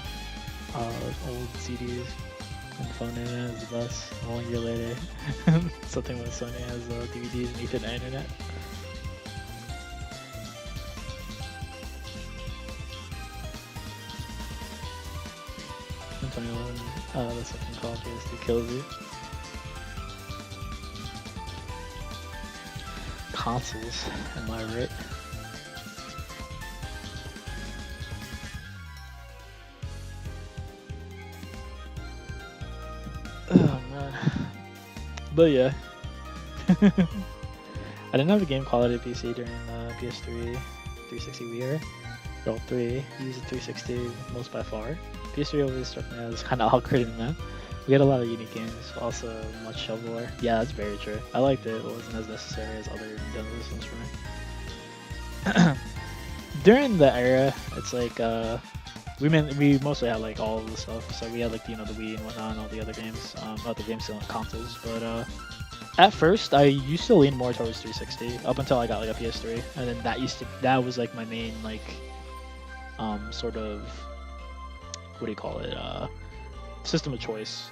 old CDs and phone internet is the best. 1 year later, something with Sony has DVDs and Ethernet internet. In 2011, that's something called PS2 kills you. Consoles, am I right? Oh man. But yeah. I didn't have a game quality PC during the PS3 360 Wii era. Roll 3, used the 360 most by far. PS3 always struck me as kind of awkward in that. We had a lot of unique games, also much shovelware. Yeah, that's very true. I liked it, it wasn't as necessary as other Nintendo systems for me. During the era, it's like, we mostly had like all of the stuff, so we had like, you know, the Wii and whatnot and all the other games, not the games still on consoles, but at first I used to lean more towards 360 up until I got like a PS3, and then that was like my main like sort of, what do you call it, system of choice.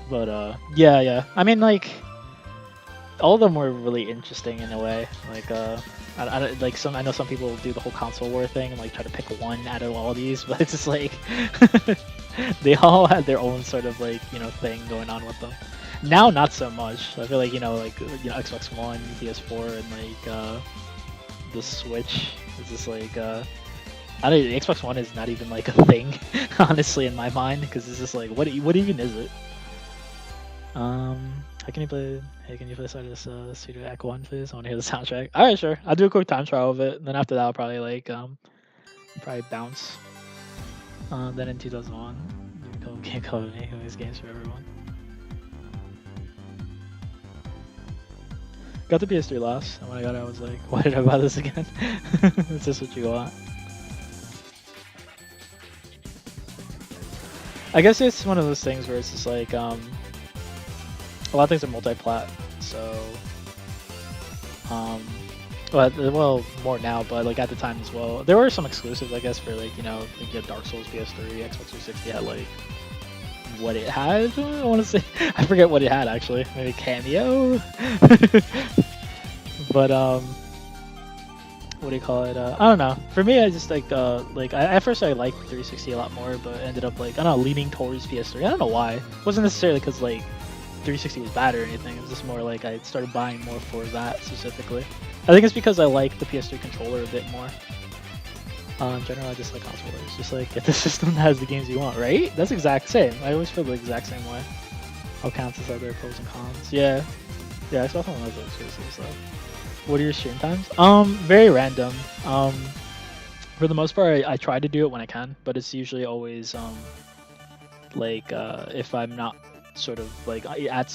But yeah, I mean, like, all of them were really interesting in a way. Like I know some people do the whole console war thing and like try to pick one out of all these, but it's just like they all had their own sort of like, you know, thing going on with them. Now not so much. I feel like, you know, Xbox One, PS4, and like the Switch is just like Xbox One is not even like a thing, honestly, in my mind, because it's just like, what even is it? How can you play? Hey, can you play this Studio Act 1, please? I want to hear the soundtrack. All right, sure. I'll do a quick time trial of it, and then after that, I'll probably like probably bounce. Then in 2001, Game Code making these games for everyone. Got the PS3 last, and when I got it, I was like, why did I buy this again? Is this what you want? I guess it's one of those things where it's just like, a lot of things are multi-plat, so, well, more now, but like at the time as well. There were some exclusives, I guess, for like, you know, like you had Dark Souls, PS3, Xbox 360 had like, what it had, I want to say, I forget what it had actually, maybe Cameo? But, what do you call it? I don't know. For me, I just like at first I liked 360 a lot more, but ended up like, I don't know, leaning towards PS3. I don't know why. It wasn't necessarily because like 360 was bad or anything. It was just more like I started buying more for that specifically. I think it's because I like the PS3 controller a bit more. In general, I just like console wars. Just like get the system that has the games you want, right? That's exact same. I always feel the exact same way. All counts as other pros and cons. Yeah, Xbox One has those exclusives though. What are your stream times? Very random. For the most part, I try to do it when I can, but it's usually always like if I'm not sort of like at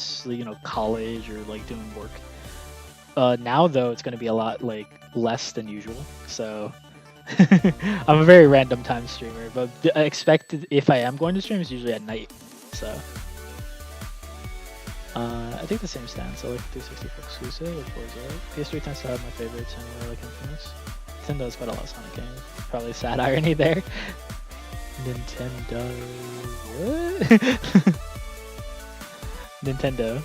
college or like doing work. Now though it's gonna be a lot like less than usual, so I'm a very random time streamer. But I expect if I am going to stream, it's usually at night. So I think the same stance. So like 364 exclusive or Forza. PS3 tends to have my favorites anyway, like Infamous. Nintendo's got a lot of Sonic games. Probably sad irony there. Nintendo. What? Nintendo.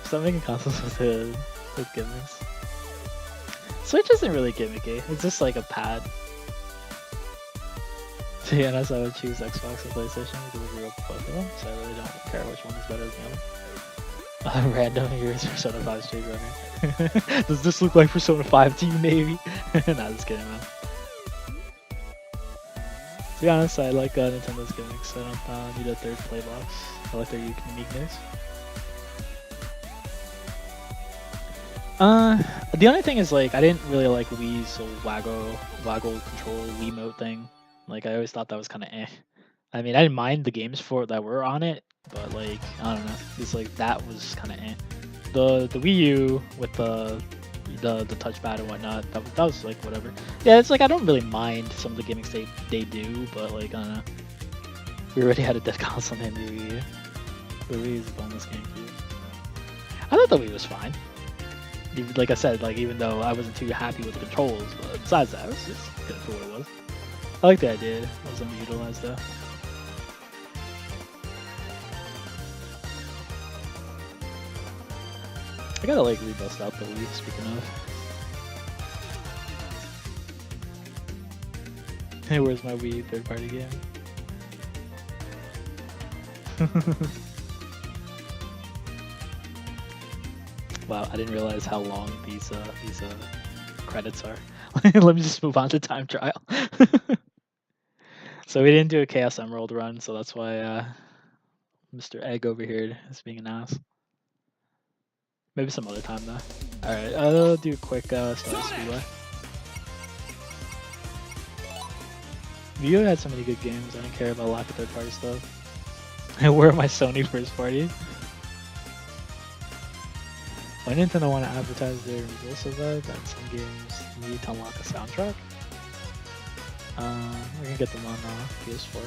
Stop making consoles with gimmicks. Switch isn't really gimmicky. It's just like a pad. To be honest, I would choose Xbox and PlayStation because I grew up with both of them, so I really don't care which one is better than the other. Random, here's Persona 5 Street Runner. Does this look like Persona 5 to you, maybe? Nah, just kidding, man. To be honest, I like Nintendo's gimmicks. I don't need a third play box. I like their uniqueness. The only thing is like I didn't really like Wii's waggle control Wiimote thing. Like I always thought that was kind of eh. I mean, I didn't mind the games that were on it, but like I don't know, it's like that was kind of eh. The Wii U with the touchpad and whatnot, that was like whatever. Yeah, it's like I don't really mind some of the gimmicks they do, but like I don't know. We already had a dead console named Wii U. The Wii is a bonus game for you. I thought the Wii was fine. Like I said, like even though I wasn't too happy with the controls, but besides that, it was just good for what it was. I like the idea. It was underutilized though. I gotta like rebust out the Wii, speaking of. Hey, where's my Wii third-party game? Wow, I didn't realize how long these credits are. Let me just move on to time trial. So we didn't do a Chaos Emerald run, so that's why Mr. Egg over here is being an ass. Maybe some other time though. Alright, I'll do a quick Star Speedway. Vio had so many good games, I don't care about lack of third party stuff. Where are my Sony first parties? Why Nintendo want to advertise their results so bad that some games need to unlock a soundtrack? We're gonna get them on PS4.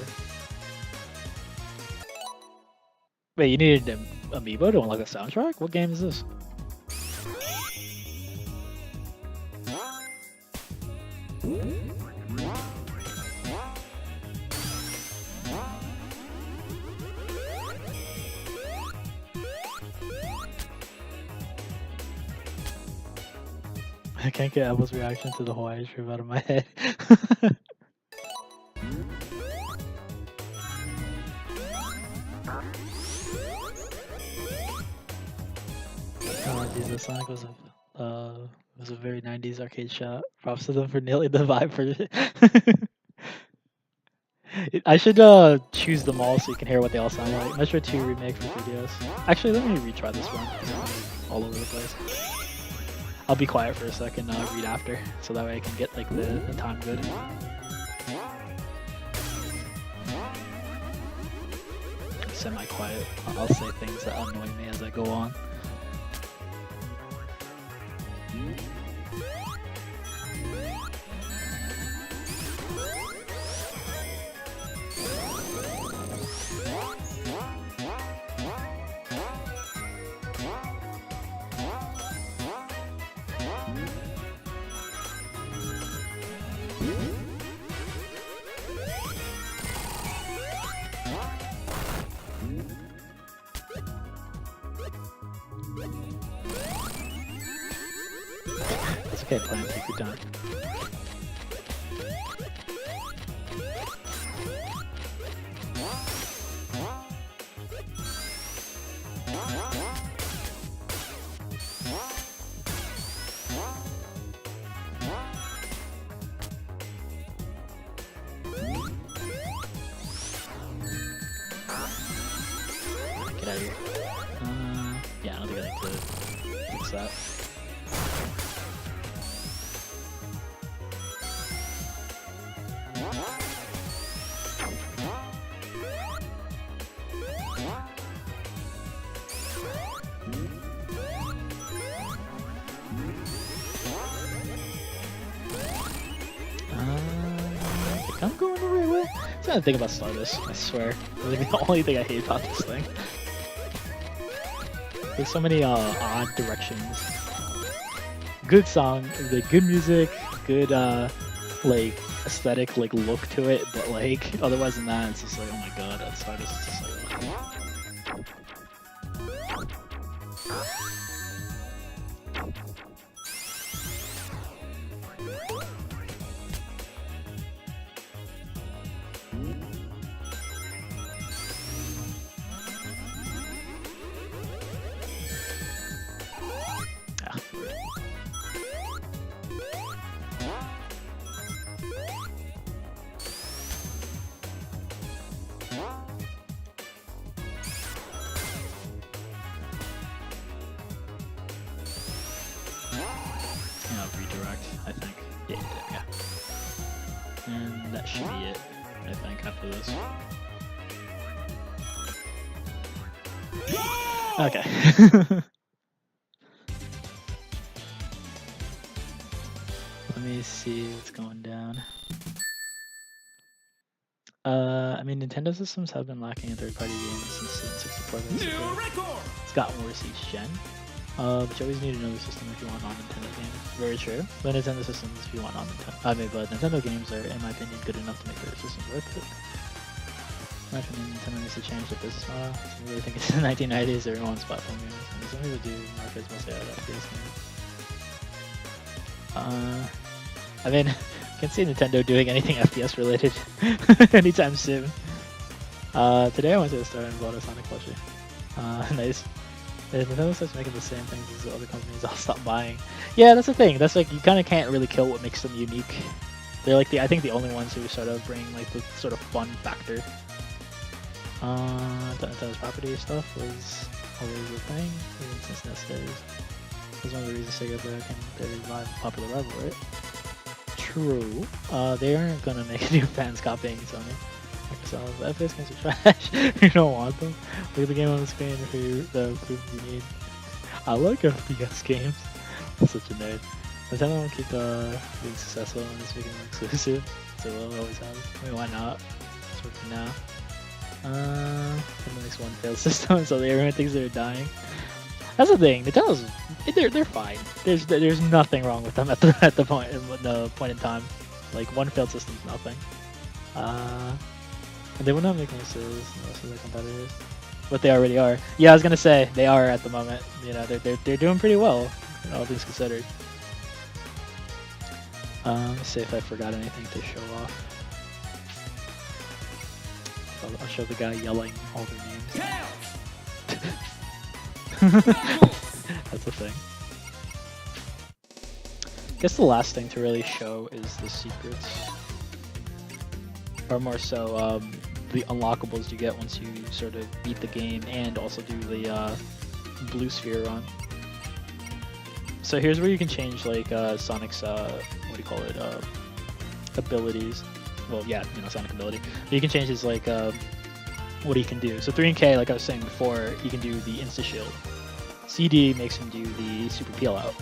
Wait, you needed an amiibo to unlock a soundtrack? What game is this? I can't get Apple's reaction to the Hawaii trip out of my head. Oh Jesus, Sonic was a very 90s arcade shot. Props to them for nailing the vibe for it. I should choose them all so you can hear what they all sound like. Metro 2 remake for 3DS. Actually, let me retry this one. All over the place. I'll be quiet for a second and I'll read after, so that way I can get like the time good. Semi-quiet. I'll say things that annoy me as I go on. It's okay, plan, take your time. Get out of here. Yeah, I don't think I need to fix that. trying to think about Stardust, I swear. Like, the only thing I hate about this thing. There's so many odd directions. Good song, like good music, good like aesthetic, like look to it, but like otherwise than that, it's just like, oh my god, that Stardust is just like. Redirect, I think. Yeah. And that should be it, I think, after this. Okay. Let me see what's going down. I mean, Nintendo systems have been lacking in third-party games since the 64 basically. It's gotten worse each gen. But you always need another system if you want non-Nintendo games. Very true. But Nintendo systems, if you want non-Nintendo, but Nintendo games are, in my opinion, good enough to make their system worth it. In my opinion, Nintendo needs to change their business model. I really think it's in the 1990s, everyone's platform games. I mean, some people do markets mostly out of FPS games. I mean, I can't see Nintendo doing anything FPS related anytime soon. Today I went to the store and bought a Sonic plushie. Nice. If Nintendo starts making the same things as the other companies, I'll stop buying. Yeah, that's the thing. That's like, you kind of can't really kill what makes them unique. They're like I think the only ones who sort of bring like the sort of fun factor. Nintendo's property stuff was always a thing, even since NES days. That's one of the reasons Sega back and they revived popular rival, right? True. They aren't gonna make new fans copying Sony. Microsoft, the FPS games are trash. You don't want them. Look at the game on the screen for the proof you need. I like FPS games. I'm such a nerd. Nintendo will keep being successful and it's making them exclusive. So we'll always have. I mean, why not? It's working now. And the next one failed system, so everyone thinks they're dying. That's the thing. Nintendo's they're fine. There's nothing wrong with them at the point in time. Like one failed system's nothing. And they will not make more sales than most of their competitors, but they already are. Yeah, I was gonna say they are at the moment. You know, they're doing pretty well, all things considered. Let's see if I forgot anything to show off. I'll show the guy yelling all their names. That's the thing. I guess the last thing to really show is the secrets. Or more so, the unlockables you get once you sort of beat the game and also do the blue sphere run. So here's where you can change like Sonic's, what do you call it, abilities. Well, yeah, you know, Sonic ability. But you can change his like, what he can do. So 3 and K, like I was saying before, he can do the Insta Shield. CD makes him do the Super Peel Out.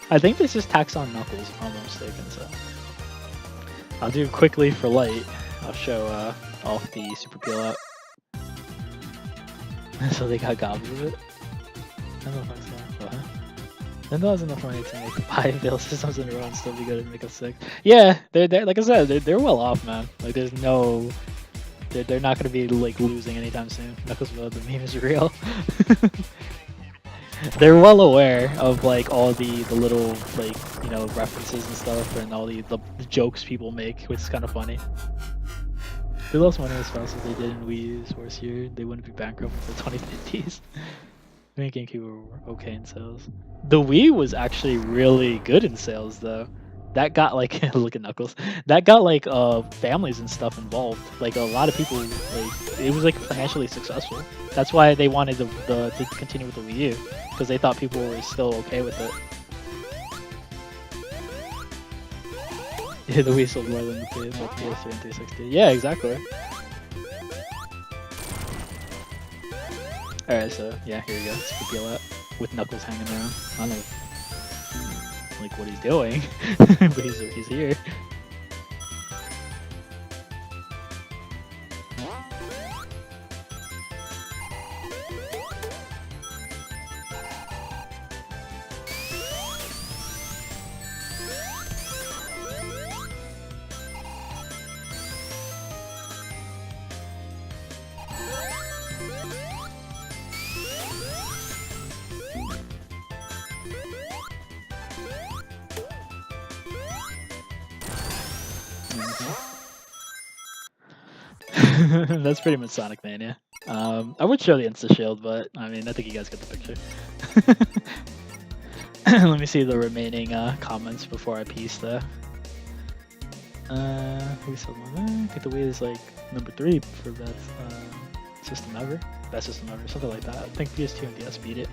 I think this is tax on Knuckles, if I'm not mistaken, so. I'll do quickly for light. I'll show off the Super Peel Out. So they got gobs of it. I don't know if I saw it. Nintendo has enough money to make 5 failed systems in a row and still be good at make a 6. Yeah, they're like I said, they're well off, man. Like there's no, they're not gonna be like losing anytime soon. Knuckles, the meme is real. They're well aware of like all the little like, you know, references and stuff and all the jokes people make, which is kind of funny. If they lost money as fast as they did in Wii U's worst year, they wouldn't be bankrupt for the 2050s. I think GameCube were okay in sales. The Wii was actually really good in sales though. That got like look at Knuckles. That got like families and stuff involved. Like a lot of people, like it was like financially successful. That's why they wanted to continue with the Wii U, because they thought people were still okay with it. Yeah, the Wii sold more than the PS3 and 360. Yeah, exactly. Alright, so yeah, here you go. Super Peel Out with Knuckles hanging around. I don't know like what he's doing, but he's here. That's pretty much Sonic Mania. I would show the Insta Shield, but I mean, I think you guys get the picture. Let me see the remaining comments before I piece the. Who said one? I think the Wii is like number 3 for best system ever, best system ever, something like that. I think PS2 and DS beat it.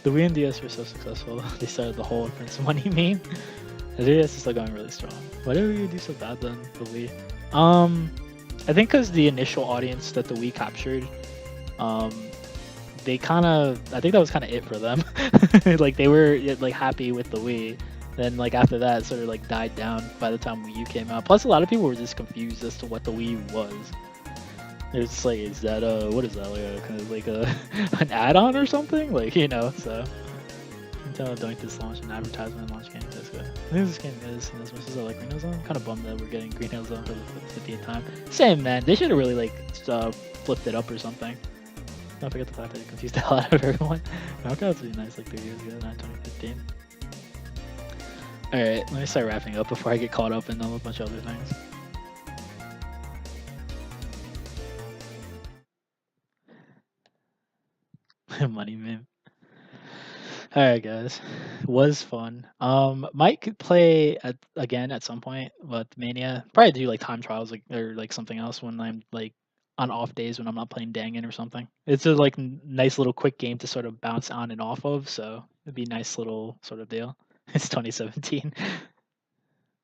The Wii and DS were so successful, they started the whole Prince Money meme. The DS is still going really strong. Why did we do so bad then, the Wii? I think because the initial audience that the Wii captured, they kind of, I think that was kind of it for them. Like they were like happy with the Wii. Then like after that, it sort of like died down by the time Wii U came out. Plus, a lot of people were just confused as to what the Wii U was. It's like, is that what is that, like a kind of like a an add-on or something? Like, you know, so. Until Doink this launch an advertisement launch game. That's good. I think this game is, and as much as I like Green Hill Zone, I'm kind of bummed that we're getting Green Hill Zone for the 50th time. Same, man. They should have really like flipped it up or something. Don't forget the fact that it confused the hell out of everyone. Knockout's really nice, like 3 years ago, not 2015. Alright, let me start wrapping up before I get caught up in a bunch of other things. Money meme. Alright guys, was fun. Might play again at some point, but Mania probably do like time trials like or like something else when I'm like on off days when I'm not playing Dangan or something. It's a like nice little quick game to sort of bounce on and off of, so it'd be a nice little sort of deal. It's 2017.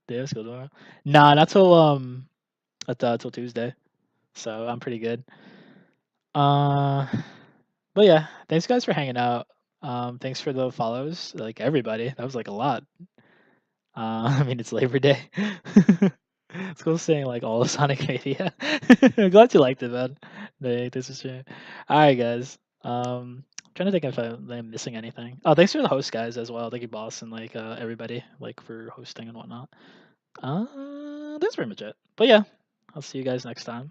Yeah, let's go tomorrow. Nah, not till Tuesday, so I'm pretty good. But yeah, thanks guys for hanging out. Thanks for the follows, like everybody. That was like a lot. I mean, it's Labor Day. Let's go saying like all of Sonic Mania. I'm glad you liked it, man. This is true. All right, guys. Trying to think if I'm missing anything. Oh, thanks for the host, guys, as well. Thank you, boss, and like everybody, like for hosting and whatnot. That's pretty much it. But yeah, I'll see you guys next time.